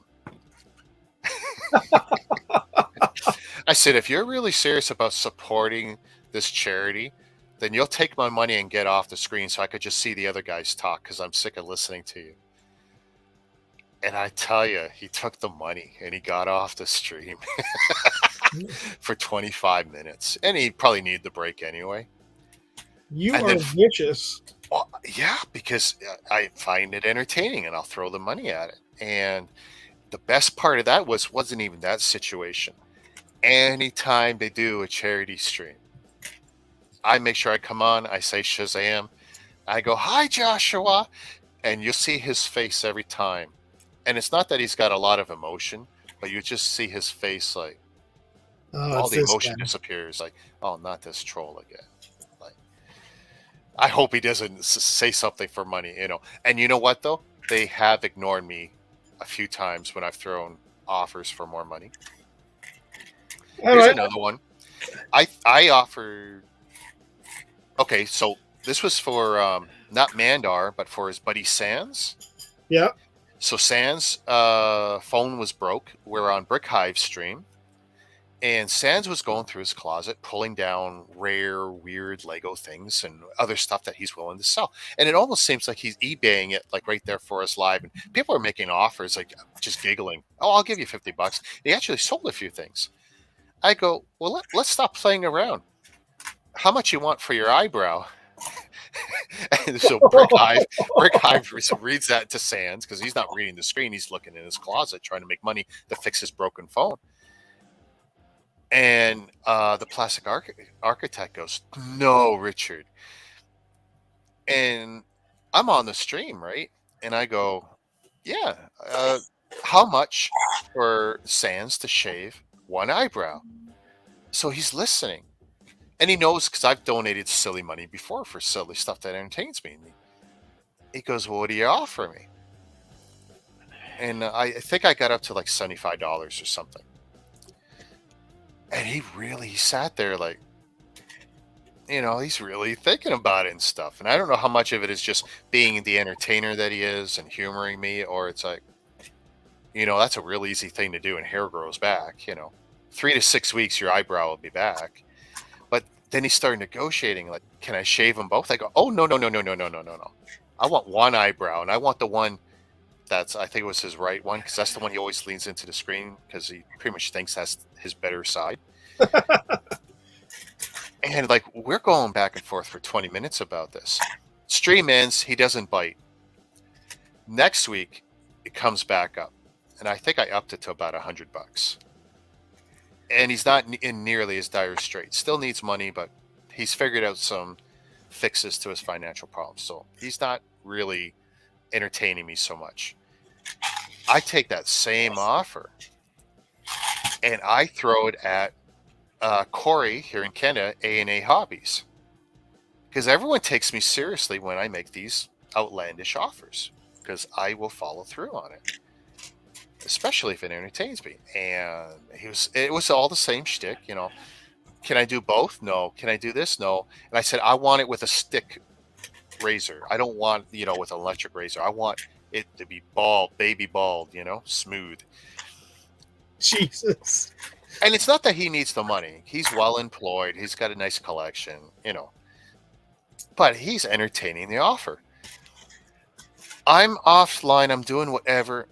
S1: I said, if you're really serious about supporting this charity, then you'll take my money and get off the screen so I could just see the other guys talk because I'm sick of listening to you. And I tell you, he took the money and he got off the stream for 25 minutes. And he probably needed the break anyway.
S4: You
S1: And
S4: are
S1: then-
S4: vicious.
S1: Well, yeah, because I find it entertaining and I'll throw the money at it. And the best part of that wasn't even that situation. Anytime they do a charity stream, I make sure I come on, I say Shazam, I go, hi, Joshua, and you'll see his face every time. And it's not that he's got a lot of emotion, but you just see his face, like, all the emotion disappears. Like, oh, not this troll again. Like, I hope he doesn't say something for money, And you know what, though? They have ignored me a few times when I've thrown offers for more money. Here's another one. I offered. Okay, so this was for not Mandar, but for his buddy Sans.
S4: Yeah.
S1: So Sans' phone was broke. We're on Brick Hive stream, and Sans was going through his closet, pulling down rare, weird Lego things and other stuff that he's willing to sell. And it almost seems like he's eBaying it, like right there for us live. And people are making offers, like just giggling. Oh, I'll give you $50. He actually sold a few things. I go, well, let's stop playing around. How much you want for your eyebrow? And so Brick Hive reads that to Sans because he's not reading the screen. He's looking in his closet trying to make money to fix his broken phone. And the plastic architect goes, no, Richard. And I'm on the stream, right? And I go, yeah, how much for Sans to shave one eyebrow? So he's listening. And he knows because I've donated silly money before for silly stuff that entertains me. And he goes, well, what do you offer me? And I think I got up to like $75 or something. And he sat there like, he's really thinking about it and stuff. And I don't know how much of it is just being the entertainer that he is and humoring me, or it's like, that's a real easy thing to do and hair grows back, 3 to 6 weeks, your eyebrow will be back. But then he started negotiating, like, can I shave them both? I go, oh, no. I want one eyebrow, and I want the one I think it was his right one, because that's the one he always leans into the screen, because he pretty much thinks that's his better side. And, like, we're going back and forth for 20 minutes about this. Stream ends, he doesn't bite. Next week, it comes back up, and I think I upped it to about $100. And he's not in nearly as dire straits. Still needs money, but he's figured out some fixes to his financial problems. So he's not really entertaining me so much. I take that same offer and I throw it at Corey here in Canada, A&A Hobbies. Because everyone takes me seriously when I make these outlandish offers. Because I will follow through on it. Especially if it entertains me. And it was all the same shtick, Can I do both? No. Can I do this? No. And I said, I want it with a stick razor. I don't want, with an electric razor. I want it to be bald, baby bald, smooth.
S4: Jesus.
S1: And it's not that he needs the money. He's well employed. He's got a nice collection, but he's entertaining the offer. I'm offline. I'm doing whatever.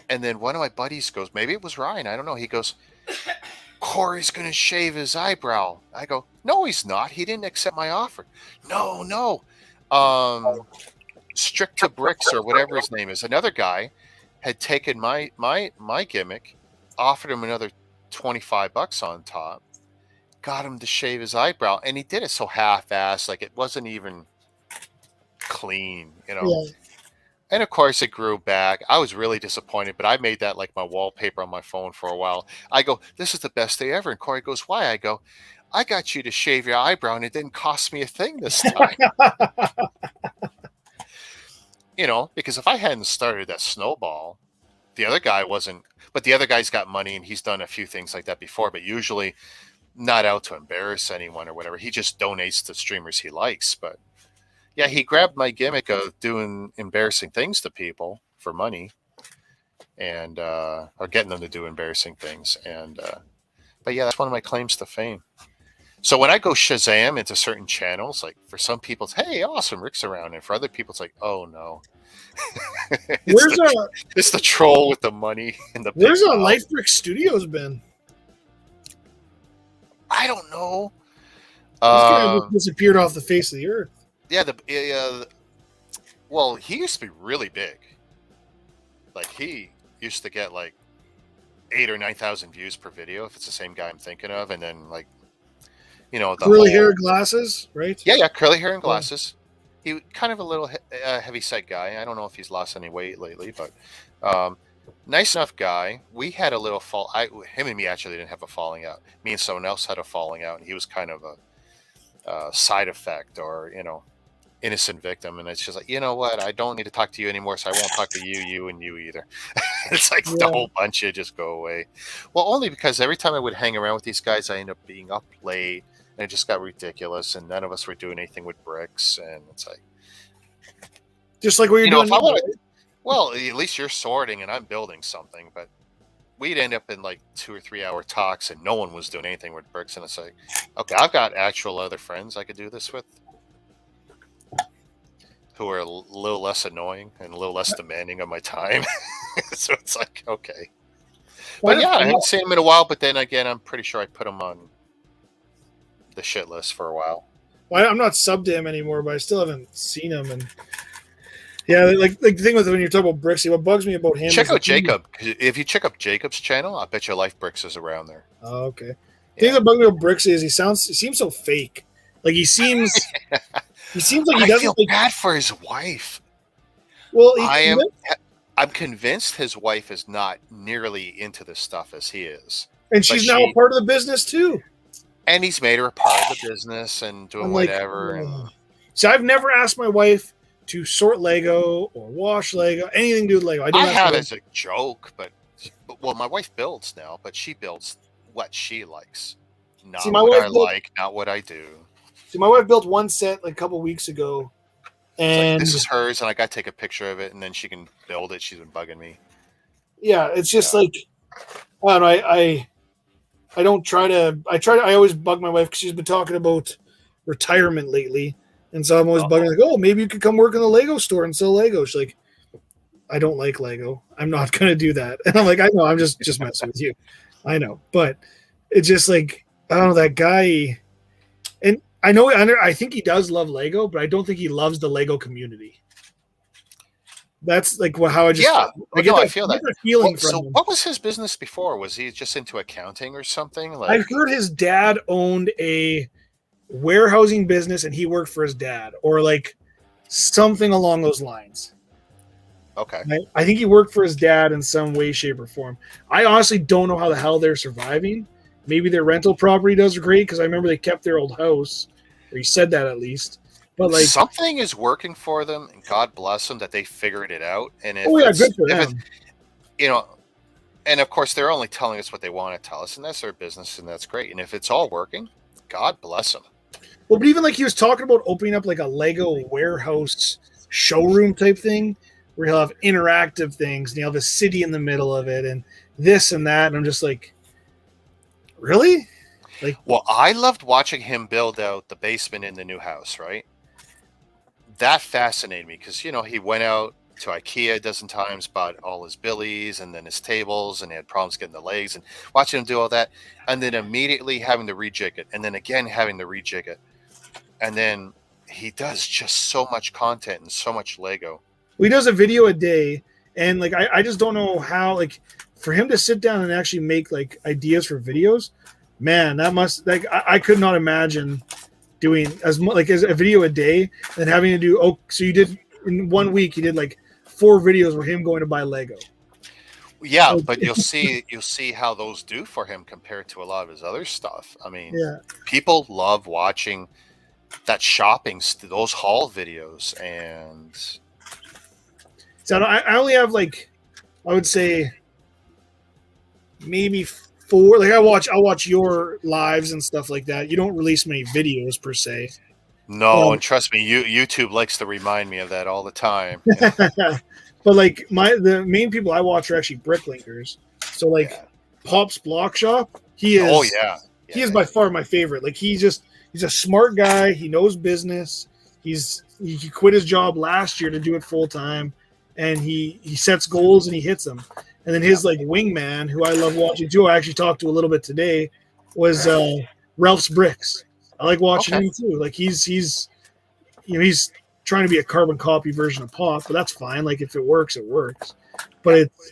S1: And then one of my buddies goes, maybe it was Ryan. I don't know. He goes, Corey's going to shave his eyebrow. I go, no, he's not. He didn't accept my offer. No. Strict to Bricks or whatever his name is. Another guy had taken my gimmick, offered him another $25 on top, got him to shave his eyebrow, and he did it so half-assed, like it wasn't even clean,
S4: Yeah.
S1: And of course, it grew back. I was really disappointed, but I made that like my wallpaper on my phone for a while. I go, this is the best day ever. And Corey goes, why? I go, I got you to shave your eyebrow, and it didn't cost me a thing this time. Because if I hadn't started that snowball, the other guy wasn't. But the other guy's got money, and he's done a few things like that before, but usually not out to embarrass anyone or whatever. He just donates to streamers he likes, but yeah, he grabbed my gimmick of doing embarrassing things to people for money, and or getting them to do embarrassing things. And but yeah, that's one of my claims to fame. So when I go Shazam into certain channels, like for some people, it's hey, awesome, Rick's around, and for other people, it's like, oh no, it's the troll with the money and the.
S4: Where's our Life Brick Studios been?
S1: I don't know.
S4: This guy just disappeared off the face of the earth.
S1: Yeah, well, he used to be really big. Like he used to get like 8,000 or 9,000 views per video if it's the same guy I'm thinking of, and then like, the
S4: curly hair, glasses, right?
S1: Yeah, curly hair and glasses. He kind of a little heavy set guy. I don't know if he's lost any weight lately, but nice enough guy. We had a little fall. Him and me actually didn't have a falling out. Me and someone else had a falling out, and he was kind of a side effect or innocent victim. And it's just like, you know what? I don't need to talk to you anymore, so I won't talk to you and you either. It's like the whole bunch of just go away. Well, only because every time I would hang around with these guys, I ended up being up late, and it just got ridiculous. And none of us were doing anything with bricks, and it's like,
S4: just like what you're doing.
S1: Well, at least you're sorting and I'm building something, but we'd end up in like 2 or 3 hour talks and no one was doing anything with bricks. And it's like, okay, I've got actual other friends I could do this with who are a little less annoying and a little less demanding of my time. So it's like, okay. But yeah, I haven't seen him in a while, but then again, I'm pretty sure I put him on the shit list for a while.
S4: Well, I'm not subbed to him anymore, but I still haven't seen him. And yeah, like the thing with when you're talking about Brixie, what bugs me about him.
S1: Check out Jacob. If you check up Jacob's channel, I bet your Life Bricks is around there.
S4: Oh, okay. The thing that bugs me about Brixie is he seems so fake. Like he seems like he doesn't. I
S1: feel bad for his wife.
S4: Well,
S1: I'm convinced his wife is not nearly into this stuff as he is,
S4: and she's now a part of the business too.
S1: And he's made her a part of the business and doing whatever.
S4: So I've never asked my wife to sort Lego or wash Lego, anything to do with Lego.
S1: I have as a joke, but my wife builds now, but she builds what she likes, not what I like, not what I do.
S4: See, my wife built one set like a couple weeks ago, and
S1: this is hers, and I got to take a picture of it, and then she can build it. She's been bugging me.
S4: Yeah, it's just like I don't know. I don't try to. I always bug my wife because she's been talking about retirement lately, and so I'm always bugging like, oh, maybe you could come work in the Lego store and sell Lego. She's like, I don't like Lego. I'm not gonna do that. And I'm like, I know. I'm just messing with you. I know, but it's just like I don't know that guy. And I know I think he does love Lego, but I don't think he loves the Lego community. That's like how I just
S1: I feel that
S4: feeling.
S1: So what was his business before? Was he just into accounting or something? Like
S4: I've heard his dad owned a warehousing business and he worked for his dad, or like something along those lines.
S1: Okay.
S4: I think he worked for his dad in some way, shape, or form. I honestly don't know how the hell they're surviving. Maybe their rental property does great because I remember they kept their old house, or he said that at least. But like
S1: something is working for them, and God bless them that they figured it out. And if
S4: good for them.
S1: And of course they're only telling us what they want to tell us, and that's their business, and that's great. And if it's all working, God bless them.
S4: Well, but even like he was talking about opening up like a Lego warehouse showroom type thing. where he'll have interactive things and he'll have a city in the middle of it and this and that. And I'm just like, really? Like,
S1: Well, I loved watching him build out the basement in the new house, right? That fascinated me because, he went out to IKEA a dozen times, bought all his billies and then his tables, and he had problems getting the legs, and watching him do all that, and then immediately having to rejig it, and then again having to rejig it. And then he does just so much content and so much Lego.
S4: he does a video a day, and like I just don't know how, like, for him to sit down and actually make like ideas for videos, man, that must, like, I could not imagine doing as much, like, as a video a day and having to do, so you did in 1 week, you did like 4 videos with him going to buy Lego.
S1: Yeah, but you'll see how those do for him compared to a lot of his other stuff. I mean,
S4: Yeah.
S1: people love watching that those haul videos, and
S4: So I only have, like, I would say maybe 4. Like, I'll watch your lives and stuff like that. You don't release many videos per se.
S1: no, and trust me, YouTube likes to remind me of that all the time.
S4: But like the main people I watch are actually bricklinkers. So like
S1: Yeah.
S4: Pop's Block Shop, he is.
S1: Oh yeah,
S4: He is by far my favorite. Like, he's a smart guy. He knows business. He quit his job last year to do it full time, and he sets goals and he hits them. And then his like wingman, who I love watching too, I actually talked to a little bit today, was Ralph's Bricks. I like watching him too. Like, he's trying to be a carbon copy version of Pop, but that's fine. Like, if it works, it works. But it's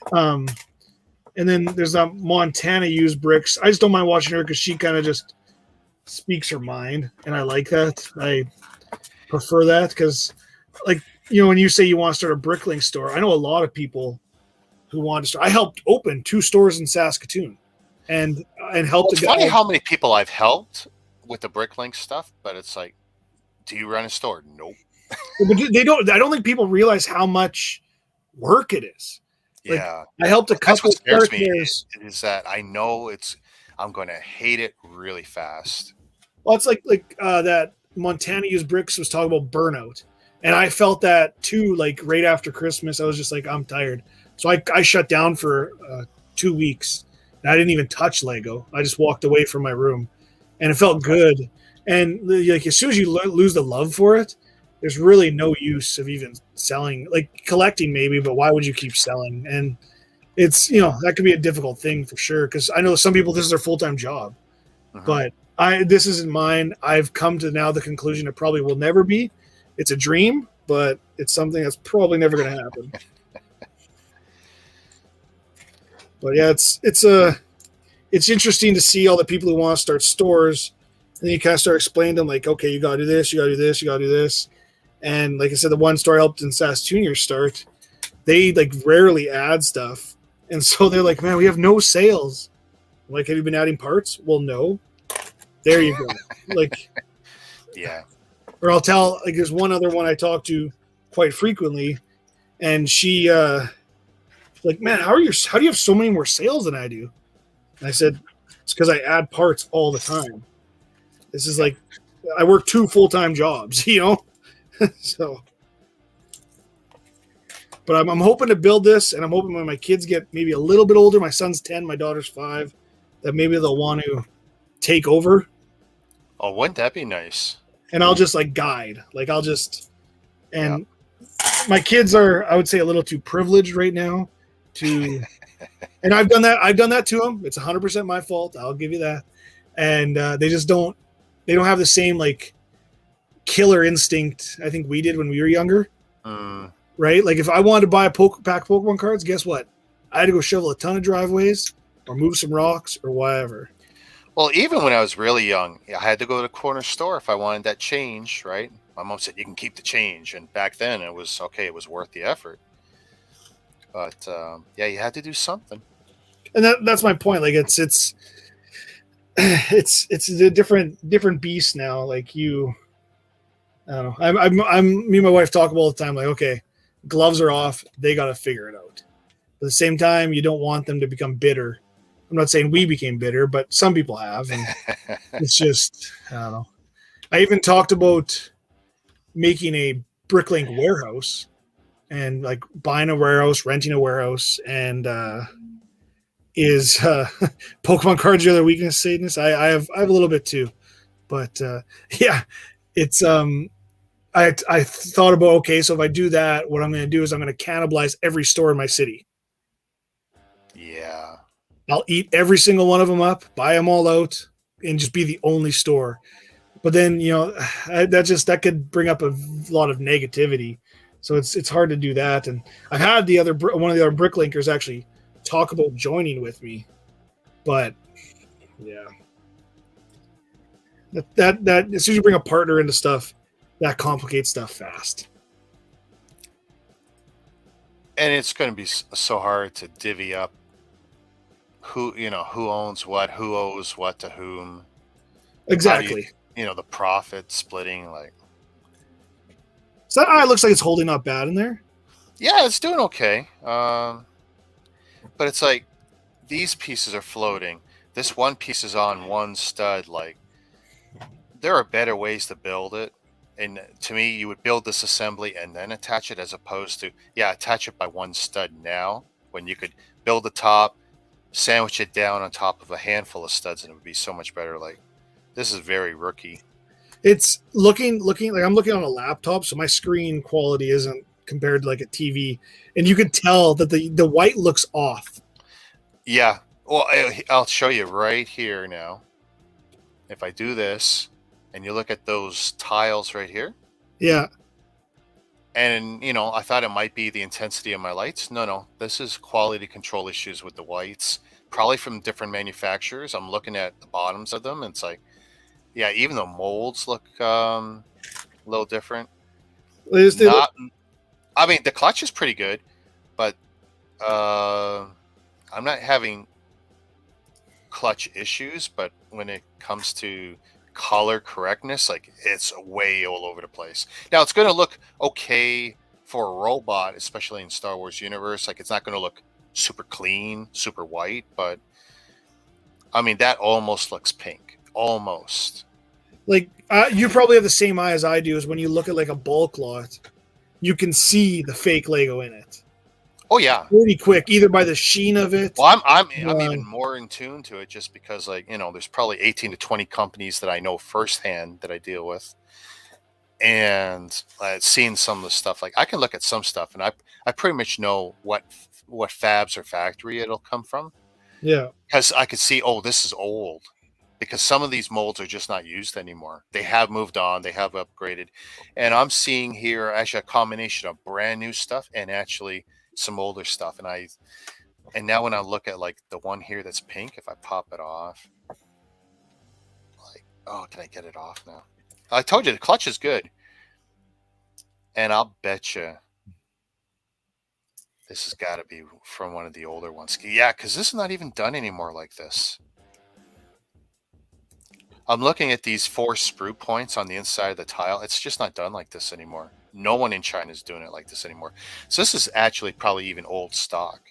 S4: and then there's Montana Use Bricks. I just don't mind watching her because she kind of just speaks her mind, and I like that. I prefer that because, like, when you say you want to start a bricklink store, I know a lot of people who want to start. I helped open 2 stores in Saskatoon, and helped.
S1: It's funny how many people I've helped with the bricklink stuff, but it's like, do you run a store? Nope.
S4: But they don't. I don't think people realize how much work it is. Like,
S1: Yeah,
S4: I helped a
S1: that's
S4: couple
S1: what scares me.
S4: partners.
S1: Is that I know I'm going to hate it really fast.
S4: Well, it's like that Montana Use Bricks was talking about burnout, and I felt that too. Like, right after Christmas, I was just like, I'm tired, so I shut down for 2 weeks. And I didn't even touch Lego. I just walked away from my room, and it felt good. And like, as soon as you lose the love for it, there's really no use of even selling. Like, collecting maybe, but why would you keep selling? And it's, that could be a difficult thing for sure, because I know some people, this is their full-time job. But this isn't mine. I've come to now the conclusion it probably will never be. It's a dream, but it's something that's probably never going to happen. But yeah, it's interesting to see all the people who want to start stores, and then you kind of start explaining to them, like, okay, you got to do this, you got to do this, you got to do this. And like I said, the one store I helped in Saskatoon start, they like rarely add stuff. And so they're like, man, we have no sales. I'm like, have you been adding parts? Well, no. There you go. Like,
S1: yeah.
S4: Or I'll tell, like, there's one other one I talk to quite frequently, and she like, man, how do you have so many more sales than I do? And I said, it's because I add parts all the time. This is like, I work 2 full-time jobs, So, but I'm hoping to build this, and I'm hoping when my kids get maybe a little bit older, my son's 10, my daughter's 5, that maybe they'll want to take over.
S1: Oh, wouldn't that be nice?
S4: And I'll just like guide, like my kids are, I would say, a little too privileged right now to, and I've done that to them. It's 100% my fault. I'll give you that. And they don't have the same like killer instinct I think we did when we were younger. Right? Like, if I wanted to buy a pack of Pokemon cards, guess what? I had to go shovel a ton of driveways or move some rocks or whatever.
S1: Well, even when I was really young, I had to go to the corner store if I wanted that change, right? My mom said, you can keep the change. And back then it was okay. It was worth the effort. But yeah, you had to do something.
S4: And that's my point. Like, it's a different beast now. Like, I don't know. Me and my wife talk all the time. Like, okay, gloves are off. They got to figure it out. At the same time, you don't want them to become bitter. I'm not saying we became bitter, but some people have. And it's just, I don't know. I even talked about making a bricklink warehouse and like buying a warehouse, renting a warehouse, and is Pokemon cards are their weakness, Sadness. I have a little bit too, but yeah, it's I thought about, okay, so if I do that, what I'm going to do is I'm going to cannibalize every store in my city.
S1: Yeah.
S4: I'll eat every single one of them up, buy them all out, and just be the only store. But then that could bring up a lot of negativity. So it's hard to do that. And I had one of the other bricklinkers actually talk about joining with me, but yeah, that as soon as you bring a partner into stuff, that complicates stuff fast.
S1: And it's going to be so hard to divvy up who owns what, who owes what to whom.
S4: Exactly.
S1: The profit splitting, like.
S4: So it looks like it's holding up bad in there.
S1: Yeah, it's doing okay. But it's like these pieces are floating. This one piece is on one stud. Like, there are better ways to build it. And to me, you would build this assembly and then attach it, as opposed to, attach it by one stud now, when you could build the top, sandwich it down on top of a handful of studs, and it would be so much better. Like, this is very rookie.
S4: It's looking like I'm looking on a laptop, so my screen quality isn't compared to like a TV, and you could tell that the white looks off.
S1: Yeah. Well, I'll show you right here now. If I do this, and you look at those tiles right here.
S4: Yeah.
S1: And, I thought it might be the intensity of my lights. No. This is quality control issues with the whites, probably from different manufacturers. I'm looking at the bottoms of them, and it's like, yeah, even the molds look a little different. I mean, the clutch is pretty good, but I'm not having clutch issues. But when it comes to color correctness, like, it's way all over the place. Now, it's going to look okay for a robot, especially in Star Wars universe. Like, it's not going to look super clean, super white, but I mean, that almost looks pink. Almost.
S4: Like, you probably have the same eye as I do, is when you look at like a bulk lot, you can see the fake Lego in it.
S1: Oh yeah,
S4: pretty quick, either by the sheen of it.
S1: Well, I'm even more in tune to it, just because, like, there's probably 18 to 20 companies that I know firsthand that I deal with, and I've seen some of the stuff. Like, I can look at some stuff, and I pretty much know what fabs or factory it'll come from.
S4: Yeah,
S1: because I could see, oh, this is old, because some of these molds are just not used anymore. They have moved on, they have upgraded, and I'm seeing here actually a combination of brand new stuff and actually some older stuff. And now when I look at, like, the one here that's pink, if I pop it off, like, oh, can I get it off now? I told you the clutch is good, and I'll bet you this has got to be from one of the older ones. Yeah, because this is not even done anymore like this. I'm looking at these 4 sprue points on the inside of the tile. It's just not done like this anymore. No one in China is doing it like this anymore. So this is actually probably even old stock.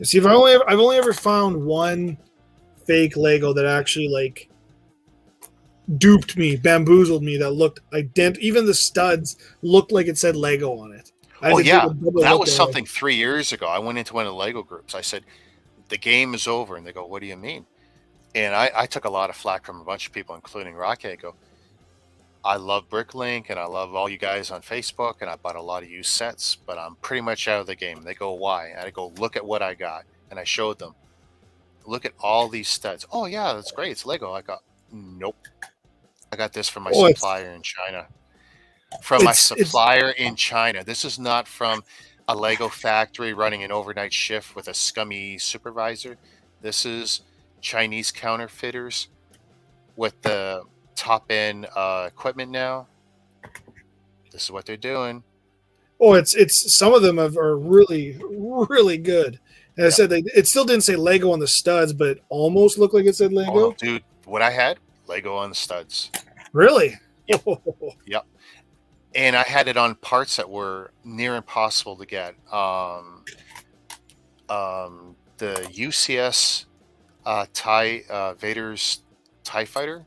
S4: See, I've only ever found one fake Lego that actually, like, duped me, bamboozled me, that looked identical. Even the studs looked like it said Lego on it.
S1: Oh yeah, that was something 3 years ago. I went into one of the Lego groups. I said, the game is over. And they go, what do you mean? And I took a lot of flack from a bunch of people, including Rocky. I go, I love Bricklink, and I love all you guys on Facebook, and I bought a lot of used sets, but I'm pretty much out of the game. They go, why? And I go, look at what I got. And I showed them, look at all these studs. Oh yeah, that's great. It's Lego. I got, nope. I got this from my supplier in China. From my supplier in China. This is not from a Lego factory running an overnight shift with a scummy supervisor. This is Chinese counterfeiters with the top-end equipment now. This is what they're doing.
S4: Oh, it's some of them are really, really good. And I said it still didn't say Lego on the studs, but it almost looked like it said Lego.
S1: Oh, dude, what I had, Lego on the studs.
S4: Really?
S1: Yep. Yep. And I had it on parts that were near impossible to get. The UCS Vader's TIE Fighter,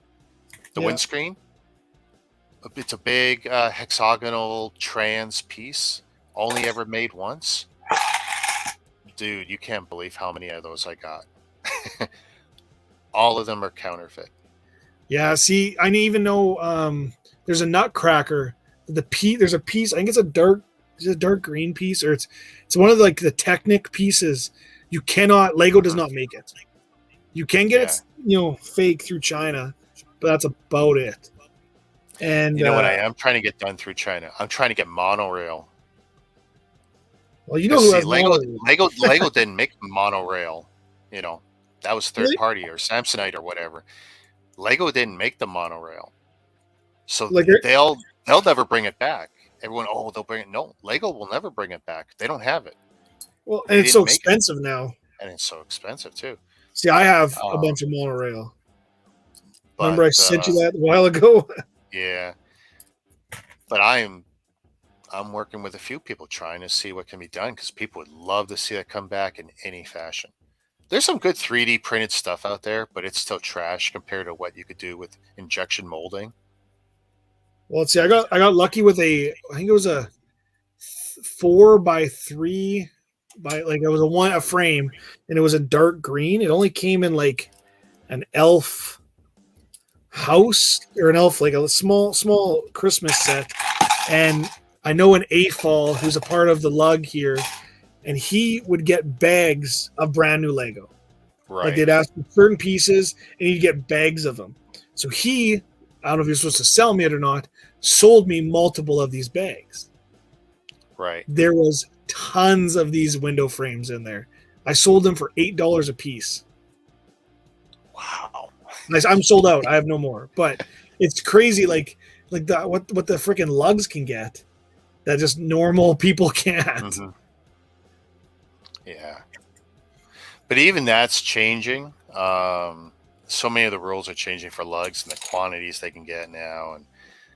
S1: the windscreen. It's a big hexagonal trans piece only ever made once. Dude, you can't believe how many of those I got. All of them are counterfeit.
S4: Yeah, see, I didn't even know there's a nutcracker. There's a piece, I think it's a dark green piece, or it's one of the, like the Technic pieces. You cannot Lego does not make it. You can get it, fake through China, but that's about it. And
S1: you know what I am trying to get done through China? I'm trying to get monorail.
S4: Well, you know who has
S1: Lego didn't make monorail. You know, that was third
S4: Really?
S1: party or Samsonite or whatever. Lego didn't make the monorail, so
S4: Like
S1: they'll never bring it back. Everyone, oh, they'll bring it. No, Lego will never bring it back. They don't have it.
S4: well,
S1: They
S4: and it's so
S1: didn't make it,
S4: expensive now.
S1: and it's so expensive too.
S4: See, I have a
S1: Um,
S4: bunch of monorail.
S1: But
S4: Remember I sent you that a while ago?
S1: yeah, but I'm working with a few people trying to see what can be done because people would love to see it come back in any fashion. There's some good 3D printed stuff out there, but it's still trash compared to what you could do with injection molding.
S4: Well, let's see. I got lucky with I think it was a 4x3 it was a frame, and it was a dark green. It only came in like an elf house or an elf, like a small Christmas set. And I know an AFOL who's a part of the lug here, and he would get bags of brand new Lego.
S1: Right.
S4: Like they'd ask for certain pieces, and he'd get bags of them. So I don't know if he was supposed to sell me it or not, sold me multiple of these bags.
S1: Right.
S4: There was tons of these window frames in there. I sold them for $8 a piece.
S1: Wow.
S4: I'm sold out. I have no more. But it's crazy, what the freaking lugs can get that just normal people can't.
S1: Mm-hmm. Yeah. But even that's changing. So many of the rules are changing for lugs and the quantities they can get now, and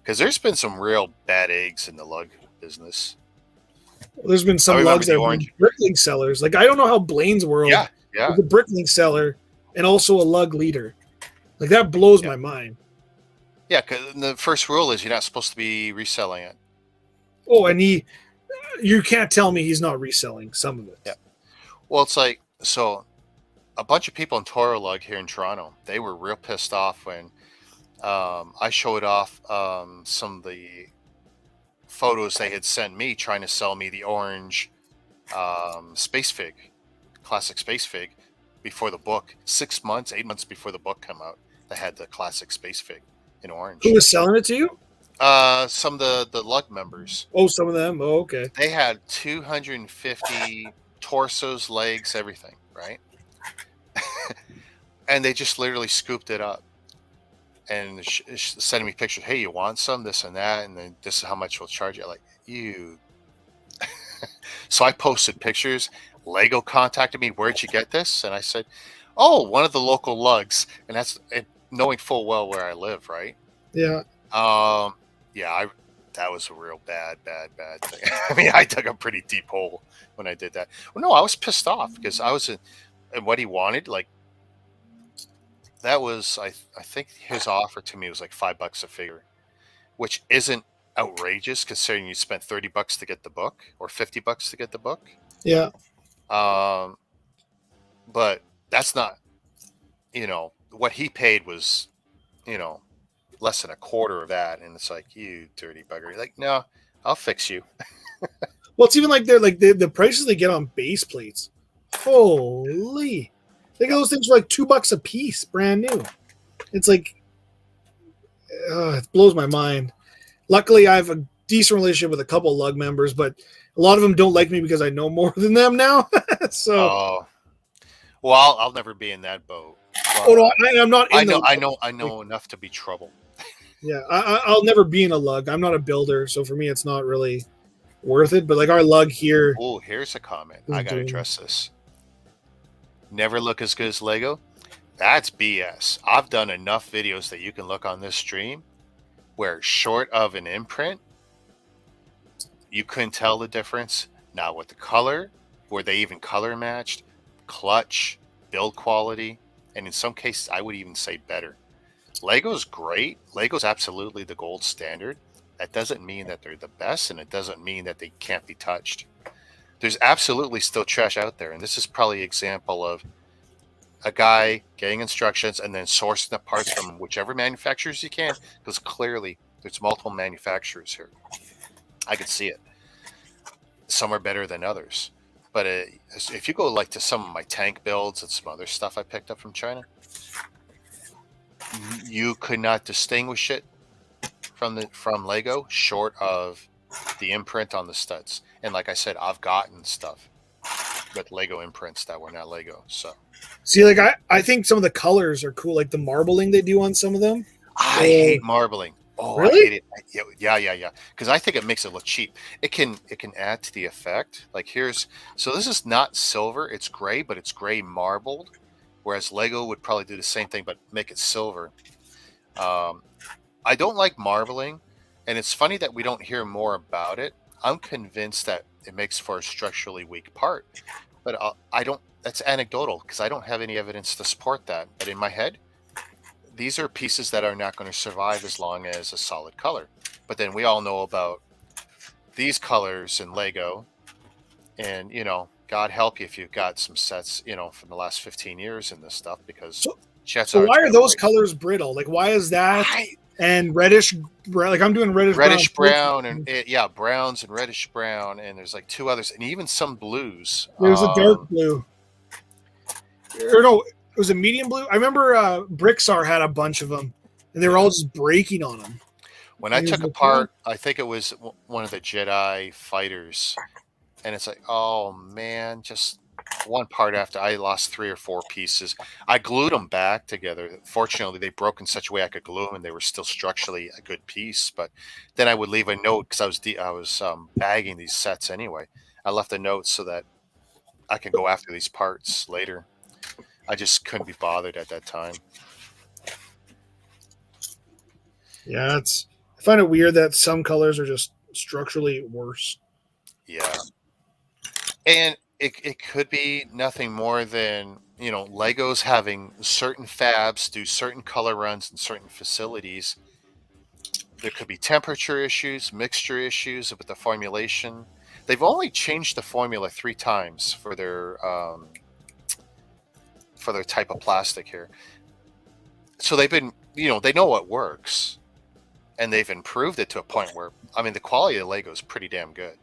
S1: because there's been some real bad eggs in the lug business.
S4: Well, there's been some lugs that have been Bricklink sellers. Like I don't know how Blaine's World is a Bricklink seller and also a lug leader. Like that blows my mind.
S1: Yeah, because the first rule is you're not supposed to be reselling it.
S4: Oh, and you can't tell me he's not reselling some of it.
S1: Yeah. Well, it's like, so a bunch of people in Toro Lug here in Toronto, they were real pissed off when I showed off some of the photos they had sent me trying to sell me the orange space fig, classic space fig, before the book. 8 months before the book come out, they had the classic space fig in orange.
S4: Who was selling it to you?
S1: Some of the lug members.
S4: Oh, some of them. Oh, okay.
S1: They had 250 torsos, legs, everything, right? And they just literally scooped it up and sending me pictures. Hey, you want some? This and that, and then this is how much we'll charge you. Like, you. So I posted pictures. Lego contacted me. Where'd you get this? And I said, oh, one of the local lugs. And that's knowing full well where I live, right?
S4: Yeah.
S1: That was a real bad thing. I mean, I dug a pretty deep hole when I did that. Well, no, I was pissed off because I was in what he wanted. Like, that was, I think his offer to me was like $5 a figure, which isn't outrageous considering you spent $30 to get the book or $50 to get the book.
S4: Yeah.
S1: But that's not, what he paid was, less than a quarter of that, and it's like, you dirty bugger. You're like, no, I'll fix you.
S4: Well, it's even like they're like the prices they get on base plates. Holy, they got those things for like $2 a piece, brand new. It's like, it blows my mind. Luckily, I have a decent relationship with a couple of lug members, but a lot of them don't like me because I know more than them now. So,
S1: well, I'll never be in that boat.
S4: Oh no, I'm not.
S1: I know enough to be trouble.
S4: Yeah, I'll never be in a lug. I'm not a builder, so for me, it's not really worth it. But like our lug here.
S1: Oh, here's a comment. I gotta address this. Never look as good as Lego. That's BS. I've done enough videos that you can look on this stream where short of an imprint, you couldn't tell the difference. Now with the color, were they even color matched, clutch, build quality, and in some cases, I would even say better. Lego's great. Lego's absolutely the gold standard. That doesn't mean that they're the best, and it doesn't mean that they can't be touched. There's absolutely still trash out there, and this is probably an example of a guy getting instructions and then sourcing the parts from whichever manufacturers you can, because clearly there's multiple manufacturers here. I could see it. Some are better than others. But if you go like to some of my tank builds and some other stuff I picked up from China, you could not distinguish it from Lego short of the imprint on the studs. And like I said, I've gotten stuff with Lego imprints that were not Lego. So
S4: See, like I think some of the colors are cool, like the marbling they do on some of them.
S1: I hate marbling. Oh,
S4: Really?
S1: I hate it. Yeah. Because I think it makes it look cheap. It can add to the effect. Like so this is not silver. It's gray, but it's gray marbled. Whereas Lego would probably do the same thing, but make it silver. I don't like marbling, and it's funny that we don't hear more about it. I'm convinced that it makes for a structurally weak part, but I don't. That's anecdotal because I don't have any evidence to support that. But in my head, these are pieces that are not going to survive as long as a solid color. But then we all know about these colors in Lego, and God help you if you've got some sets, from the last 15 years in this stuff, because
S4: so why are those colors brittle? Like, why is that? And reddish, like I'm doing reddish
S1: brown, and browns and reddish brown, and there's like two others, and even some blues.
S4: There's a dark blue, or no, it was a medium blue. I remember Brixar had a bunch of them, and they were all just breaking on them.
S1: When I took apart, I think it was one of the Jedi fighters, and it's like, oh man, just one part after I lost 3 or 4 pieces. I glued them back together. Fortunately, they broke in such a way I could glue them, and they were still structurally a good piece. But then I would leave a note because I was bagging these sets anyway. I left a note so that I can go after these parts later. I just couldn't be bothered at that time.
S4: Yeah, I find it weird that some colors are just structurally worse.
S1: Yeah, and it could be nothing more than Legos having certain fabs do certain color runs in certain facilities. There could be temperature issues, mixture issues with the formulation. They've only changed the formula 3 times for their type of plastic here. So they've been, they know what works, and they've improved it to a point where, the quality of Lego is pretty damn good.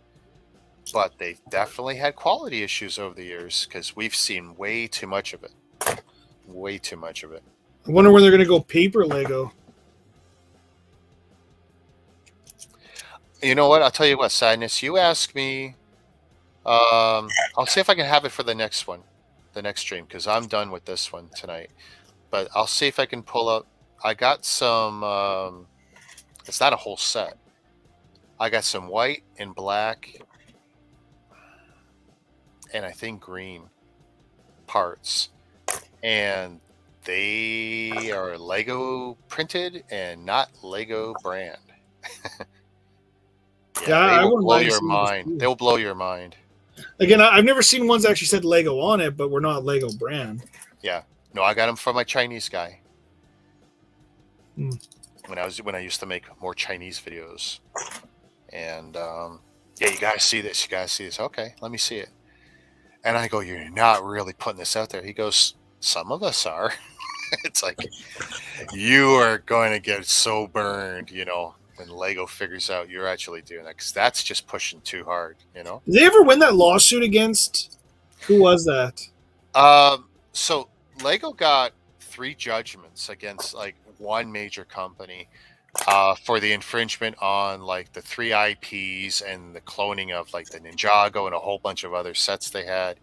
S1: But they've definitely had quality issues over the years because we've seen way too much of it. Way too much of it.
S4: I wonder when they're going to go paper Lego.
S1: You know what? I'll tell you what, Sadness. You ask me. I'll see if I can have it for the next one, the next stream, because I'm done with this one tonight. But I'll see if I can pull up. I got some. It's not a whole set. I got some white and black, and I think green parts, and they are Lego printed and not Lego brand.
S4: Yeah,
S1: they will blow your mind. They'll blow your mind.
S4: Again, I've never seen ones that actually said Lego on it, but we're not Lego brand.
S1: Yeah, no, I got them from my Chinese guy.
S4: Hmm.
S1: When I used to make more Chinese videos, and you guys see this. You guys see this. Okay, let me see it. And I go, you're not really putting this out there. He goes, some of us are. It's like, you are going to get so burned, when Lego figures out you're actually doing that, because that's just pushing too hard, Did
S4: they ever win that lawsuit against? Who was that?
S1: So Lego got 3 judgments against like one major company for the infringement on like the 3 IPs and the cloning of like the Ninjago and a whole bunch of other sets they had.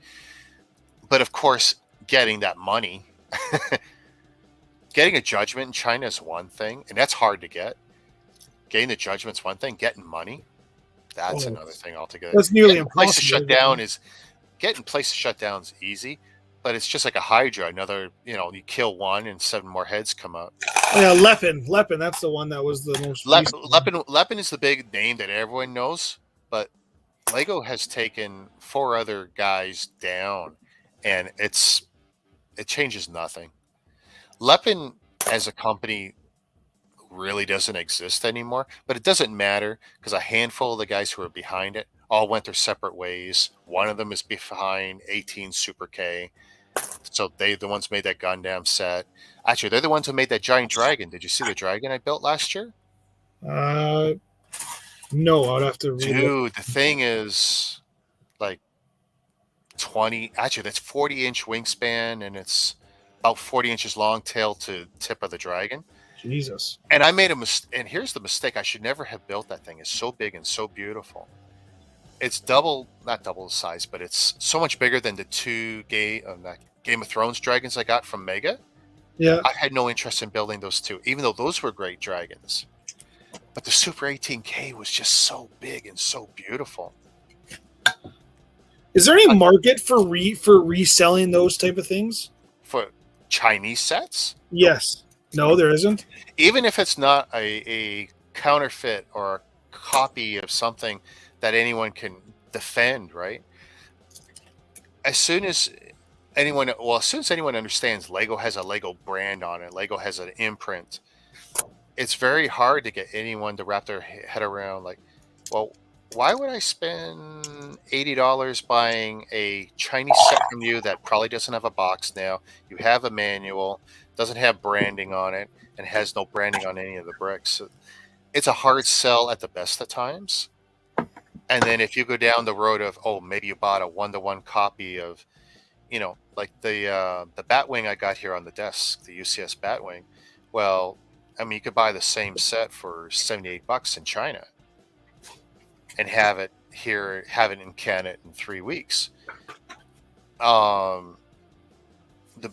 S1: But of course, getting that money, getting a judgment in China is one thing, and that's hard to get. Getting the judgment's one thing. Getting money, that's another thing altogether.
S4: That's nearly
S1: impossible. Getting place to shut down is easy, but it's just like a Hydra. Another, you kill one and 7 more heads come out.
S4: Oh, yeah, Lepin. That's the one that was the most.
S1: Lepin is the big name that everyone knows, but Lego has taken 4 other guys down, and it changes nothing. Lepin as a company really doesn't exist anymore. But it doesn't matter because a handful of the guys who are behind it all went their separate ways. One of them is behind 18 Super K. So they the ones made that Gundam set. Actually, they're the ones who made that giant dragon. Did you see the dragon I built last year?
S4: Uh, no, I'd have to read it.
S1: Dude, the thing is like 20, actually that's 40-inch wingspan and it's about 40 inches long tail to tip of the dragon.
S4: Jesus.
S1: And I made a mistake. And here's the mistake. I should never have built that thing. It's so big and so beautiful. It's not double the size, but it's so much bigger than the two Game of Thrones dragons I got from Mega.
S4: Yeah.
S1: I had no interest in building those two, even though those were great dragons. But the Super 18K was just so big and so beautiful.
S4: Is there any market for reselling those type of things?
S1: For Chinese sets?
S4: Yes. No, there isn't.
S1: Even if it's not a counterfeit or a copy of something that anyone can defend, right? As soon as anyone understands Lego has a Lego brand on it, Lego has an imprint, it's very hard to get anyone to wrap their head around, like, well, why would I spend $80 buying a Chinese set from you that probably doesn't have a box now? You have a manual, doesn't have branding on it, and has no branding on any of the bricks. So it's a hard sell at the best of times. And then if you go down the road of, oh, maybe you bought a 1-to-1 copy of, like the Batwing I got here on the desk, the UCS Batwing. Well, I mean, you could buy the same set for $78 in China and have it here, have it in Canada in 3 weeks. The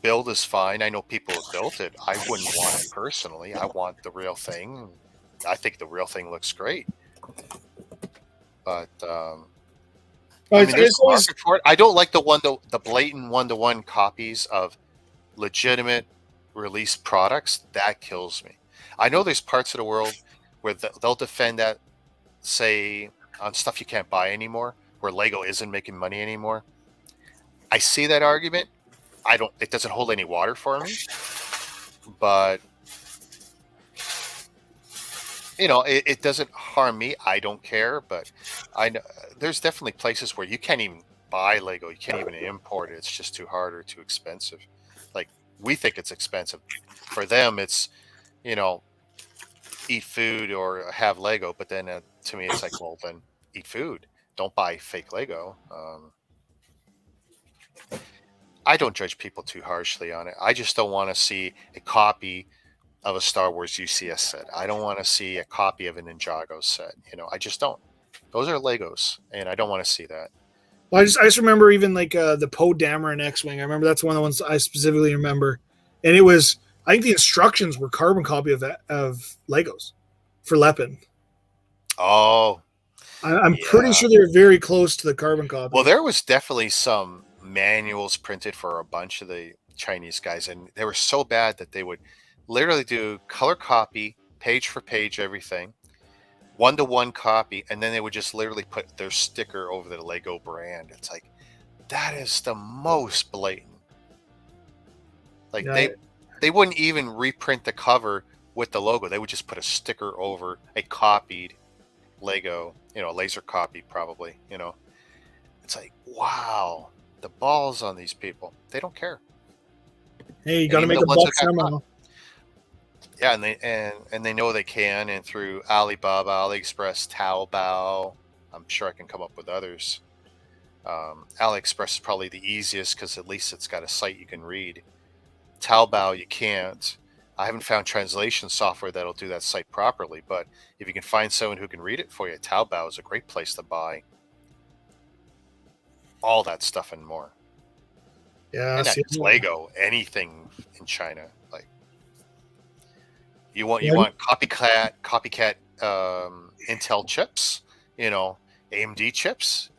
S1: build is fine. I know people have built it. I wouldn't want it personally. I want the real thing. I think the real thing looks great. But I mean, there's a market for it. I don't like the blatant 1-to-1 copies of legitimate released products. That kills me. I know there's parts of the world where they'll defend that, say, on stuff you can't buy anymore, where Lego isn't making money anymore. I see that argument. It doesn't hold any water for me. But it doesn't harm me. I don't care. But I know there's definitely places where you can't even buy Lego. You can't even import it. It's just too hard or too expensive. Like, we think it's expensive. For them, it's, eat food or have Lego. But then to me, it's like, well, then eat food. Don't buy fake Lego. I don't judge people too harshly on it. I just don't want to see a copy of a Star Wars UCS set. I don't want to see a copy of a Ninjago set. I just don't. Those are Legos, and I don't want to see that.
S4: Well, I just remember even like the Poe Dameron X-Wing. I remember that's one of the ones I specifically remember. And it was, I think the instructions were carbon copy of Legos for Lepin.
S1: Oh.
S4: I'm pretty sure they're very close to the carbon copy.
S1: Well, there was definitely some manuals printed for a bunch of the Chinese guys, and they were so bad that they would literally do color copy, page for page, everything, 1-to-1 copy, and then they would just literally put their sticker over the Lego brand. It's like, that is the most blatant. Like, they wouldn't even reprint the cover with the logo. They would just put a sticker over a copied Lego, laser copy probably, It's like, wow, the balls on these people. They don't care.
S4: Hey, you got to make a buck somehow.
S1: Yeah, and they know they can, and through Alibaba, AliExpress, Taobao, I'm sure I can come up with others. AliExpress is probably the easiest because at least it's got a site you can read. Taobao, you can't. I haven't found translation software that'll do that site properly, but if you can find someone who can read it for you, Taobao is a great place to buy all that stuff and more.
S4: Yeah,
S1: and it's Lego, anything in China. Like, you want copycat Intel chips, AMD chips,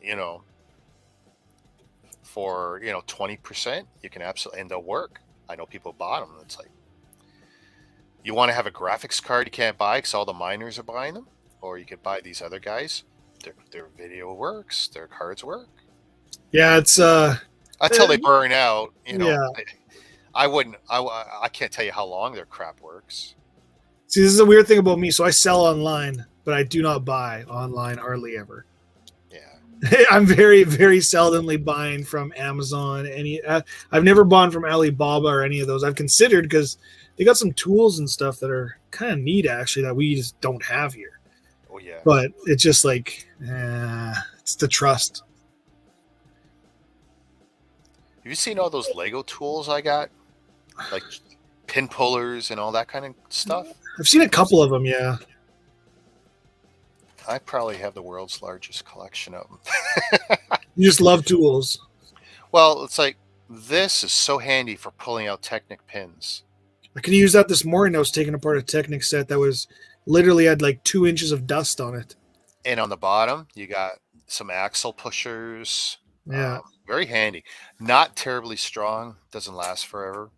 S1: for 20%, you can absolutely, and they'll work. I know people bought them. It's like, you want to have a graphics card you can't buy because all the miners are buying them, or you could buy these other guys. Their video works, their cards work.
S4: Yeah, it's
S1: until they burn out.
S4: Yeah.
S1: I wouldn't. I can't tell you how long their crap works.
S4: See, this is a weird thing about me. So I sell online, but I do not buy online hardly ever.
S1: Yeah.
S4: I'm very, very seldomly buying from Amazon. I've never bought from Alibaba or any of those. I've considered because they got some tools and stuff that are kind of neat actually that we just don't have here.
S1: Oh yeah.
S4: But it's just like it's the trust.
S1: Have you seen all those Lego tools I got? Like pin pullers and all that kind of stuff?
S4: I've seen a couple of them, yeah.
S1: I probably have the world's largest collection of them.
S4: You just love tools.
S1: Well, it's like this is so handy for pulling out Technic pins.
S4: I could use that this morning. I was taking apart a Technic set that was literally had like 2 inches of dust on it.
S1: And on the bottom, you got some axle pushers.
S4: Yeah.
S1: Very handy. Not terribly strong. Doesn't last forever.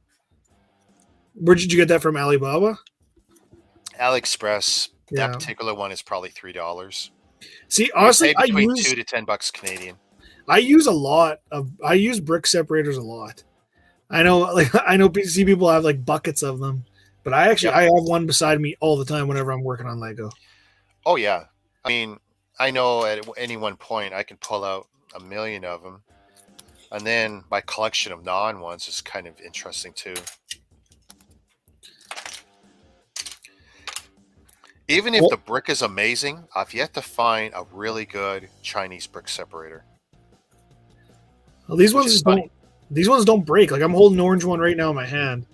S4: Where did you get that from? Alibaba?
S1: AliExpress.
S4: Yeah.
S1: That particular one is probably $3.
S4: See, honestly, I
S1: between
S4: use
S1: $2 to $10 Canadian.
S4: I use brick separators a lot. I know see people have like buckets of them, but I have one beside me all the time whenever I'm working on Lego.
S1: Oh yeah, I mean, I know at any one point I can pull out 1 million of them, and then my collection of non ones is kind of interesting too. Even if the brick is amazing, I've yet to find a really good Chinese brick separator.
S4: Well, these ones don't break. Like I'm holding an orange one right now in my hand,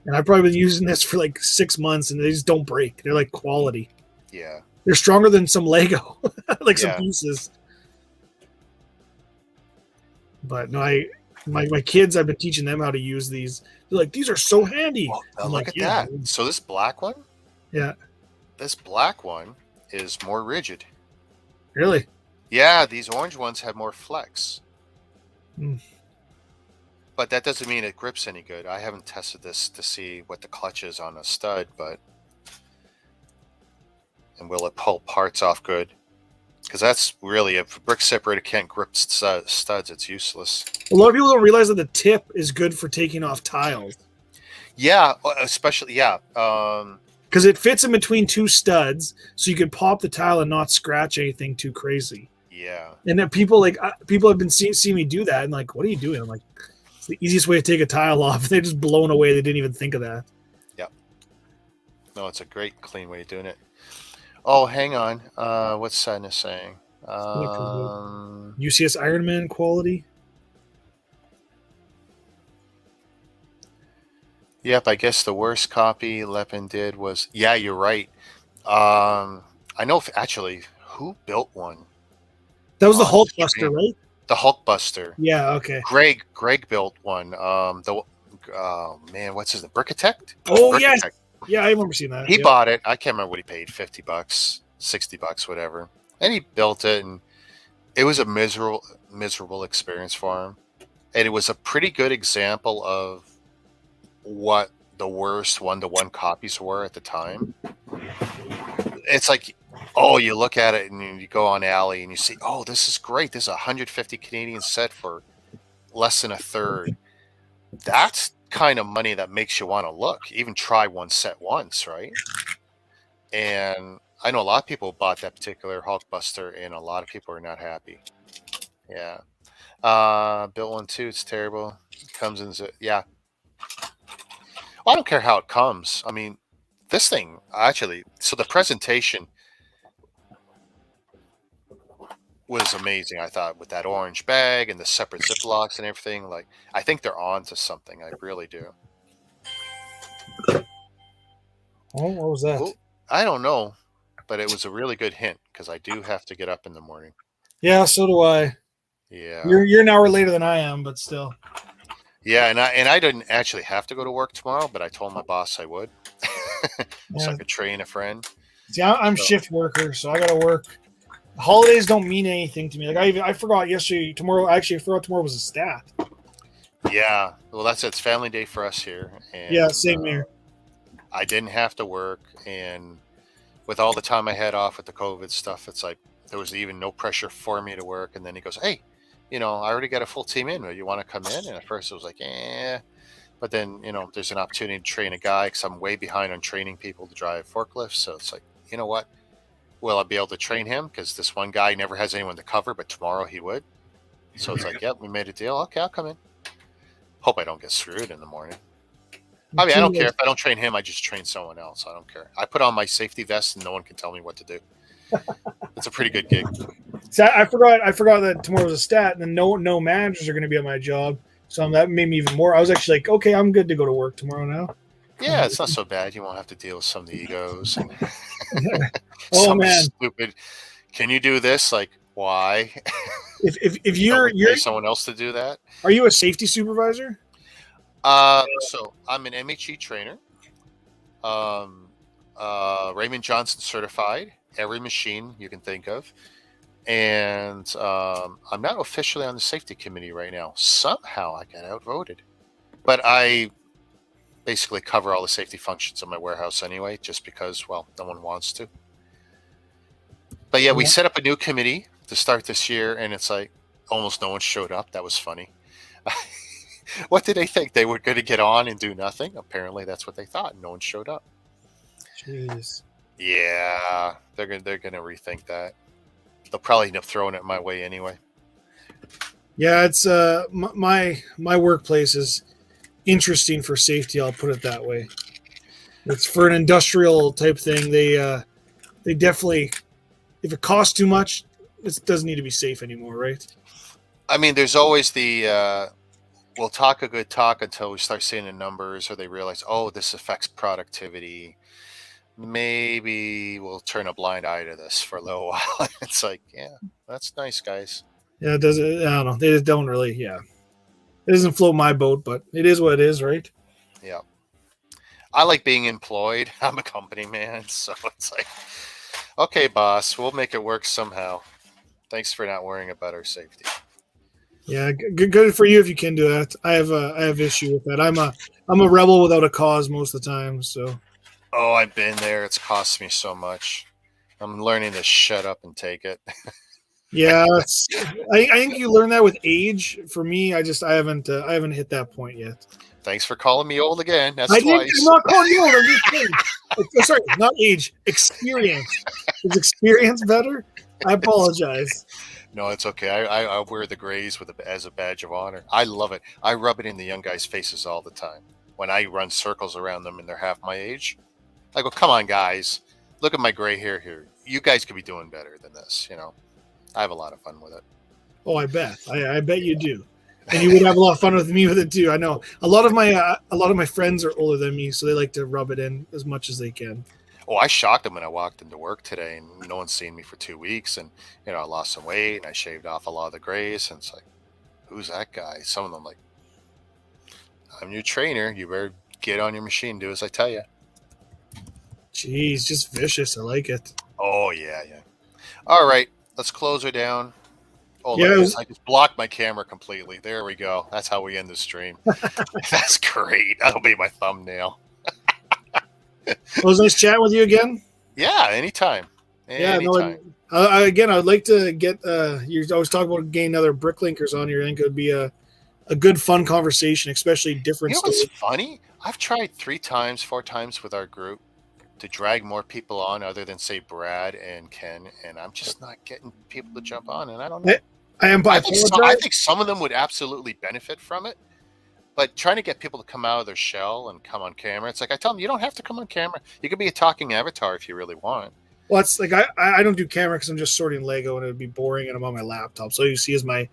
S4: and I've probably been using this for like 6 months, and they just don't break. They're like quality.
S1: Yeah,
S4: they're stronger than some Lego, like some pieces. But no, my kids, I've been teaching them how to use these. They're like, these are so handy.
S1: Well, look at that. So this black one?
S4: Yeah.
S1: This black one is more rigid.
S4: Really?
S1: Yeah, these orange ones have more flex.
S4: Mm.
S1: But that doesn't mean it grips any good. I haven't tested this to see what the clutch is on a stud, and will it pull parts off good? Because that's really, if a brick separator can't grip studs, it's useless.
S4: A lot of people don't realize that the tip is good for taking off tiles.
S1: Yeah, especially,
S4: because it fits in between 2 studs, so you can pop the tile and not scratch anything too crazy.
S1: Yeah.
S4: And then people have been seeing me do that, and like, what are you doing? I'm like, it's the easiest way to take a tile off. They're just blown away. They didn't even think of that.
S1: Yep. No, it's a great, clean way of doing it. Oh, hang on. What's Sadness saying?
S4: UCS Iron Man quality.
S1: Yep, I guess the worst copy Lepin did was... Yeah, you're right. I know actually who built one.
S4: That was the Hulkbuster, right?
S1: The Hulkbuster.
S4: Yeah, okay.
S1: Greg built one. What's his name? Brickitect?
S4: Oh, yes. Yeah, I remember seeing that.
S1: He bought it. I can't remember what he paid, $50, $60, whatever. And he built it, and it was a miserable experience for him. And it was a pretty good example of what the worst one-to-one copies were at the time. It's like, oh, you look at it and you go on Alley and you see, oh, this is great. This is a 150 Canadian set for less than a third. That's kind of money that makes you want to look, even try one set once, right? And I know a lot of people bought that particular Hulkbuster, and a lot of people are not happy. Yeah. Built one too. It's terrible. It comes in, yeah. Well, I don't care how it comes. I mean, this thing actually, so the presentation was amazing, I thought, with that orange bag and the separate Ziplocs and everything. Like, I think they're on to something. I really do.
S4: Oh, what was that?
S1: Well, I don't know, but it was a really good hint because I do have to get up in the morning.
S4: Yeah, so do I.
S1: Yeah.
S4: You're an hour later than I am, but still.
S1: Yeah, and I didn't actually have to go to work tomorrow, but I told my boss I would. So I could train a friend.
S4: See, I'm shift worker, so I got to work. Holidays don't mean anything to me. Like I forgot yesterday. Tomorrow, actually, I forgot tomorrow was a stat.
S1: Yeah, well, it's family day for us here. And,
S4: yeah, same here.
S1: I didn't have to work, and with all the time I had off with the COVID stuff, it's like there was even no pressure for me to work. And then he goes, "Hey, I already got a full team in. You want to come in?" And at first it was like, But then, there's an opportunity to train a guy because I'm way behind on training people to drive forklifts. So it's like, you know what? Will I be able to train him? Because this one guy never has anyone to cover, but tomorrow he would. So it's like, yep, we made a deal. Okay, I'll come in. Hope I don't get screwed in the morning. I mean, I don't care. If I don't train him, I just train someone else. I don't care. I put on my safety vest and no one can tell me what to do. It's a pretty good gig.
S4: See, I forgot that tomorrow's a stat, and then no managers are going to be at my job. So that made me even more. I was actually like, okay, I'm good to go to work tomorrow now.
S1: Yeah, it's not so bad. You won't have to deal with some of the egos. And
S4: oh man,
S1: stupid. Can you do this? Like, why?
S4: If you're
S1: someone else to do that.
S4: Are you a safety supervisor?
S1: So I'm an MHE trainer. Raymond Johnson certified. Every machine you can think of. And I'm not officially on the safety committee right now. Somehow I got outvoted. But I basically cover all the safety functions in my warehouse anyway, just because, well, no one wants to. But yeah, we set up a new committee to start this year, and it's like almost no one showed up. That was funny. What did they think? They were going to get on and do nothing? Apparently that's what they thought. No one showed up.
S4: Jeez.
S1: Yeah, they're gonna rethink that. They'll probably end up throwing it my way anyway.
S4: Yeah, it's my workplace is interesting for safety. I'll put it that way. It's for an industrial type thing. They definitely, if it costs too much, it doesn't need to be safe anymore, right?
S1: I mean, there's always the we'll talk a good talk until we start seeing the numbers, or they realize, oh, this affects productivity. Maybe we'll turn a blind eye to this for a little while. It's like, yeah, that's nice, guys.
S4: Yeah, it doesn't. I don't know. They don't really. Yeah, it doesn't float my boat, but it is what it is, right?
S1: Yeah. I like being employed. I'm a company man, so it's like, okay, boss, we'll make it work somehow. Thanks for not worrying about our safety.
S4: Yeah, good for you if you can do that. I have issue with that. I'm a rebel without a cause most of the time. So.
S1: Oh, I've been there. It's cost me so much. I'm learning to shut up and take it.
S4: Yeah, I think you learn that with age. For me, I haven't hit that point yet.
S1: Thanks for calling me old again. That's
S4: I'm
S1: twice.
S4: not calling you old. I'm just saying. Sorry, not age. Experience. Is experience better? I apologize.
S1: No, it's okay. I wear the grays as a badge of honor. I love it. I rub it in the young guys' faces all the time. When I run circles around them and they're half my age, I go, come on, guys. Look at my gray hair here. You guys could be doing better than this, I have a lot of fun with it.
S4: Oh, I bet. I bet you do. And you would have a lot of fun with me with it too. I know a lot of my friends are older than me, so they like to rub it in as much as they can.
S1: Oh, I shocked them when I walked into work today, and no one's seen me for 2 weeks, and I lost some weight, and I shaved off a lot of the grays, and it's like, who's that guy? Some of them like, I'm your trainer. You better get on your machine, do as I tell you.
S4: Jeez, just vicious. I like it.
S1: Oh yeah. All right, let's close her down. Oh,
S4: yeah,
S1: I just blocked my camera completely. There we go. That's how we end the stream. That's great. That'll be my thumbnail.
S4: It was nice chatting with you again.
S1: Yeah, anytime.
S4: Yeah, again, I'd like to get. You're always talking about getting other bricklinkers on here. I think it would be a good, fun conversation, especially different.
S1: You know what's funny? I've tried 4 times with our group to drag more people on other than, say, Brad and Ken, and I'm just not getting people to jump on, and I don't know. I think some of them would absolutely benefit from it, but trying to get people to come out of their shell and come on camera, it's like I tell them, you don't have to come on camera. You can be a talking avatar if you really want.
S4: Well, it's like I don't do camera because I'm just sorting Lego, and it would be boring, and I'm on my laptop. So all you see is my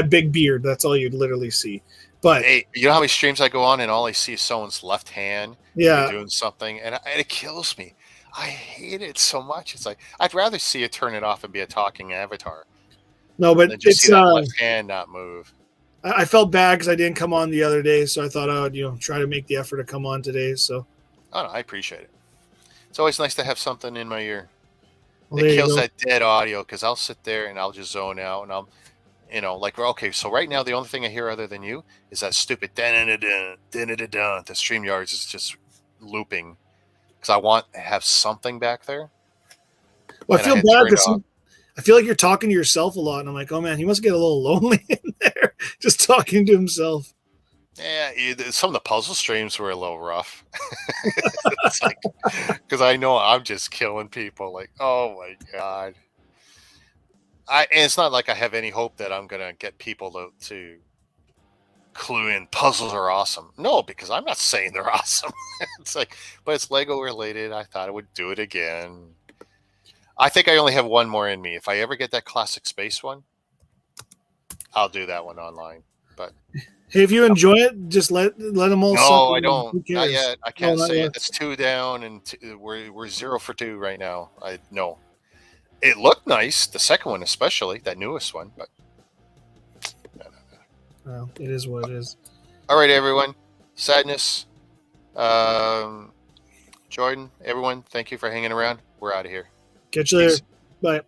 S4: big beard. That's all you'd literally see. But
S1: hey, you know how many streams I go on and all I see is someone's left hand doing something, and it kills me. I hate it so much. It's like I'd rather see it turn it off and be a talking avatar.
S4: No, but
S1: than just see that left hand not move.
S4: I felt bad because I didn't come on the other day, so I thought I would try to make the effort to come on today. So
S1: no, I appreciate it. It's always nice to have something in my ear.
S4: Well,
S1: it kills that dead audio because I'll sit there and I'll just zone out and I'll. Okay, so right now the only thing I hear other than you is that stupid the StreamYards is just looping because I want to have something back there.
S4: Well, I feel bad because I feel like you're talking to yourself a lot, and I'm like, oh man, he must get a little lonely in there, just talking to himself.
S1: Yeah, some of the puzzle streams were a little rough. It's like, because I know I'm just killing people. Like, oh my god! And it's not like I have any hope that I'm gonna get people to clue in. Puzzles are awesome. No, because I'm not saying they're awesome. It's like, but it's Lego related. I thought I would do it again. I think I only have one more in me. If I ever get that classic space one, I'll do that one online. But
S4: Hey, if you enjoy it, just let them all suck.
S1: no, I
S4: in.
S1: don't.
S4: Who
S1: Not
S4: cares?
S1: yet. I
S4: Oh,
S1: can't
S4: not
S1: say it.
S4: yet.
S1: That's 2 down, and we're 0 for 2 right now. I no. It looked nice, the second one especially, that newest one. But
S4: Well, it is what it is.
S1: all right, everyone. Sadness. Jordan, everyone, thank you for hanging around. We're out of here.
S4: Catch you later.
S1: Peace.
S4: Bye.